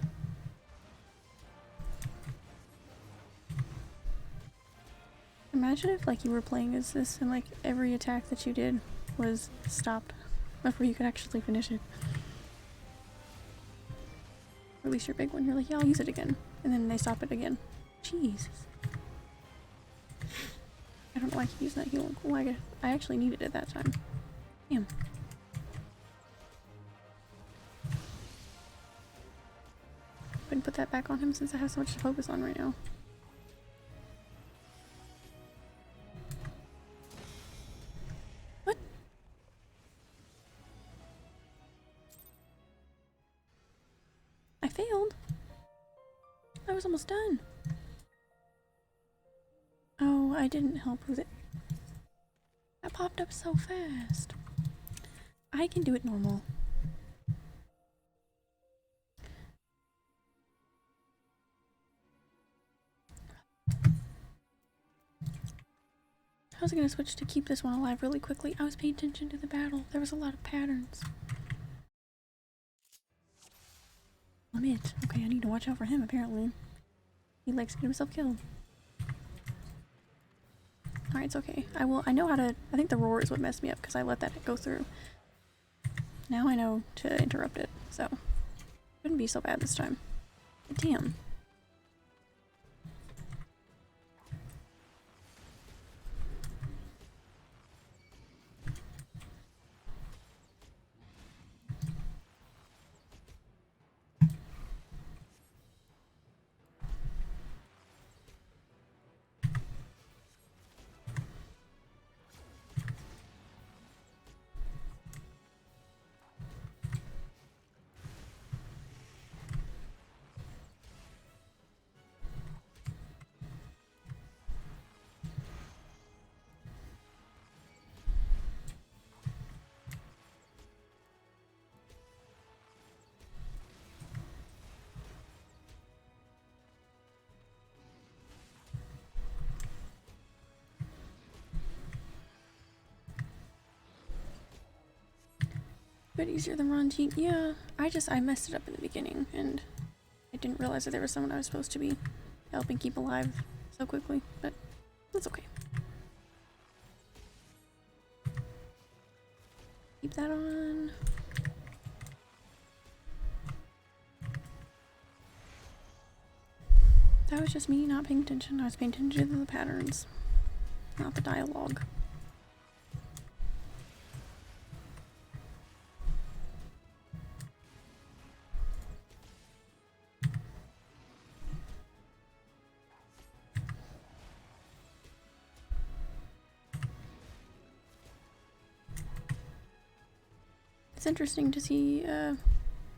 A: Imagine if like you were playing as this and like every attack that you did was stopped before you could actually finish it. Or at least your big one, you're like, yeah, I'll use it again. And then they stop it again. Jesus. I don't know why I keep using that healing. Cool, I actually needed it that time. Damn. Couldn't put that back on him since I have so much to focus on right now. What? I failed. I was almost done. Oh, I didn't help with it. That popped up so fast. I can do it normal. I was gonna switch to keep this one alive really quickly. I was paying attention to the battle. There was a lot of patterns. Limit. Okay, I need to watch out for him apparently. He likes to get himself killed. Alright, it's okay. I know how to... I think the roar is what messed me up because I let that go through. Now I know to interrupt it, so... Shouldn't be so bad this time. But damn. bit easier than Rontique. Yeah, I messed it up in the beginning, and I didn't realize that there was someone I was supposed to be helping keep alive so quickly, but that's okay. Keep that on. That was just me not paying attention. I was paying attention to the patterns, not the dialogue. It's interesting to see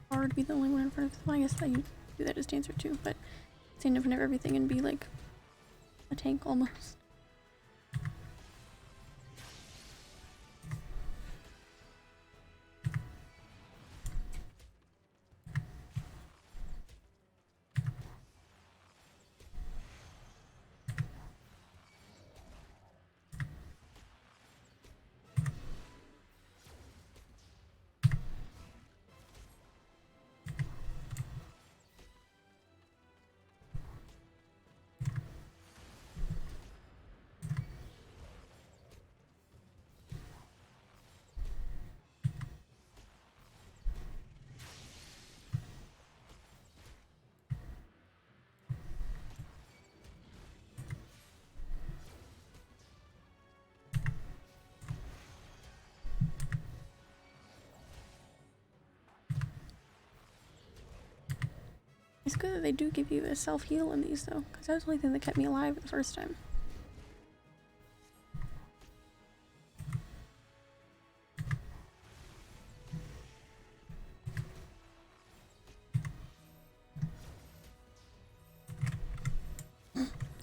A: Bard be the only one in front of. Well, I guess that you do that as dancer too, but stand in front of everything and be like a tank almost. It's good that they do give you a self-heal in these, though, because that was the only thing that kept me alive the first time.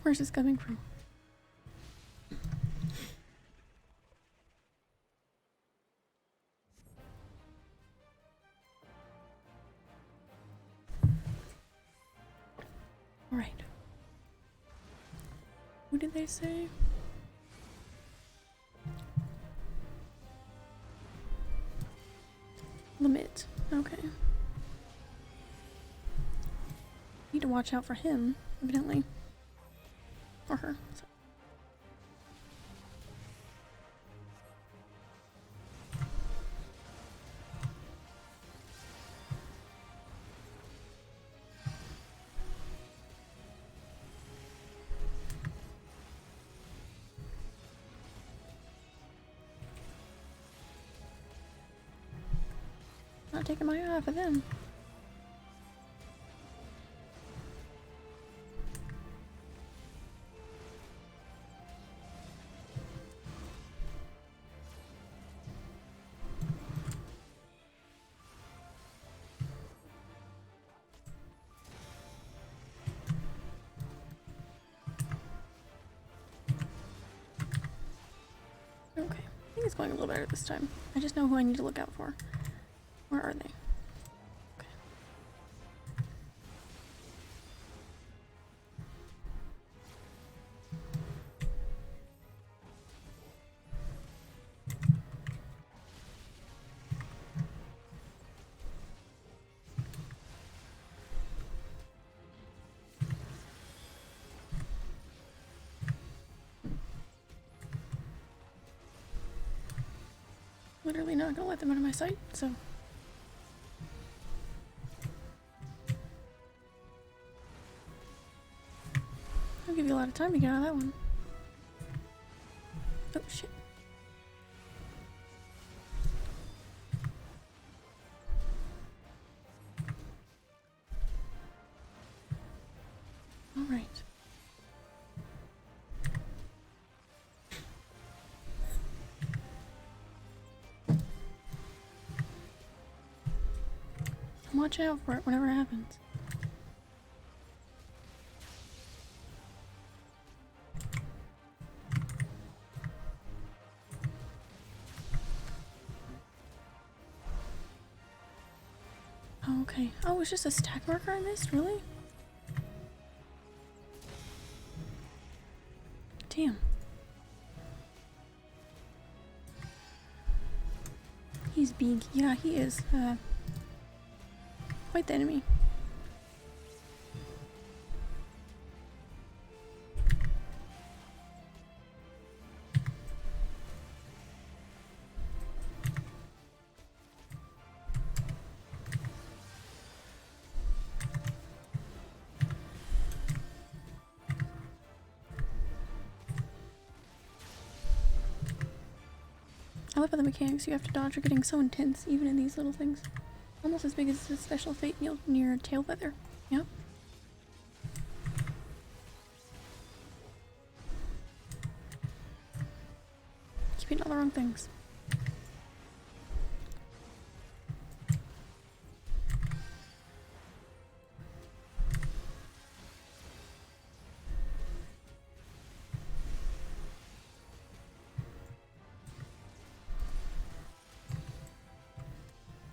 A: Where's this coming from? Right. What did they say? Limit. Okay. Need to watch out for him, evidently. Or her. Sorry. Not taking my eye off of them. Okay, I think it's going a little better this time. I just know who I need to look out for. Where are they? Okay. Literally not gonna let them out of my sight, so. I'll give you a lot of time to get out of that one. Oh shit. All right. Watch out for it, whatever happens. Oh, okay. Oh, it's just a stack marker I missed? Really? Damn. He's big. Yeah, he is. Quite the enemy. I love how the mechanics you have to dodge are getting so intense, even in these little things. Almost as big as the special fate near tail feather. Yep. Keep eating all the wrong things.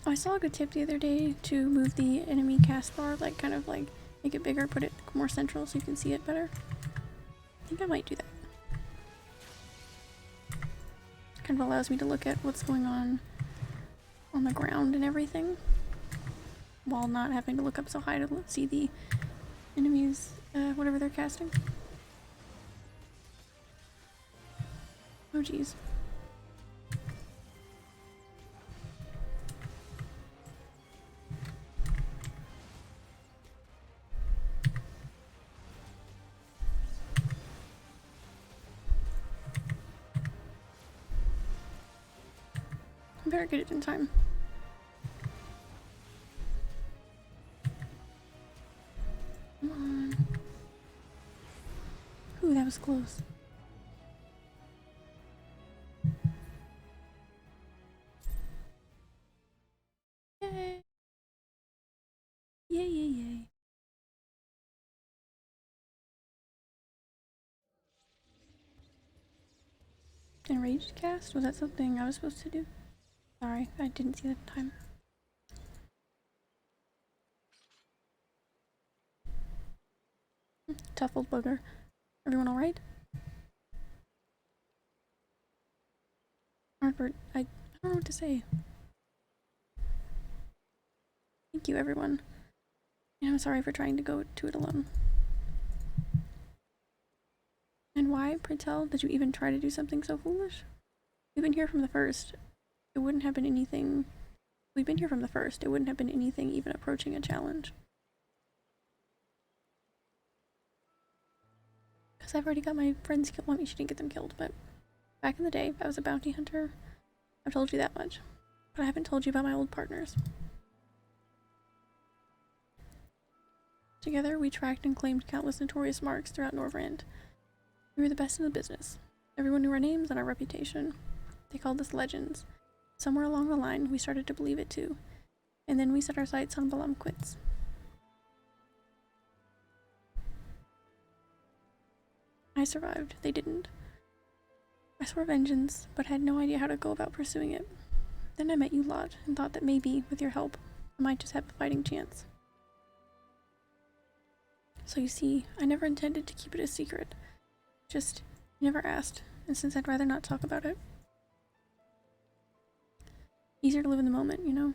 A: I saw a good tip the other day to move the enemy cast bar, like kind of like make it bigger, put it more central so you can see it better. I think I might do that. Kind of allows me to look at what's going on the ground and everything, while not having to look up so high to see the enemies, whatever they're casting. Oh geez. I better get it in time. Come on. Ooh, that was close. Yay! Yay, yay, yay. Enraged cast? Was that something I was supposed to do? Sorry, I didn't see the time. Tough old bugger. Everyone alright? Artbert, I don't know what to say. Thank you, everyone. And I'm sorry for trying to go to it alone. And why, pray tell, did you even try to do something so foolish? We've been here from the first. It wouldn't have been anything. We've been here from the first. It wouldn't have been anything even approaching a challenge. Because I've already got my friends killed. Well, I mean, she didn't get them killed, but back in the day, I was a bounty hunter. I've told you that much. But I haven't told you about my old partners. Together, we tracked and claimed countless notorious marks throughout Norvrand. We were the best in the business. Everyone knew our names and our reputation. They called us legends. Somewhere along the line, we started to believe it too. And then we set our sights on Balam Quits. I survived. They didn't. I swore vengeance, but had no idea how to go about pursuing it. Then I met you lot, and thought that maybe, with your help, I might just have a fighting chance. So you see, I never intended to keep it a secret. Just never asked, and since I'd rather not talk about it. Easier to live in the moment, you know?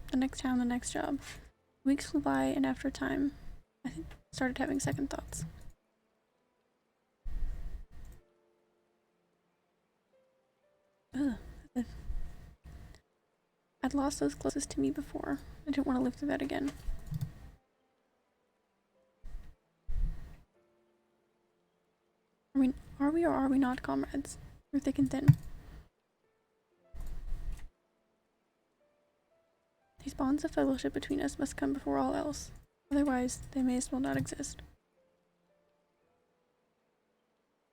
A: The next town, the next job. Weeks flew by, and after a time, I started having second thoughts. Ugh. I'd lost those closest to me before. I didn't want to live through that again. I mean, are we or are we not comrades? Through thick and thin. These bonds of fellowship between us must come before all else. Otherwise, they may as well not exist.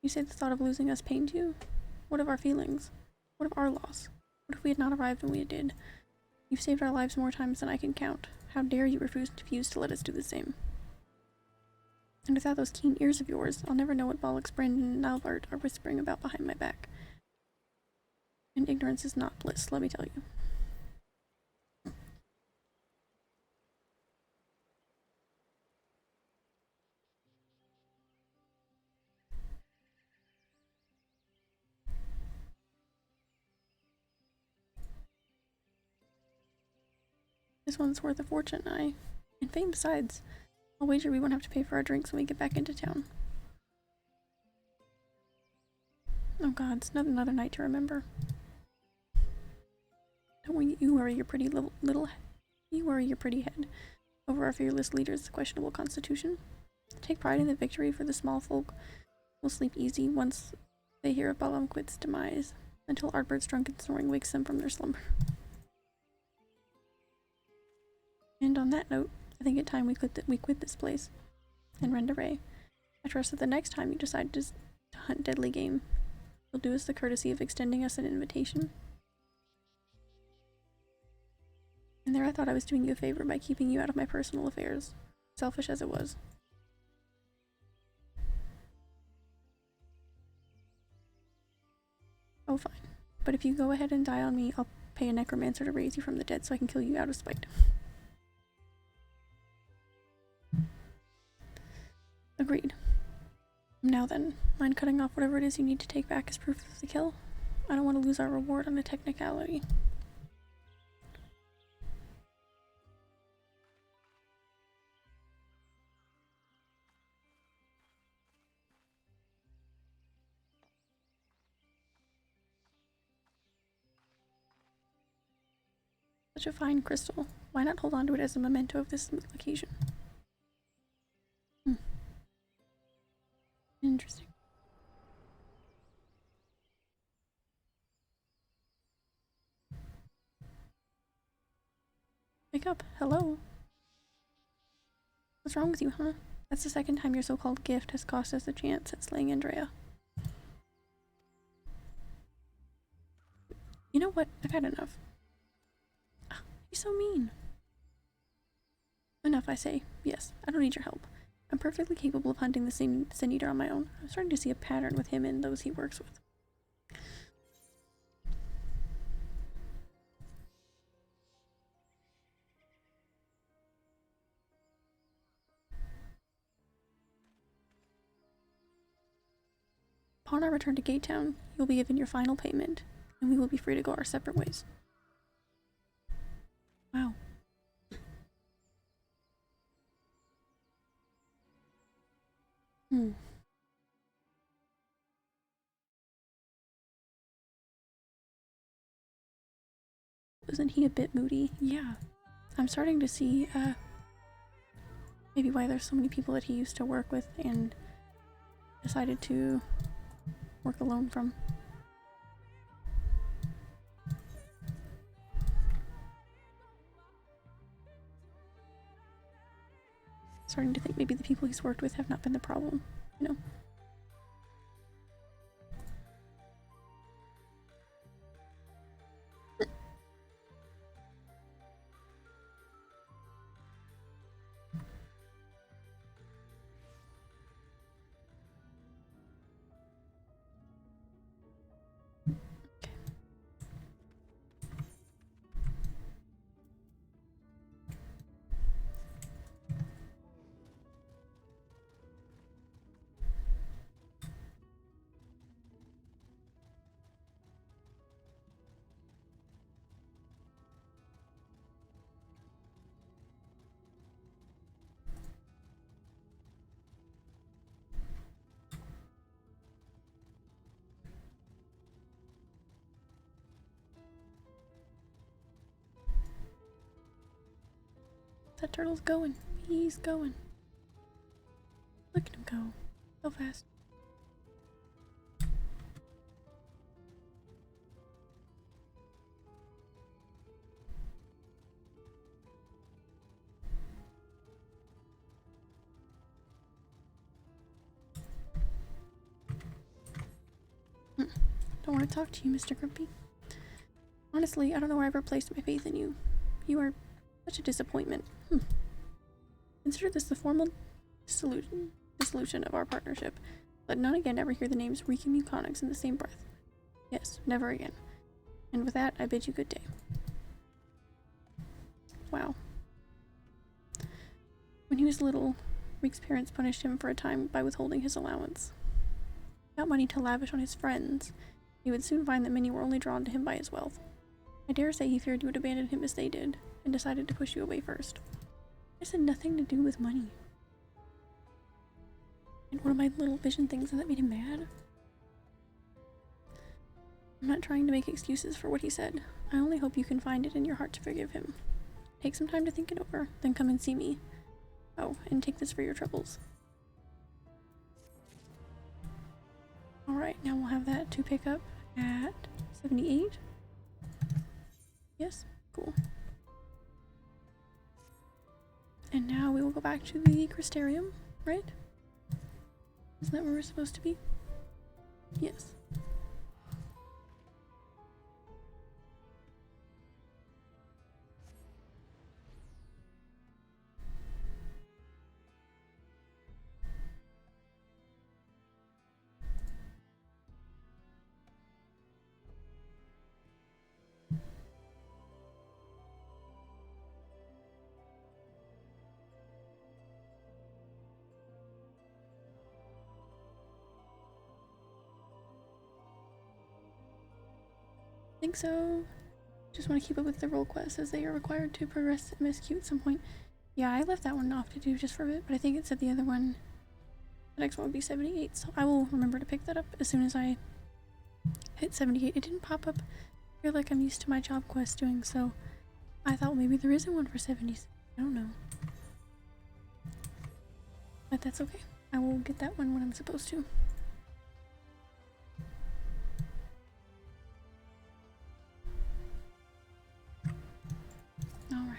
A: You say the thought of losing us pained you? What of our feelings? What of our loss? What if we had not arrived when we did? You've saved our lives more times than I can count. How dare you refuse to let us do the same? And without those keen ears of yours, I'll never know what Bollock's Brandon and Albert are whispering about behind my back. And ignorance is not bliss, let me tell you. This one's worth a fortune, and fame besides. I'll wager we won't have to pay for our drinks when we get back into town. Oh god, it's not another night to remember. Don't you worry your pretty you worry your pretty head over our fearless leader's questionable constitution. Take pride in the victory, for the small folk will sleep easy once they hear of Balamquit's demise, until Ardbert's drunken snoring wakes them from their slumber. And on that note, I think it's time we quit this place and rend array. I trust that the next time you decide to hunt deadly game, you'll do us the courtesy of extending us an invitation. And there I thought I was doing you a favor by keeping you out of my personal affairs, selfish as it was. Oh, fine. But if you go ahead and die on me, I'll pay a necromancer to raise you from the dead so I can kill you out of spite. Agreed. Now then, mind cutting off whatever it is you need to take back as proof of the kill? I don't want to lose our reward on a technicality. Such a fine crystal. Why not hold on to it as a memento of this occasion? Interesting. Wake up. Hello. What's wrong with you, huh? That's the second time your so-called gift has cost us a chance at slaying Andrea. You know what? I've had enough. You're so mean. Enough, I say. Yes, I don't need your help. I'm perfectly capable of hunting the Sin Eater on my own. I'm starting to see a pattern with him and those he works with. Upon our return to Gate Town, you'll be given your final payment, and we will be free to go our separate ways. Wow. Wasn't he a bit moody? Yeah. I'm starting to see, maybe why there's so many people that he used to work with and decided to work alone from. Starting to think maybe the people he's worked with have not been the problem, you know? That turtle's going. He's going. Look at him go. So fast. Don't want to talk to you, Mr. Grumpy. Honestly, I don't know where I ever placed my faith in you. You are such a disappointment. Consider this the formal dissolution of our partnership. Let none again ever hear the names Reeky Muconix in the same breath. Yes, never again. And with that, I bid you good day. Wow. When he was little, Reek's parents punished him for a time by withholding his allowance. Without money to lavish on his friends, he would soon find that many were only drawn to him by his wealth. I dare say he feared you would abandon him as they did, and decided to push you away first. This had nothing to do with money. And one of my little vision things that made him mad. I'm not trying to make excuses for what he said. I only hope you can find it in your heart to forgive him. Take some time to think it over, then come and see me. Oh, and take this for your troubles. Alright, now we'll have that to pick up at 78. Yes, cool. And now we will go back to the Crystarium, right? Isn't that where we're supposed to be? Yes. I think so. Just want to keep up with the role quests as they are required to progress MSQ at some point. Yeah, I left that one off to do just for a bit, but I think it said the other one, the next one would be 78, so I will remember to pick that up as soon as I hit 78. It didn't pop up. I feel like I'm used to my job quest doing so. I thought maybe there isn't one for 70s. I don't know. But that's okay. I will get that one when I'm supposed to. Alright.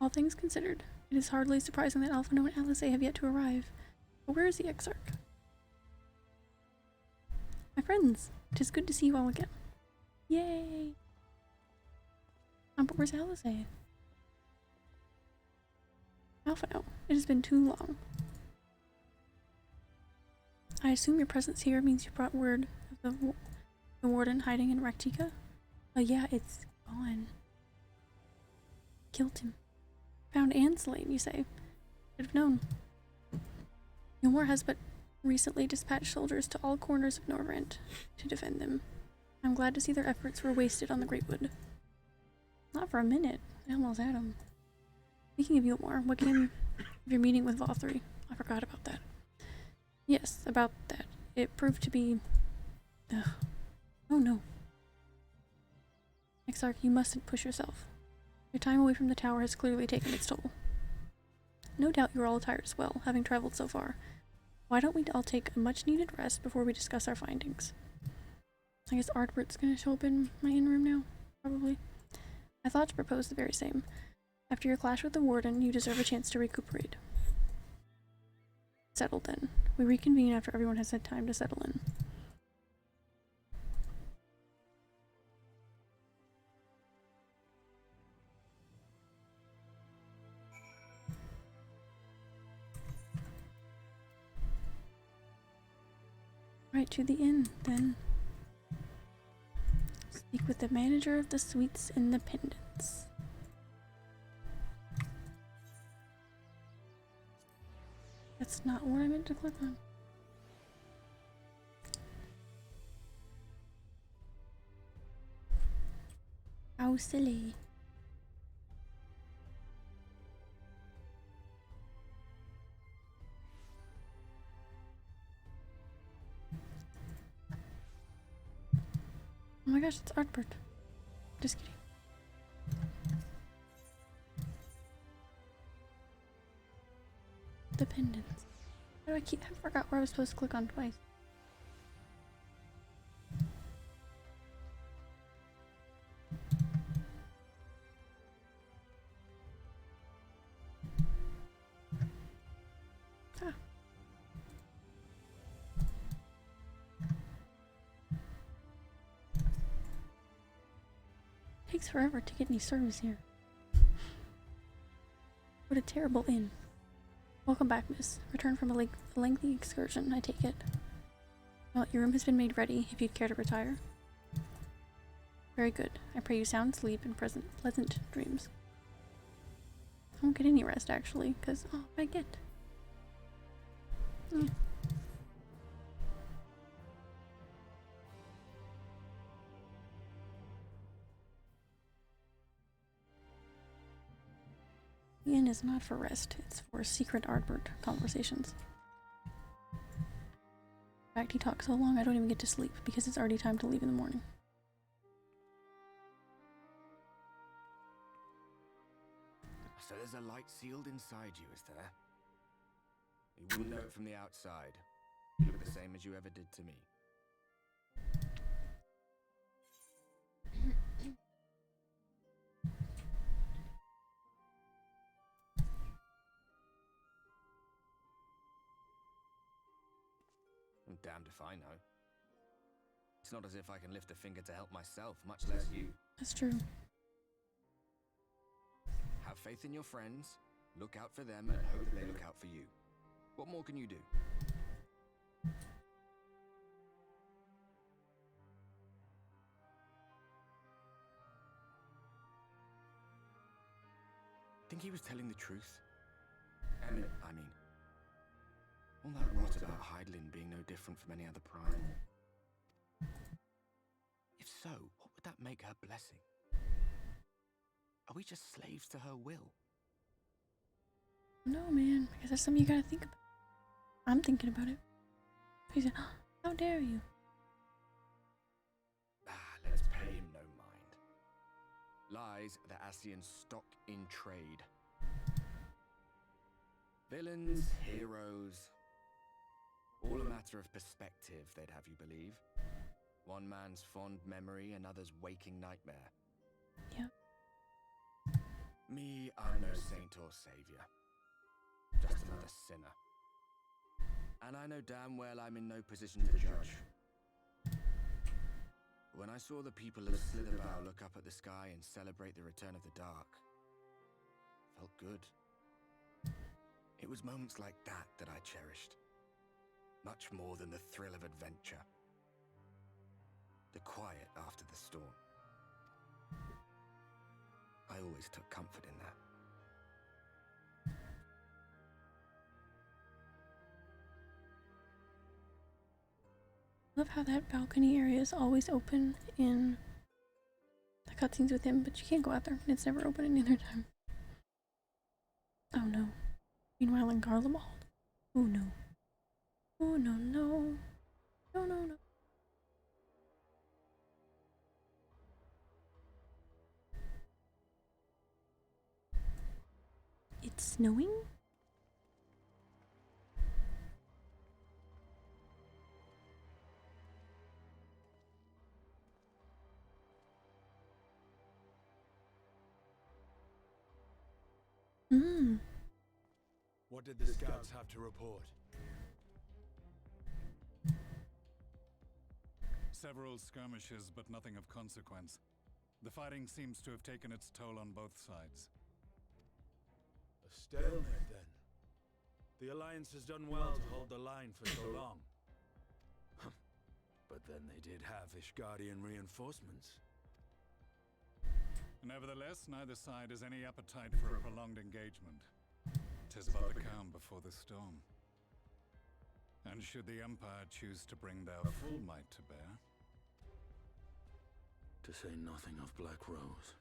A: All things considered, it is hardly surprising that Alphino and Alisaie have yet to arrive. But where is the Exarch? My friends, it is good to see you all again. Yay! But where's Alisaie? Alphino, it has been too long. I assume your presence here means you brought word of the warden hiding in Raktika? Oh yeah, it's gone. Killed him. Found and slain, you say? Should have known. Ymor has but recently dispatched soldiers to all corners of Norvrent to defend them. I'm glad to see their efforts were wasted on the Greatwood. Not for a minute. I almost had him. Speaking of Ymor, what came of your meeting with Vothri? I forgot about that. Yes, about that. It proved to be... Ugh. Oh no. Exarch, you mustn't push yourself. Your time away from the tower has clearly taken its toll. No doubt you're all tired as well, having traveled so far. Why don't we all take a much-needed rest before we discuss our findings? I guess Ardbert's gonna show up in my in-room now, probably. I thought to propose the very same. After your clash with the warden, you deserve a chance to recuperate. Settled then. We reconvene after everyone has had time to settle in. Right to the inn, then. Speak with the manager of the suites in the Pendants. That's not what I meant to click on. How silly. Oh my gosh, it's Ardbert. Just kidding. Dependence. How do I forgot where I was supposed to click on twice. Ah. Takes forever to get any service here. What a terrible inn. Welcome back, miss. Returned from a lengthy excursion, I take it. Well, your room has been made ready, if you'd care to retire. Very good. I pray you sound sleep and pleasant dreams. I won't get any rest, actually, because, oh, I get. Yeah. The inn is not for rest, it's for secret Ardbert conversations. In fact, he talks so long I don't even get to sleep because it's already time to leave in the morning.
J: So there's a light sealed inside you, is there? You wouldn't know it from the outside. You look the same as you ever did to me. I'm damned if I know. It's not as if I can lift a finger to help myself, much less you.
A: That's true.
J: Have faith in your friends, look out for them, and hope that they look out for you. What more can you do? Think he was telling the truth? I mean, all that rot about Hydaelyn being no different from any other primal. If so, what would that make her blessing? Are we just slaves to her will?
A: No, man, because that's something you gotta think about. I'm thinking about it. He said, how dare you?
J: Let's pay him no mind. Lies the Ascians stock in trade. Villains, heroes, all a matter of perspective, they'd have you believe. One man's fond memory, another's waking nightmare.
A: Yeah.
J: Me, I'm no saint or savior. Just another sinner. And I know damn well I'm in no position to judge. When I saw the people of Slitherbow look up at the sky and celebrate the return of the dark, felt good. It was moments like that I cherished. Much more than the thrill of adventure. The quiet after the storm. I always took comfort in that.
A: I love how that balcony area is always open in the cutscenes with him, but you can't go out there. It's never open any other time. Oh no. Meanwhile in Garlemald. Oh no. Oh no, no. No, no, no. It's snowing?
K: What did the scouts have to report?
L: Several skirmishes, but nothing of consequence. The fighting seems to have taken its toll on both sides.
K: A stalemate, then. The Alliance has done well to hold the line for so long. But then they did have Ishgardian reinforcements.
L: Nevertheless, neither side has any appetite for a prolonged engagement. 'Tis but the calm before the storm. And should the Empire choose to bring their full might to bear?
K: To say nothing of Black Rose.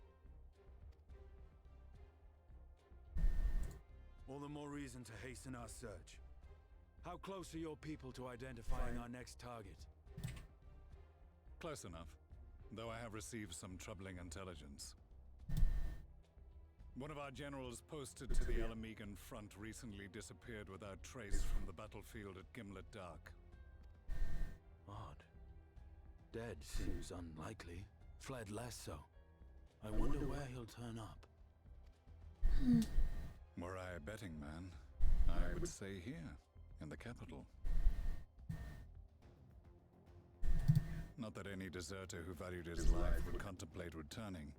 K: All the more reason to hasten our search. How close are your people to identifying our next target?
L: Close enough, though I have received some troubling intelligence. One of our generals posted to the Alamegan front recently disappeared without trace from the battlefield at Gimlet Dark.
K: Odd. Dead seems unlikely. Fled less so. I wonder where he'll turn up.
L: Were I a betting man, I would say here, in the capital. Not that any deserter who valued his life would contemplate returning,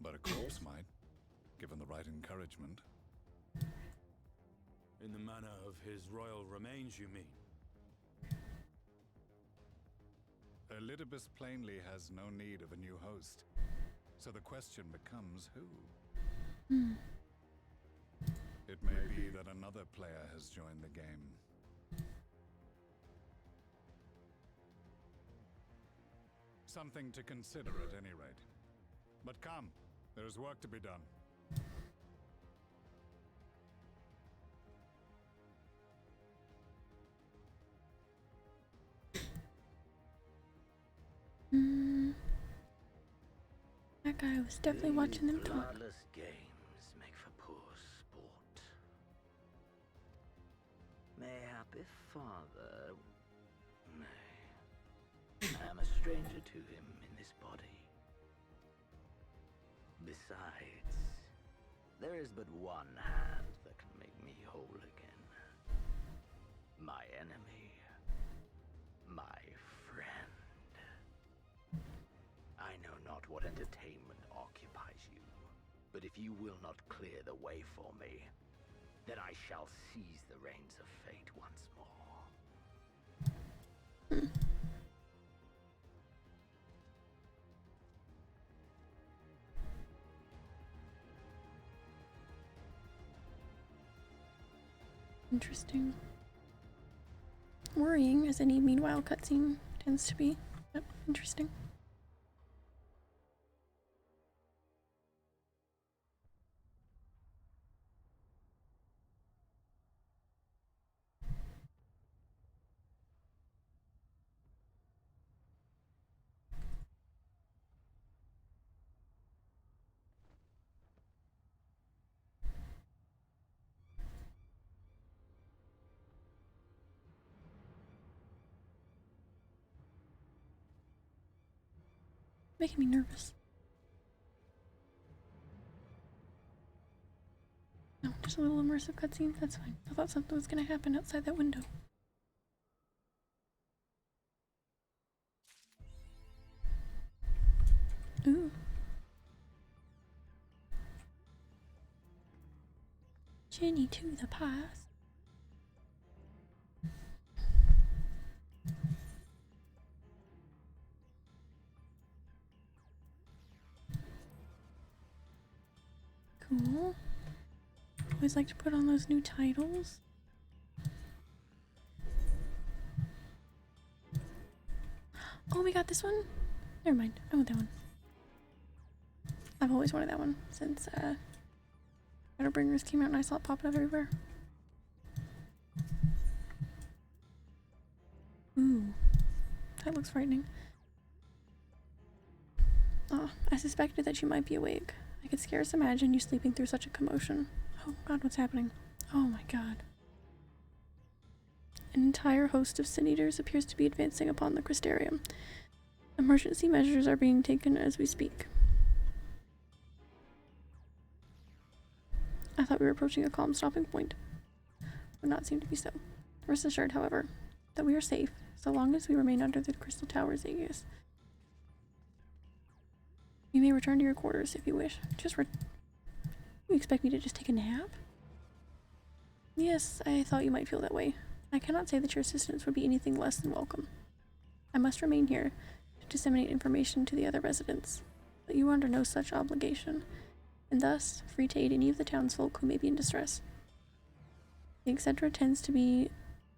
L: but a corpse might, given the right encouragement.
K: In the manner of his royal remains, you mean?
L: Elidibus plainly has no need of a new host, so the question becomes who? It may be that another player has joined the game. Something to consider at any rate. But come, there's work to be done.
A: That guy was definitely watching them talk.
M: Bloodless games make for poor sport. Mayhap if father... Nay. I am a stranger to him in this body. Besides, there is but one hand that can make me whole again. My enemy. My friend. I know not what entertainment occupies you, but if you will not clear the way for me, then I shall seize the reins of fate once more.
A: Interesting. Worrying, as any meanwhile cutscene tends to be, but interesting. Making me nervous. No, just a little immersive cutscene. That's fine. I thought something was gonna happen outside that window. Ooh. Journey to the past. Cool. Always like to put on those new titles. Oh, we got this one? Never mind. I want that one. I've always wanted that one since Shadowbringers came out and I saw it popping up everywhere. Ooh. That looks frightening. Oh, I suspected that you might be awake. I could scarce imagine you sleeping through such a commotion. Oh god, what's happening? Oh my god. An entire host of sin eaters appears to be advancing upon the Crystarium. Emergency measures are being taken as we speak. I thought we were approaching a calm stopping point. Would not seem to be so. Rest assured, however, that we are safe, so long as we remain under the Crystal Tower's aegis. You may return to your quarters if you wish. You expect me to just take a nap? Yes, I thought you might feel that way. I cannot say that your assistance would be anything less than welcome. I must remain here to disseminate information to the other residents, but you are under no such obligation, and thus free to aid any of the townsfolk who may be in distress. The etc. tends to be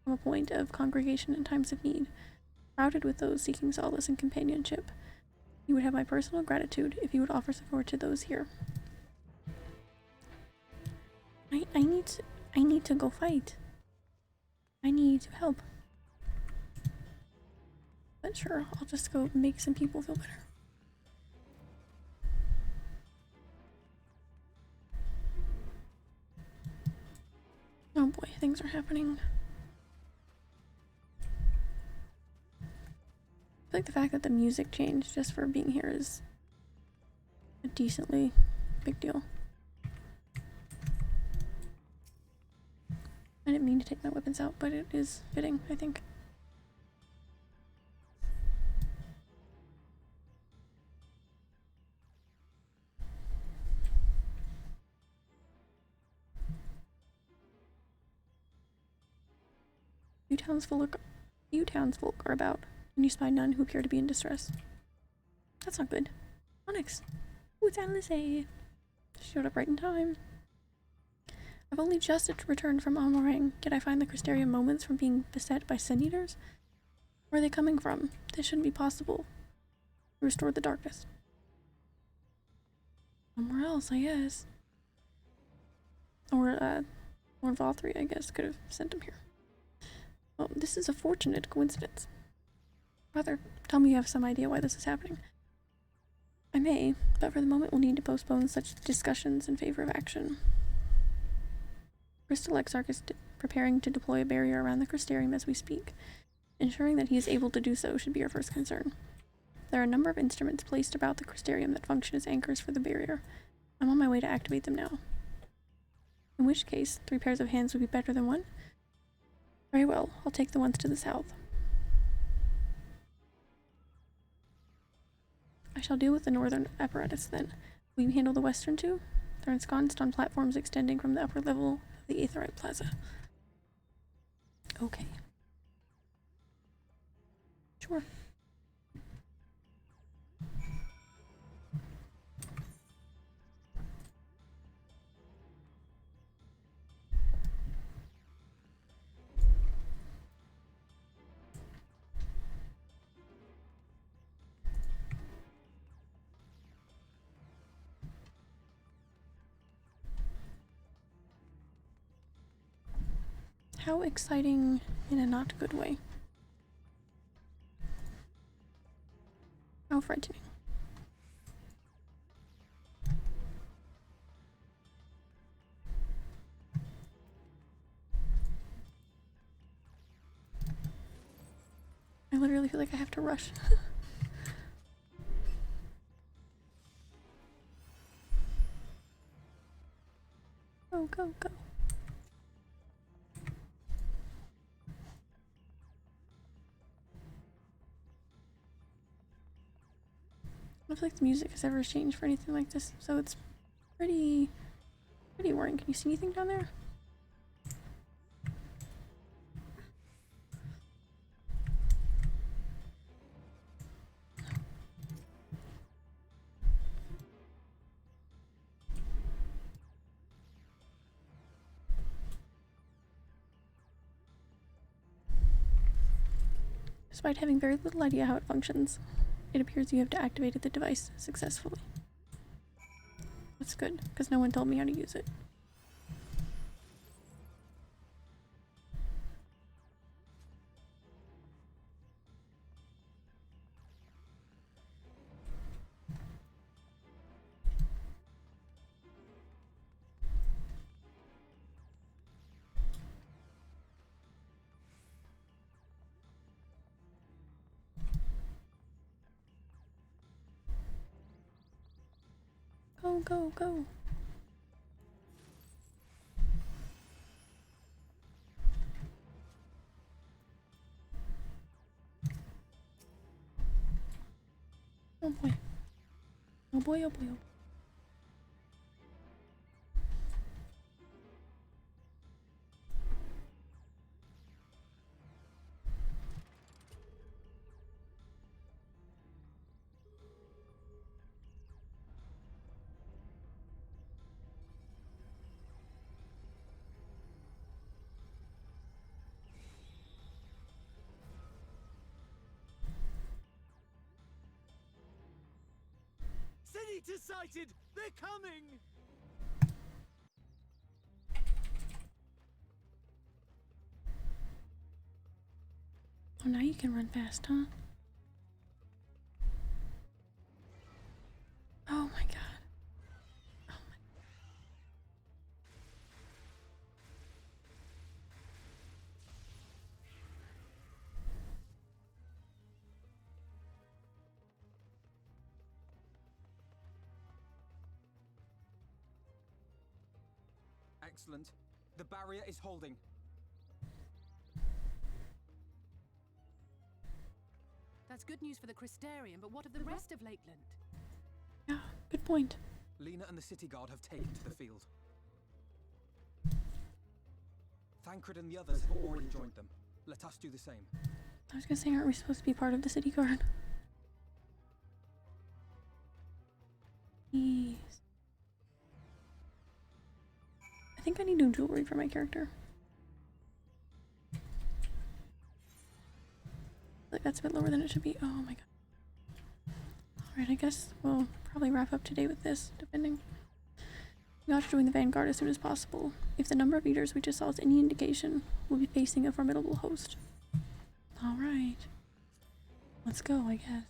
A: a point of congregation in times of need, crowded with those seeking solace and companionship. You would have my personal gratitude if you would offer support to those here. I need to go fight. I need to help. But sure, I'll just go make some people feel better. Oh boy, things are happening. I feel like the fact that the music changed just for being here is a decently big deal. I didn't mean to take my weapons out, but it is fitting, I think. Few townsfolk are about, and you spy none who appear to be in distress. That's not good. Onyx. Ooh, it's Alice. Showed up right in time. I've only just returned from Amarang, yet I find the Crystarium moments from being beset by Sin Eaters. Where are they coming from? This shouldn't be possible. Restore the darkness. Somewhere else, I guess. Or Lord Valtteri, I guess, could have sent him here. Well, this is a fortunate coincidence. Rather, tell me you have some idea why this is happening. I may, but for the moment we'll need to postpone such discussions in favor of action. Crystal Exarch is preparing to deploy a barrier around the Crystarium as we speak. Ensuring that he is able to do so should be our first concern. There are a number of instruments placed about the Crystarium that function as anchors for the barrier. I'm on my way to activate them now. In which case, 3 pairs of hands would be better than 1. Very well, I'll take the ones to the south. I shall deal with the northern apparatus then. Will you handle the western two? They're ensconced on platforms extending from the upper level of the Aetherite Plaza. Okay. Sure. How exciting in a not good way. How frightening. I literally feel like I have to rush. Go, go, go. I don't feel like the music has ever changed for anything like this, so it's pretty worrying. Can you see anything down there? Despite having very little idea how it functions, it appears you have deactivated the device successfully. That's good, because no one told me how to use it. Go, go, go. Oh boy. Oh boy, oh boy, oh boy.
I: Sin-Eater sighted! They're coming!
A: Oh, now you can run fast, huh? Oh my god. Oh my.
I: Excellent. The barrier is holding.
G: That's good news for the Crystarium, but what of the rest of Lakeland?
A: Yeah, good point.
I: Lena and the city guard have taken to the field. Thancred and the others have already joined them. Let us do the same.
A: I was gonna say, aren't we supposed to be part of the city guard? Jeez. think I need new jewelry for my character. Like that's a bit lower than it should be. Oh my god. Alright, I guess we'll probably wrap up today with this, depending. We ought to join the vanguard as soon as possible. If the number of eaters we just saw is any indication, we'll be facing a formidable host. Alright. Let's go, I guess.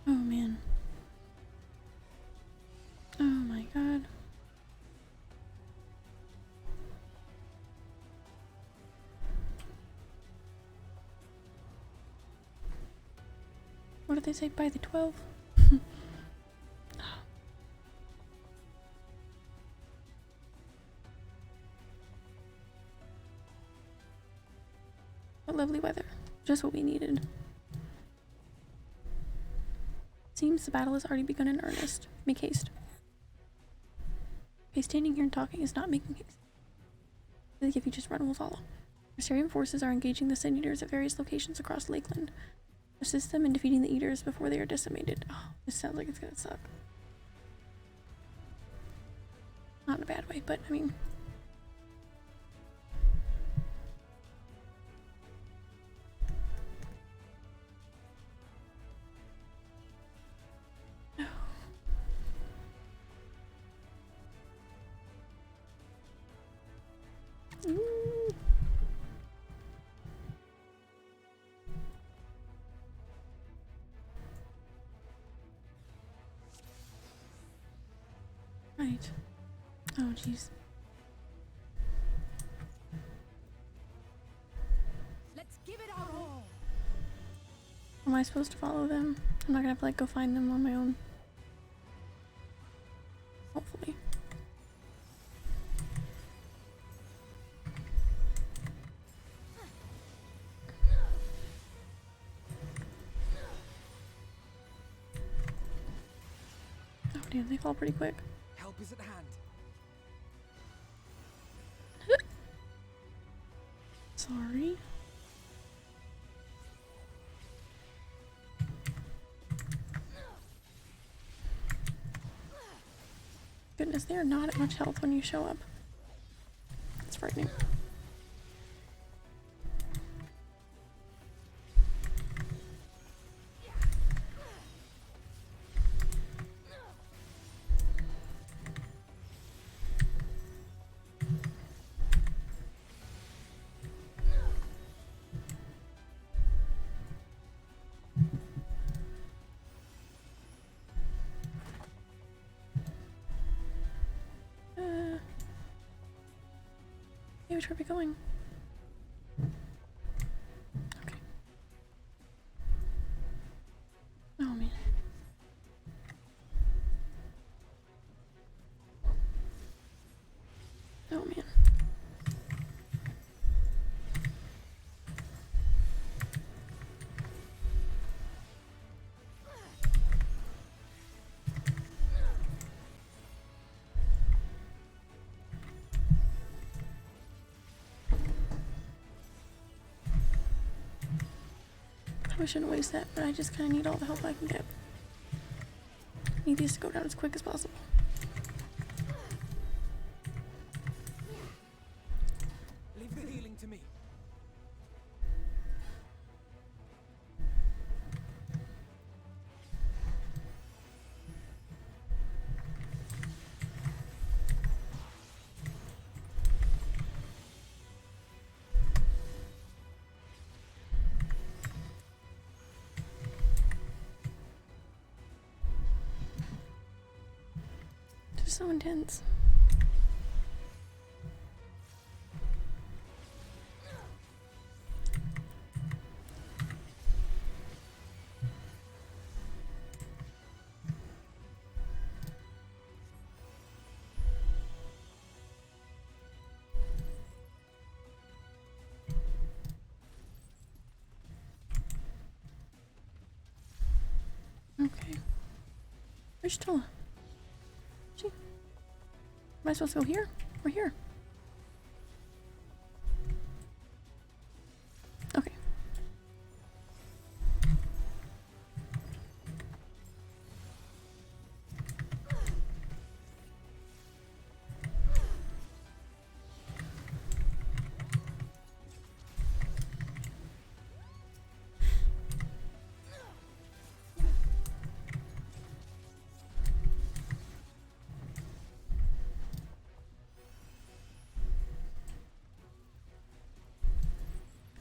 A: Oh man. Oh my god. What did they say by the 12? What lovely weather. Just what we needed. Seems the battle has already begun in earnest. Make haste. Okay, standing here and talking is not making haste. I think if you just run, we'll follow. Assyrian forces are engaging the Sin Eaters at various locations across Lakeland. Assist them in defeating the Eaters before they are decimated. Oh, this sounds like it's gonna suck. Not in a bad way, but I mean... Right. Oh, jeez.
B: Let's give it our all.
A: Am I supposed to follow them? I'm not gonna have to like go find them on my own. Hopefully. Oh damn, they fall pretty quick.
I: Help is at hand.
A: Sorry. Goodness, they are not at much health when you show up. It's frightening. Hey, which way are we going? Okay. Oh man. Oh man. I shouldn't waste that, but I just kind of need all the help I can get. I need these to go down as quick as possible.
I: Leave the healing to me.
A: Just so intense. Where's Stella? She? Am I supposed to go here? Or here? Okay.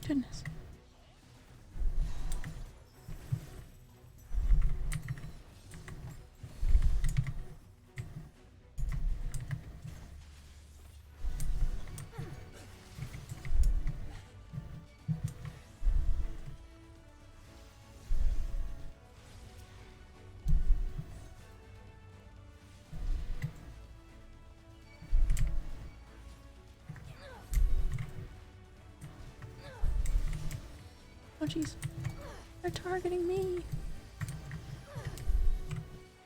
A: Goodness. Oh jeez. They're targeting me.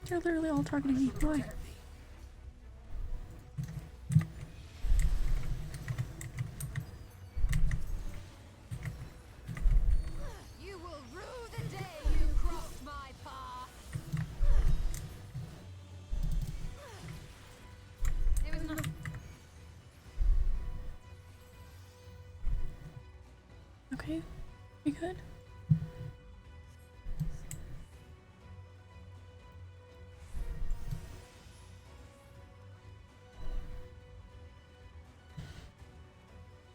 A: They're literally all targeting me. Why?
B: You will rue the day you crossed my path. It was not.
A: Okay. We good?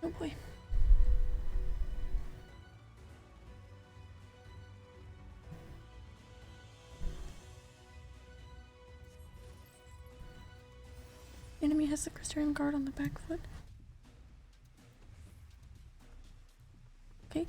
A: Oh boy. Enemy has the Crystarian guard on the back foot. Okay.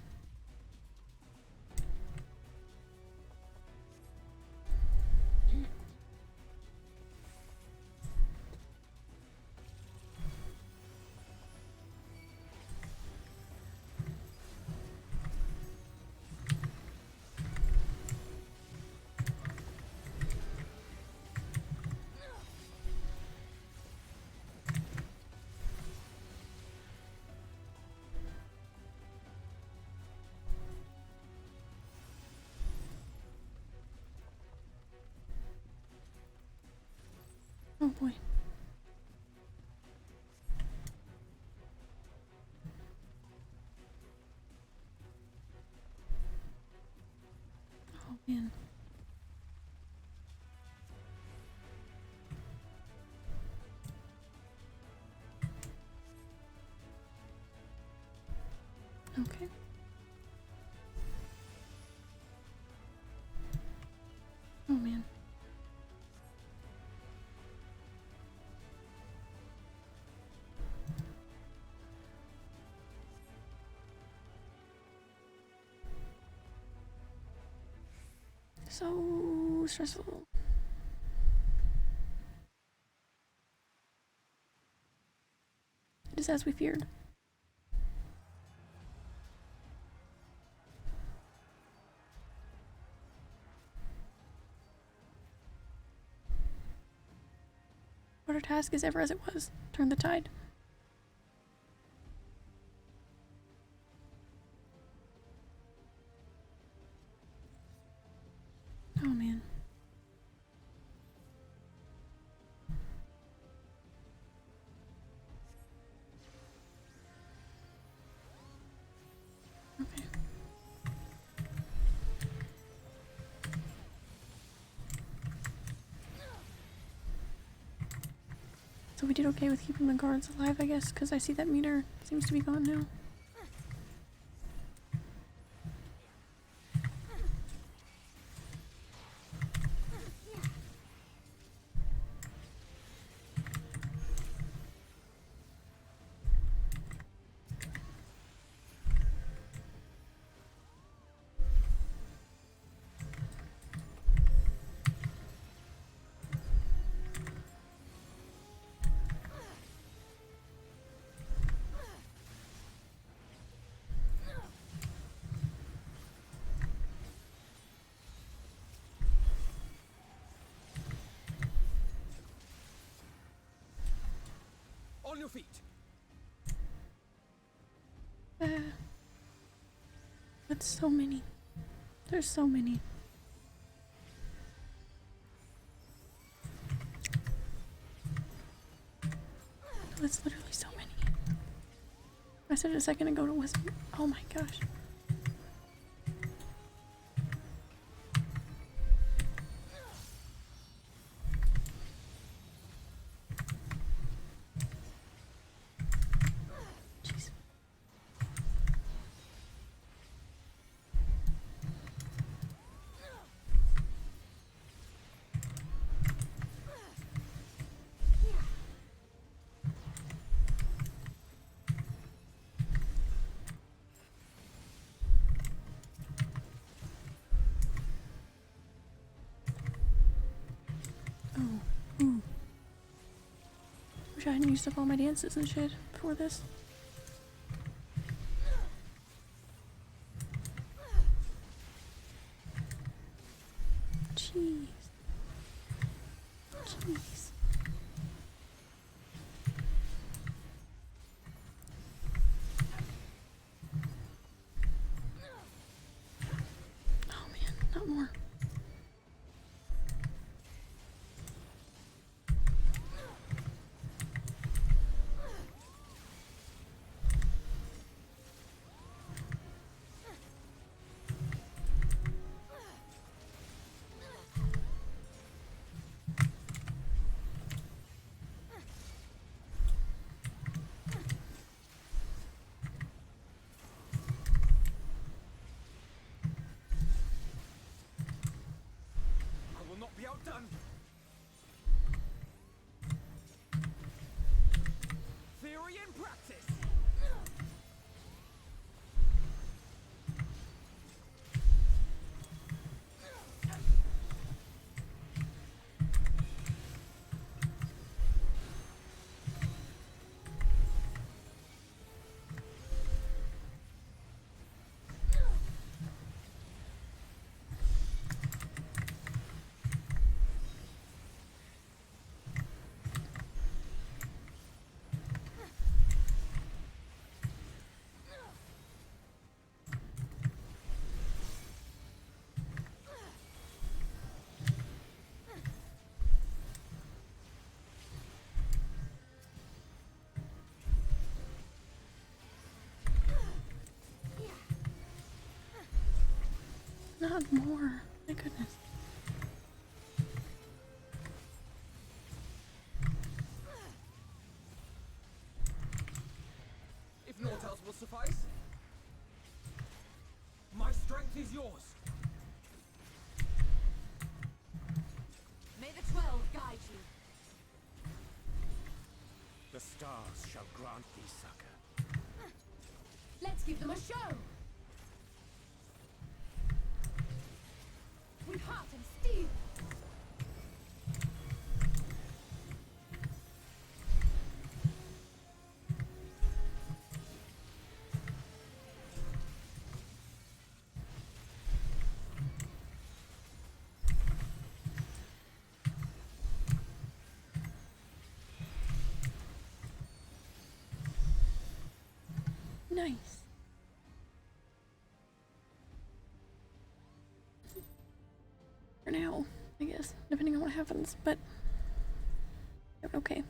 A: Oh boy. Oh man. Okay. Oh man. So stressful. It is as we feared. What our task is ever as it was. Turn the tide. Oh man. Okay. So we did okay with keeping the guards alive, I guess, because I see that meter seems to be gone now.
I: your feet.
A: That's so many. There's so many. That's literally so many. I said it a second ago, it wasn't. Oh my gosh. Jeez. Oh, ooh. Wish I hadn't used up all my dances and shit before this. Jeez. Jeez. Oh man, not more.
I: I will not be outdone. Theory in practice.
A: Not more. My goodness.
I: If naught else will suffice, my strength is yours.
G: May the 12 guide you.
E: The stars shall grant thee succor.
G: Let's give them a show. With heart and steel.
A: Nice. For now, I guess, depending on what happens, but okay.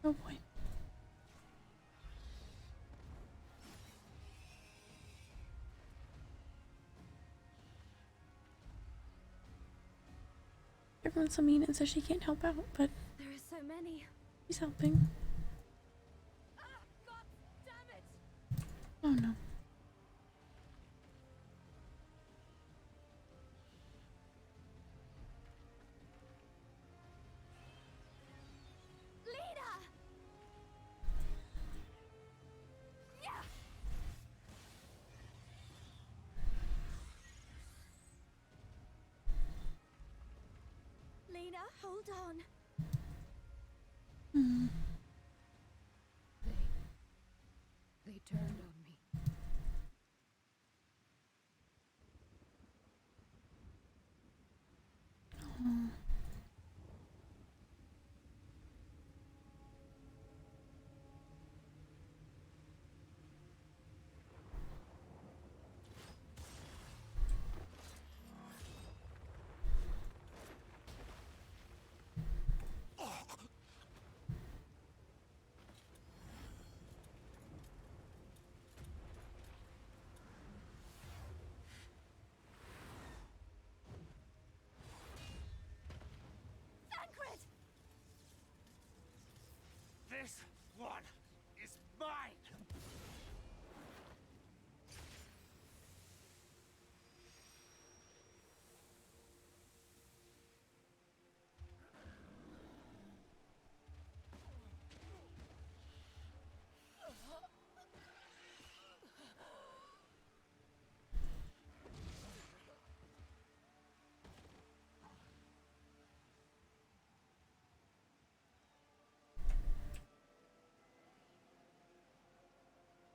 A: Oh boy. Everyone's so mean and says she can't help out, but
B: There are so many.
A: she's helping.
B: Ah, God damn it!
A: Oh no.
B: Leader! Yeah! Lena, hold on.
A: Hmm.
G: They turned on me.
A: Oh.
D: This one is mine!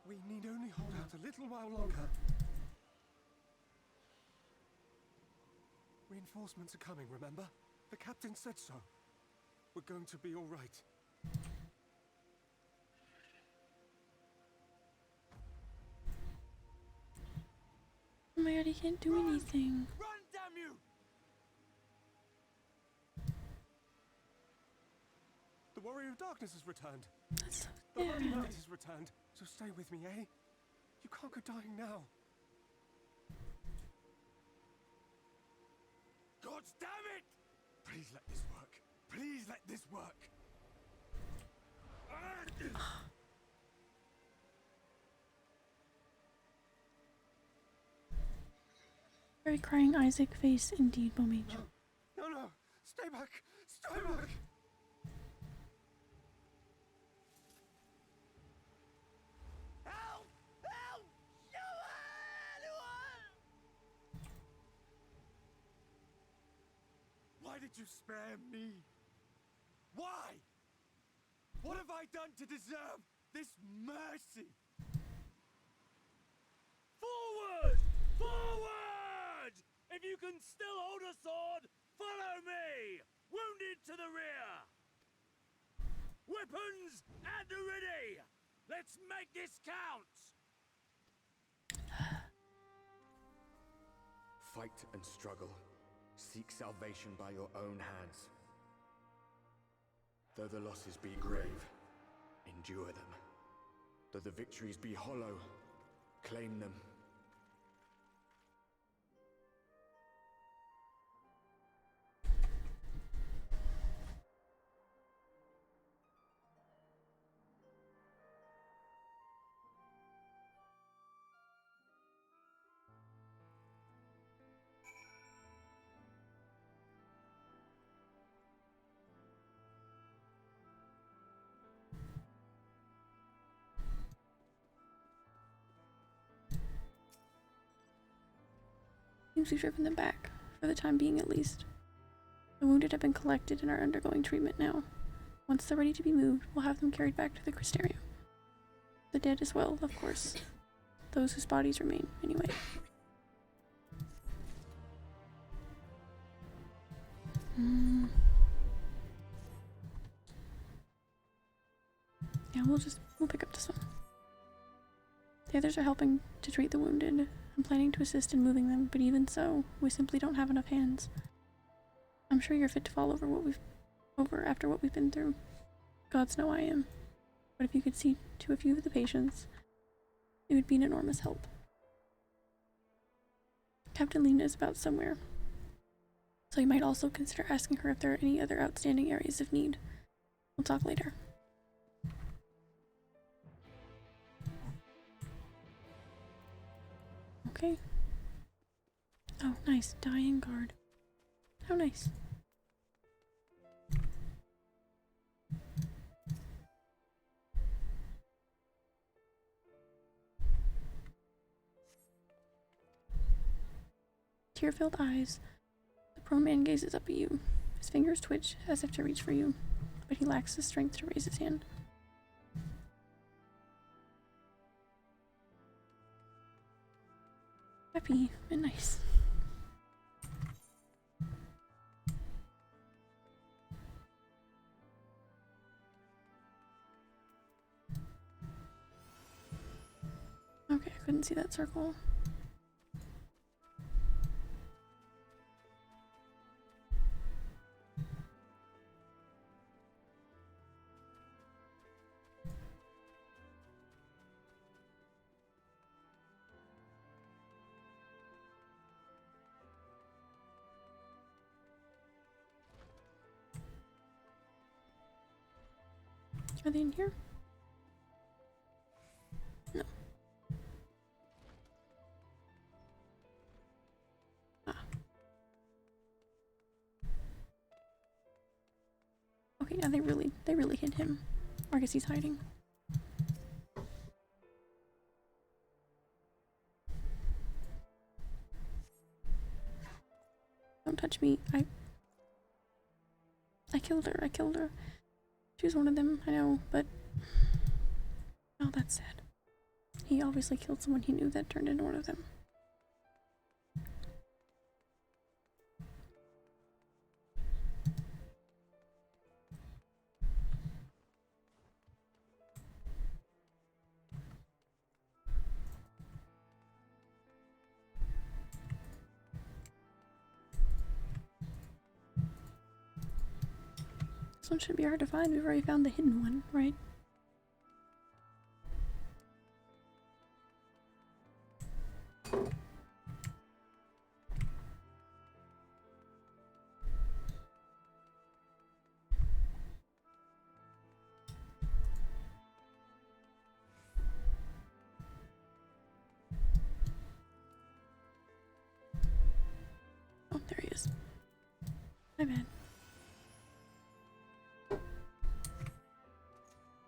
I: We need only hold out a little while longer. Reinforcements are coming, remember? The captain said so. We're going to be all right.
A: Oh my god, he can't do anything.
D: Run, damn you!
I: The Warrior of Darkness has returned.
A: That's so
I: The Bloody
A: sad.
I: Knight has returned. So stay with me, eh? You can't go dying now.
D: God damn it! Please let this work. Please let this work.
A: Very crying Isaac face indeed, Bomage.
I: No, no! Stay back! Stay back!
D: Help! Help! Why did you spare me? Why? What have I done to deserve this mercy? Forward! Forward! If you can still hold a sword, follow me! Wounded to the rear! Weapons at the ready! Let's make this count!
N: Fight and struggle. Seek salvation by your own hands. Though the losses be grave, endure them. Though the victories be hollow, claim them.
A: Seems we've driven them back, for the time being at least. The wounded have been collected and are undergoing treatment now. Once they're ready to be moved, we'll have them carried back to the Crystarium. The dead as well, of course. Those whose bodies remain, anyway. Yeah, we'll pick up this one. The others are helping to treat the wounded. I'm planning to assist in moving them, but even so, we simply don't have enough hands. I'm sure you're fit to fall over after what we've been through. Gods know I am. But if you could see to a few of the patients, it would be an enormous help. Captain Lena is about somewhere, so you might also consider asking her if there are any other outstanding areas of need. We'll talk later. Okay. Oh, nice. Dying guard. How nice. Tear-filled eyes. The prone man gazes up at you. His fingers twitch as if to reach for you, but he lacks the strength to raise his hand. Happy and nice. Okay, I couldn't see that circle. Are they in here? No. Ah. Okay, yeah, they really hit him. Or I guess he's hiding. Don't touch me. I killed her. I killed her. She was one of them, I know, but oh, that's sad. He obviously killed someone he knew that turned into one of them. This one should be hard to find. We've already found the hidden one, right? Oh, there he is. My bad.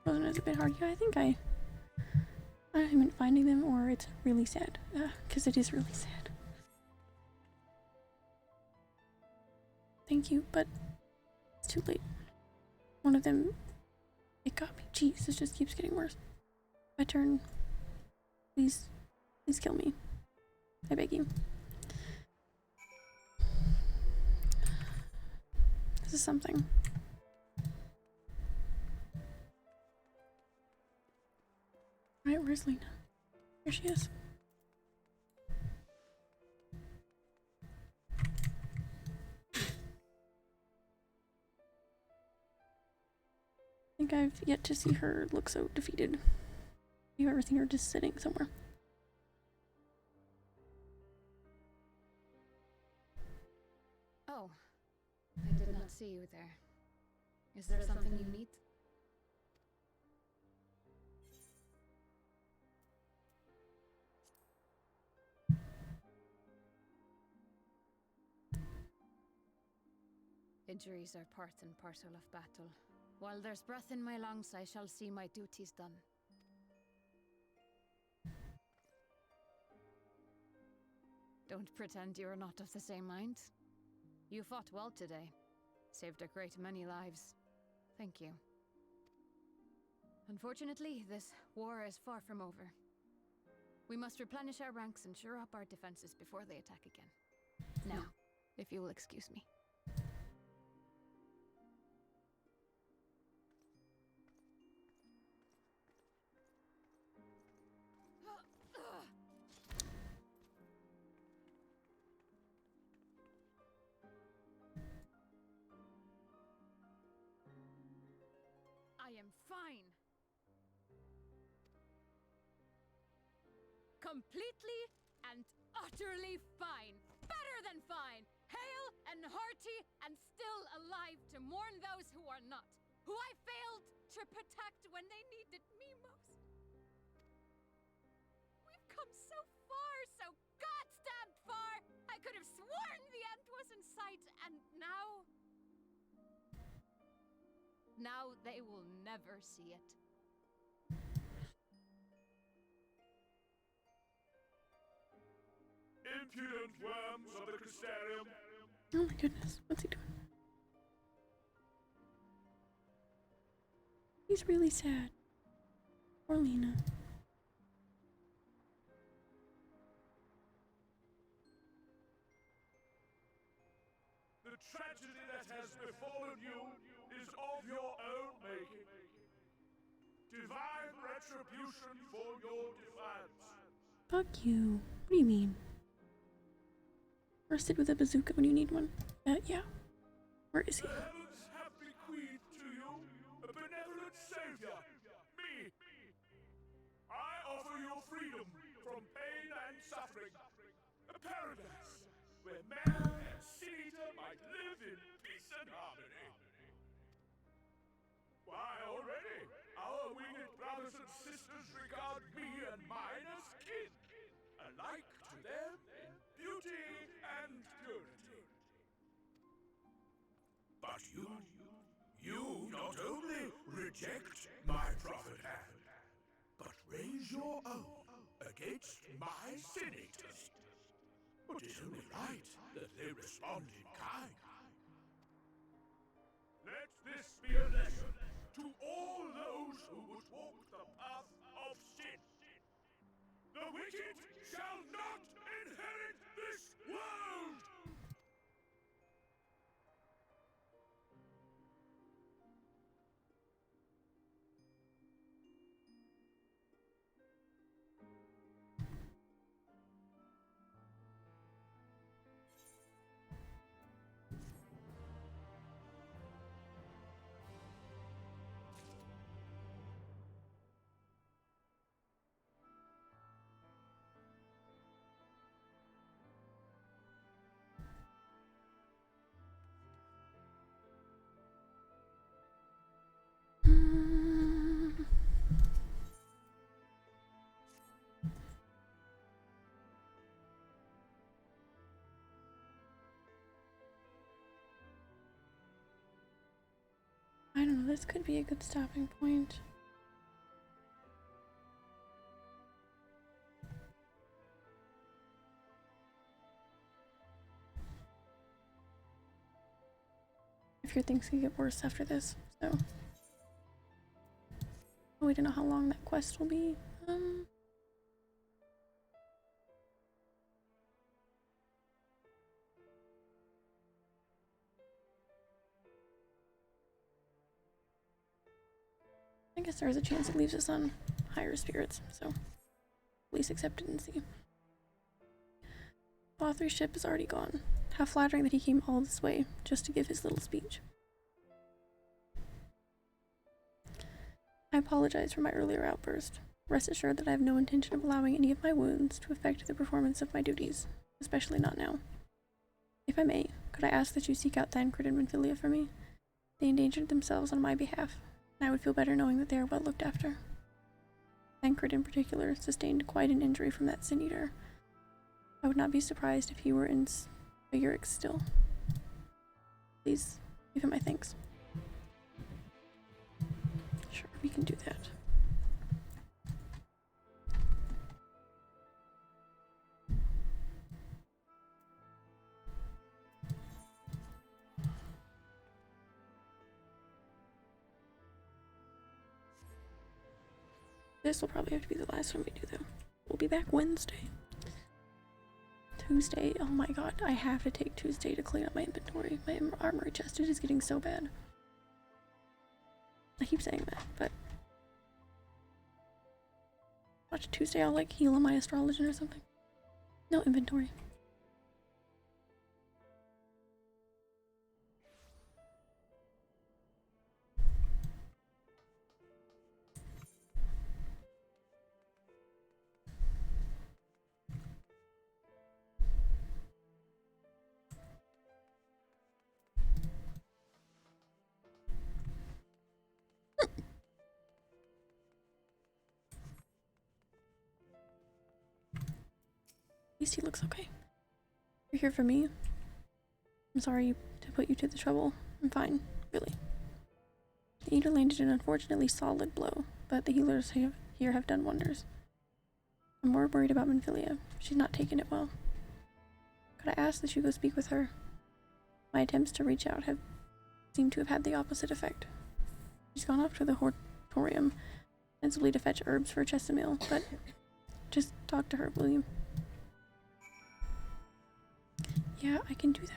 A: Wasn't as a bit hard. Yeah, I think I haven't finding them, or it's really sad. Because it is really sad. Thank you, but it's too late. One of them, it got me. Jeez, this just keeps getting worse. My turn. Please kill me. I beg you. This is something. Alright, where's Lena? Here she is. I think I've yet to see her look so defeated. You've ever seen her just sitting somewhere?
G: Oh, I did not see you there. Is there something you need? Injuries are part and parcel of battle. While there's breath in my lungs, I shall see my duties done. Don't pretend you're not of the same mind. You fought well today. Saved a great many lives. Thank you. Unfortunately, this war is far from over. We must replenish our ranks and shore up our defenses before they attack again. Now, if you will excuse me. I am fine. Completely and utterly fine. Better than fine. Hale and hearty and still alive to mourn those who are not. Who I failed to protect when they needed me most. We've come so far, so goddamn far. I could have sworn the end was in sight, and now... Now they will never see it.
O: Impudent worms of the Crystarium!
A: Oh my goodness, what's he doing? He's really sad. Poor Lena.
O: The tragedy that has befallen you is of your own making. Divine retribution for your defiance.
A: Fuck you. What do you mean? Or sit with a bazooka when you need one. Yeah. Where is he?
O: The heavens have bequeathed to you a benevolent savior, me. I offer you freedom from pain and suffering. A paradise where man and sin-eater might live in peace and harmony. Why, already, our winged brothers and sisters regard me and mine as kin, alike to them in beauty and purity. But you not only reject my prophet hand, but raise your own against my sin-eaters. It is only right that they respond in kind. Let this be a lesson to all those who would walk the path of sin. The wicked shall not inherit this world!
A: I don't know, this could be a good stopping point. I fear things could get worse after this, so. We don't know how long that quest will be. I guess there is a chance it leaves us on higher spirits, so please accept it and see. The author's ship is already gone. How flattering that he came all this way just to give his little speech. I apologize for my earlier outburst. Rest assured that I have no intention of allowing any of my wounds to affect the performance of my duties, especially not now. If I may, could I ask that you seek out Thancred and Minfilia for me? They endangered themselves on my behalf, and I would feel better knowing that they are well looked after. Thancred in particular sustained quite an injury from that sin-eater. I would not be surprised if he were in Figurix still. Please, give him my thanks. Sure, we can do that. This will probably have to be the last one we do, though. We'll be back Wednesday. Tuesday, oh my god, I have to take Tuesday to clean up my inventory. My armory chest, it is getting so bad. I keep saying that, but watch Tuesday, I'll like heal on my astrology or something. No inventory. At least he looks okay. You're here for me? I'm sorry to put you to the trouble. I'm fine, really. The eater landed an unfortunately solid blow, but the healers here have done wonders. I'm more worried about Minfilia. She's not taken it well. Could I ask that you go speak with her? My attempts to reach out seem to have had the opposite effect. She's gone off to the Victorium, ostensibly to fetch herbs for Chesamil, but just talk to her, will you? Yeah, I can do that.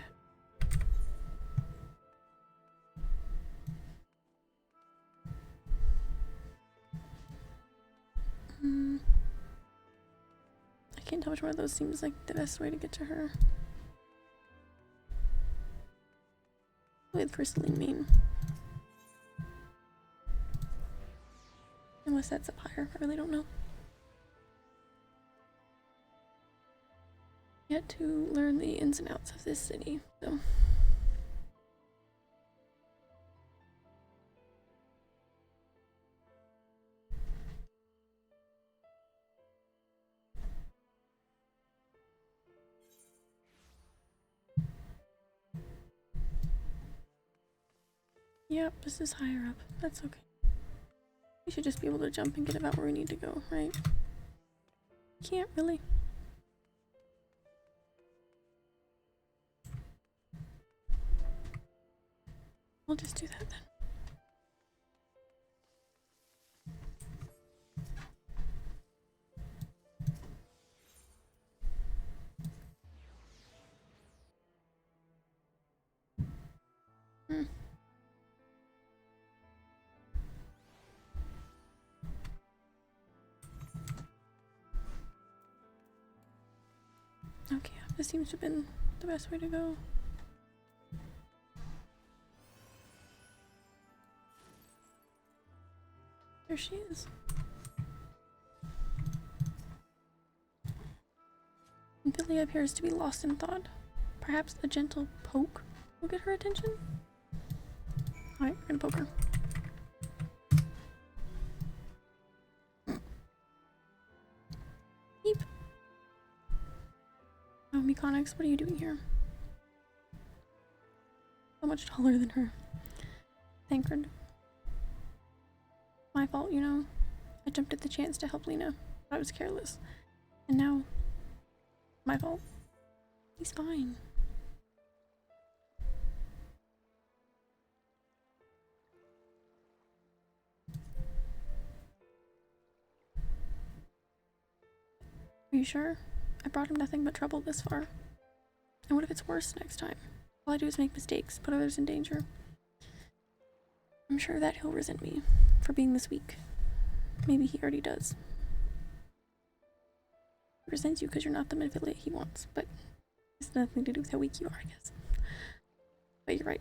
A: I can't tell which one of those seems like the best way to get to her. With crystalline mean. Unless that's up higher, I really don't know. Yet to learn the ins and outs of this city, so. Yep, this is higher up. That's okay. We should just be able to jump and get about where we need to go, right? Can't really. We'll just do that then. Okay, this seems to have been the best way to go. There she is. And Billy appears to be lost in thought. Perhaps a gentle poke will get her attention? Alright, we're gonna poke her. Beep. Oh, Mekonix, what are you doing here? So much taller than her. Thankred. My fault, you know. I jumped at the chance to help Lena, but I was careless. And now, my fault. He's fine. Are you sure? I brought him nothing but trouble this far. And what if it's worse next time? All I do is make mistakes, put others in danger. I'm sure that he'll resent me for being this weak. Maybe he already does. He resents you because you're not the manipulate he wants, but it's nothing to do with how weak you are, I guess. But you're right.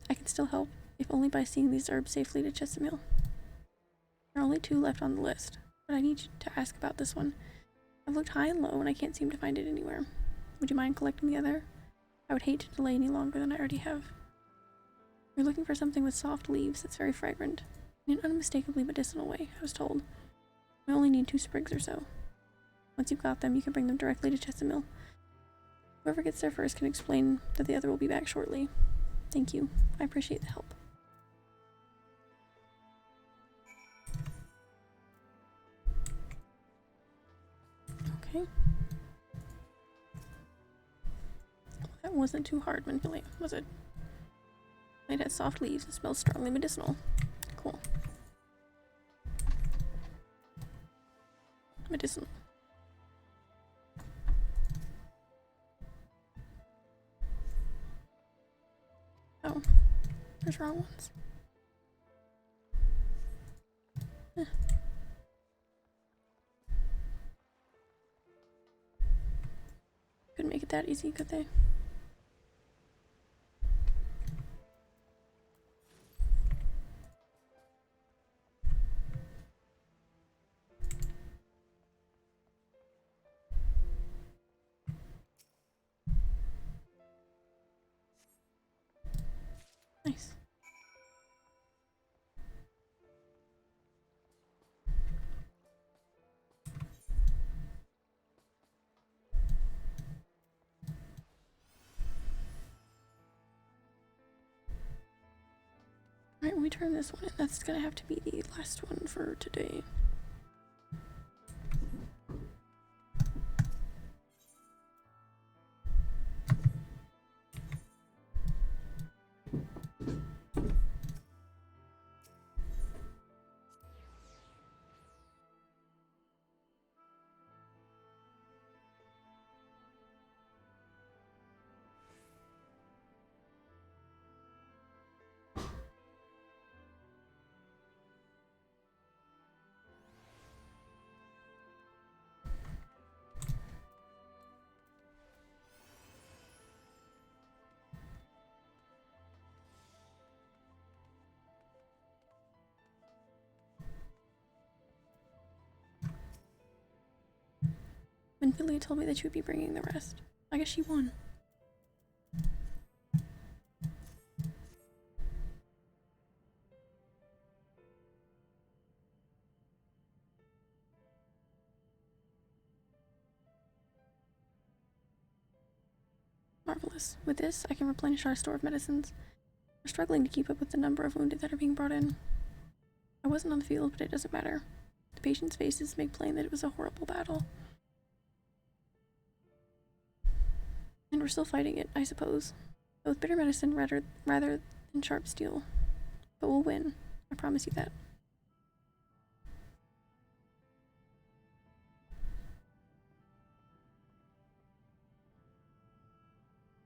A: I can still help, if only by seeing these herbs safely to Chesamil. There are only 2 left on the list, but I need you to ask about this one. I've looked high and low and I can't seem to find it anywhere. Would you mind collecting the other? I would hate to delay any longer than I already have. You're looking for something with soft leaves that's very fragrant. In an unmistakably medicinal way, I was told. We only need 2 sprigs or so. Once you've got them, you can bring them directly to Chesamil. Whoever gets there first can explain that the other will be back shortly. Thank you. I appreciate the help. Okay. That wasn't too hard, manipulate, was it? It has soft leaves and smells strongly medicinal. Cool. Medicinal. Oh, there's wrong ones. Couldn't make it that easy, could they? Nice. Alright, when we turn this one in, that's gonna have to be the last one for today. And Philia told me that she would be bringing the rest. I guess she won. Marvelous. With this, I can replenish our store of medicines. We're struggling to keep up with the number of wounded that are being brought in. I wasn't on the field, but it doesn't matter. The patients' faces make plain that it was a horrible battle. And we're still fighting it, I suppose. But with bitter medicine rather than sharp steel. But we'll win. I promise you that.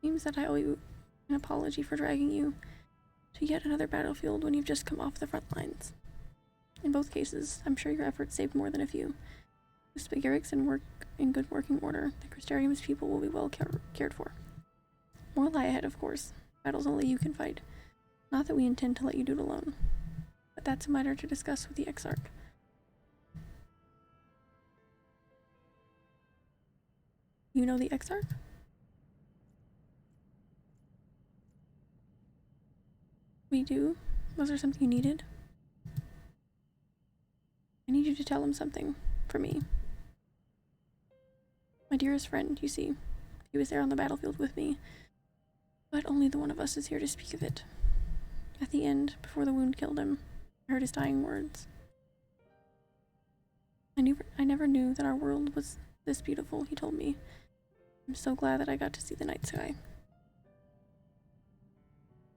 A: Seems that I owe you an apology for dragging you to yet another battlefield when you've just come off the front lines. In both cases, I'm sure your efforts saved more than a few. With Spagheric's in good working order, the Crystarium's people will be well cared for. More lie ahead, of course. Battles only you can fight. Not that we intend to let you do it alone. But that's a matter to discuss with the Exarch. You know the Exarch? We do? Was there something you needed? I need you to tell him something. For me. My dearest friend, you see. He was there on the battlefield with me. But only the one of us is here to speak of it. At the end, before the wound killed him, I heard his dying words. I never knew that our world was this beautiful, he told me. I'm so glad that I got to see the night sky.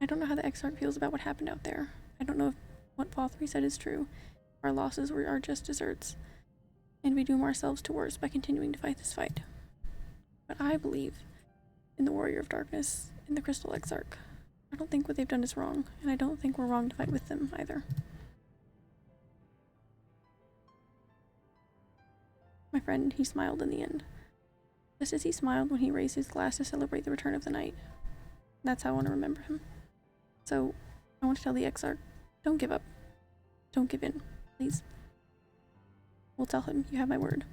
A: I don't know how the Exarch feels about what happened out there. I don't know if what Paul 3 said is true. Our losses are just deserts, and we doom ourselves to worse by continuing to fight this fight. But I believe in the Warrior of Darkness, in the Crystal Exarch. I don't think what they've done is wrong, and I don't think we're wrong to fight with them either. My friend, he smiled in the end. Just as he smiled when he raised his glass to celebrate the return of the night. That's how I want to remember him. So, I want to tell the Exarch, don't give up. Don't give in, please. We'll tell him, you have my word.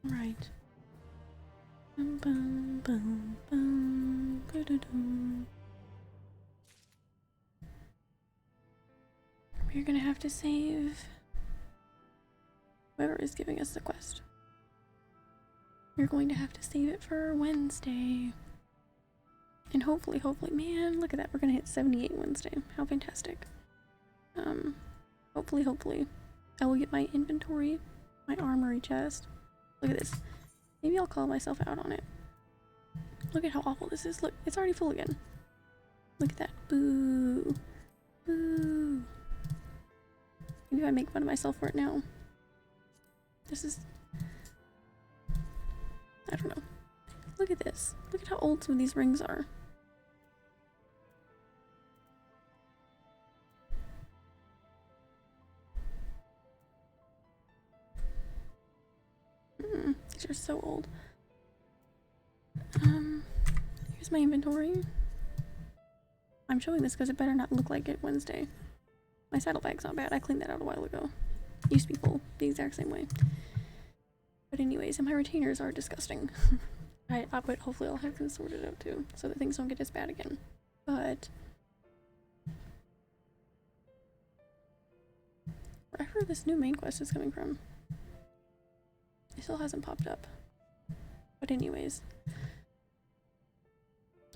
A: Right. Bum, bum, bum, bum, ba-da-dum. We're gonna have to save whoever is giving us the quest. We're going to have to save it for Wednesday. And hopefully, man, look at that. We're gonna hit 78 Wednesday. How fantastic. Hopefully, I will get my inventory, my armory chest. Look at this. Maybe I'll call myself out on it. Look at how awful this is. Look, it's already full again. Look at that. Boo. Boo. Maybe I make fun of myself for it now. This is... I don't know. Look at this. Look at how old some of these rings are. These are so old. Here's my inventory. I'm showing this because it better not look like it Wednesday. My saddlebag's not bad. I cleaned that out a while ago. It used to be full the exact same way. But anyways, and my retainers are disgusting. But hopefully I'll have them sorted out too, so that things don't get as bad again. But wherever this new main quest is coming from, it still hasn't popped up. But anyways,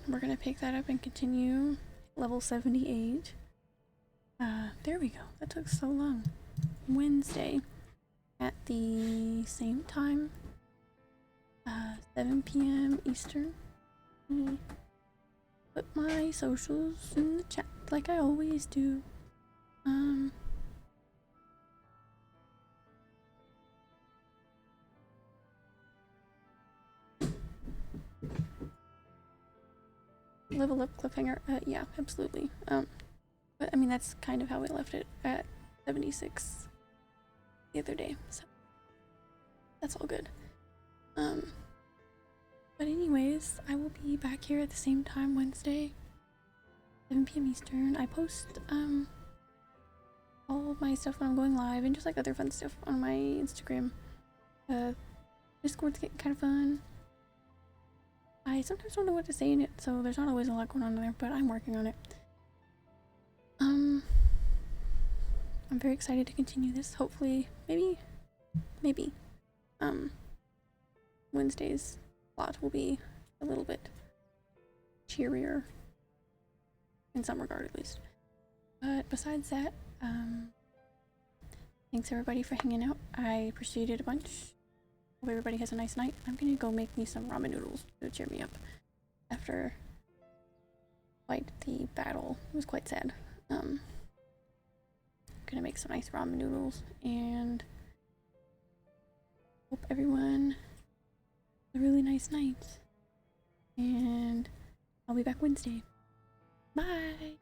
A: we're gonna pick that up and continue. Level 78. There we go. That took so long. Wednesday at the same time. 7 p.m. Eastern. Put my socials in the chat like I always do. Level up cliffhanger. Yeah, absolutely. But I mean, that's kind of how we left it at 76 the other day, so that's all good. But anyways, I will be back here at the same time Wednesday. 7 p.m. Eastern. I post all of my stuff when I'm going live and just like other fun stuff on my Instagram. Discord's getting kind of fun. I sometimes don't know what to say in it, so there's not always a lot going on there, but I'm working on it. I'm very excited to continue this. Hopefully, maybe, Wednesday's plot will be a little bit cheerier, in some regard at least. But besides that, thanks everybody for hanging out. I appreciate it a bunch. Hope everybody has a nice night. I'm gonna go make me some ramen noodles to cheer me up after quite the battle. It was quite sad. Gonna make some nice ramen noodles and hope everyone has a really nice night. And I'll be back Wednesday. Bye!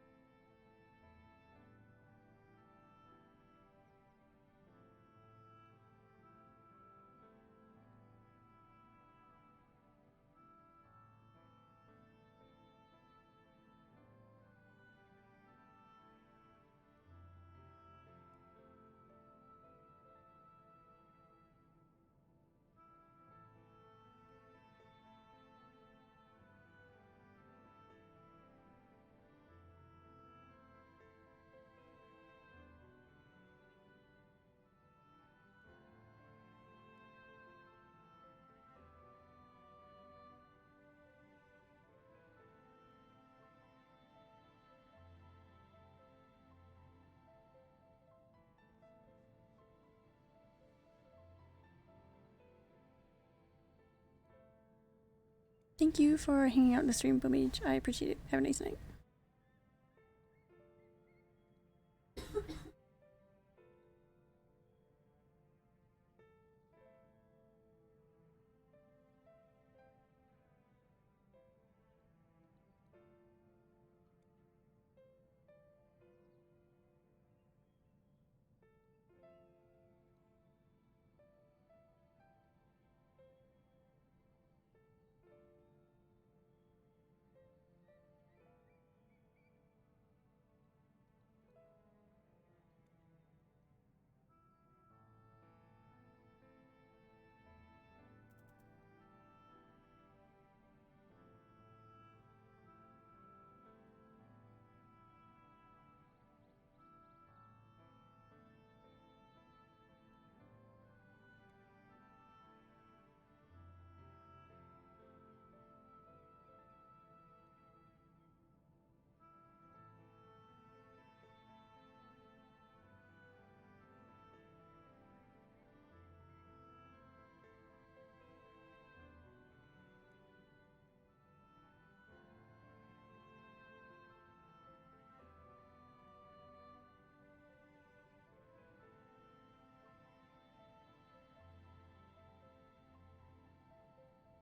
A: Thank you for hanging out in the stream, Boomage. I appreciate it. Have a nice night.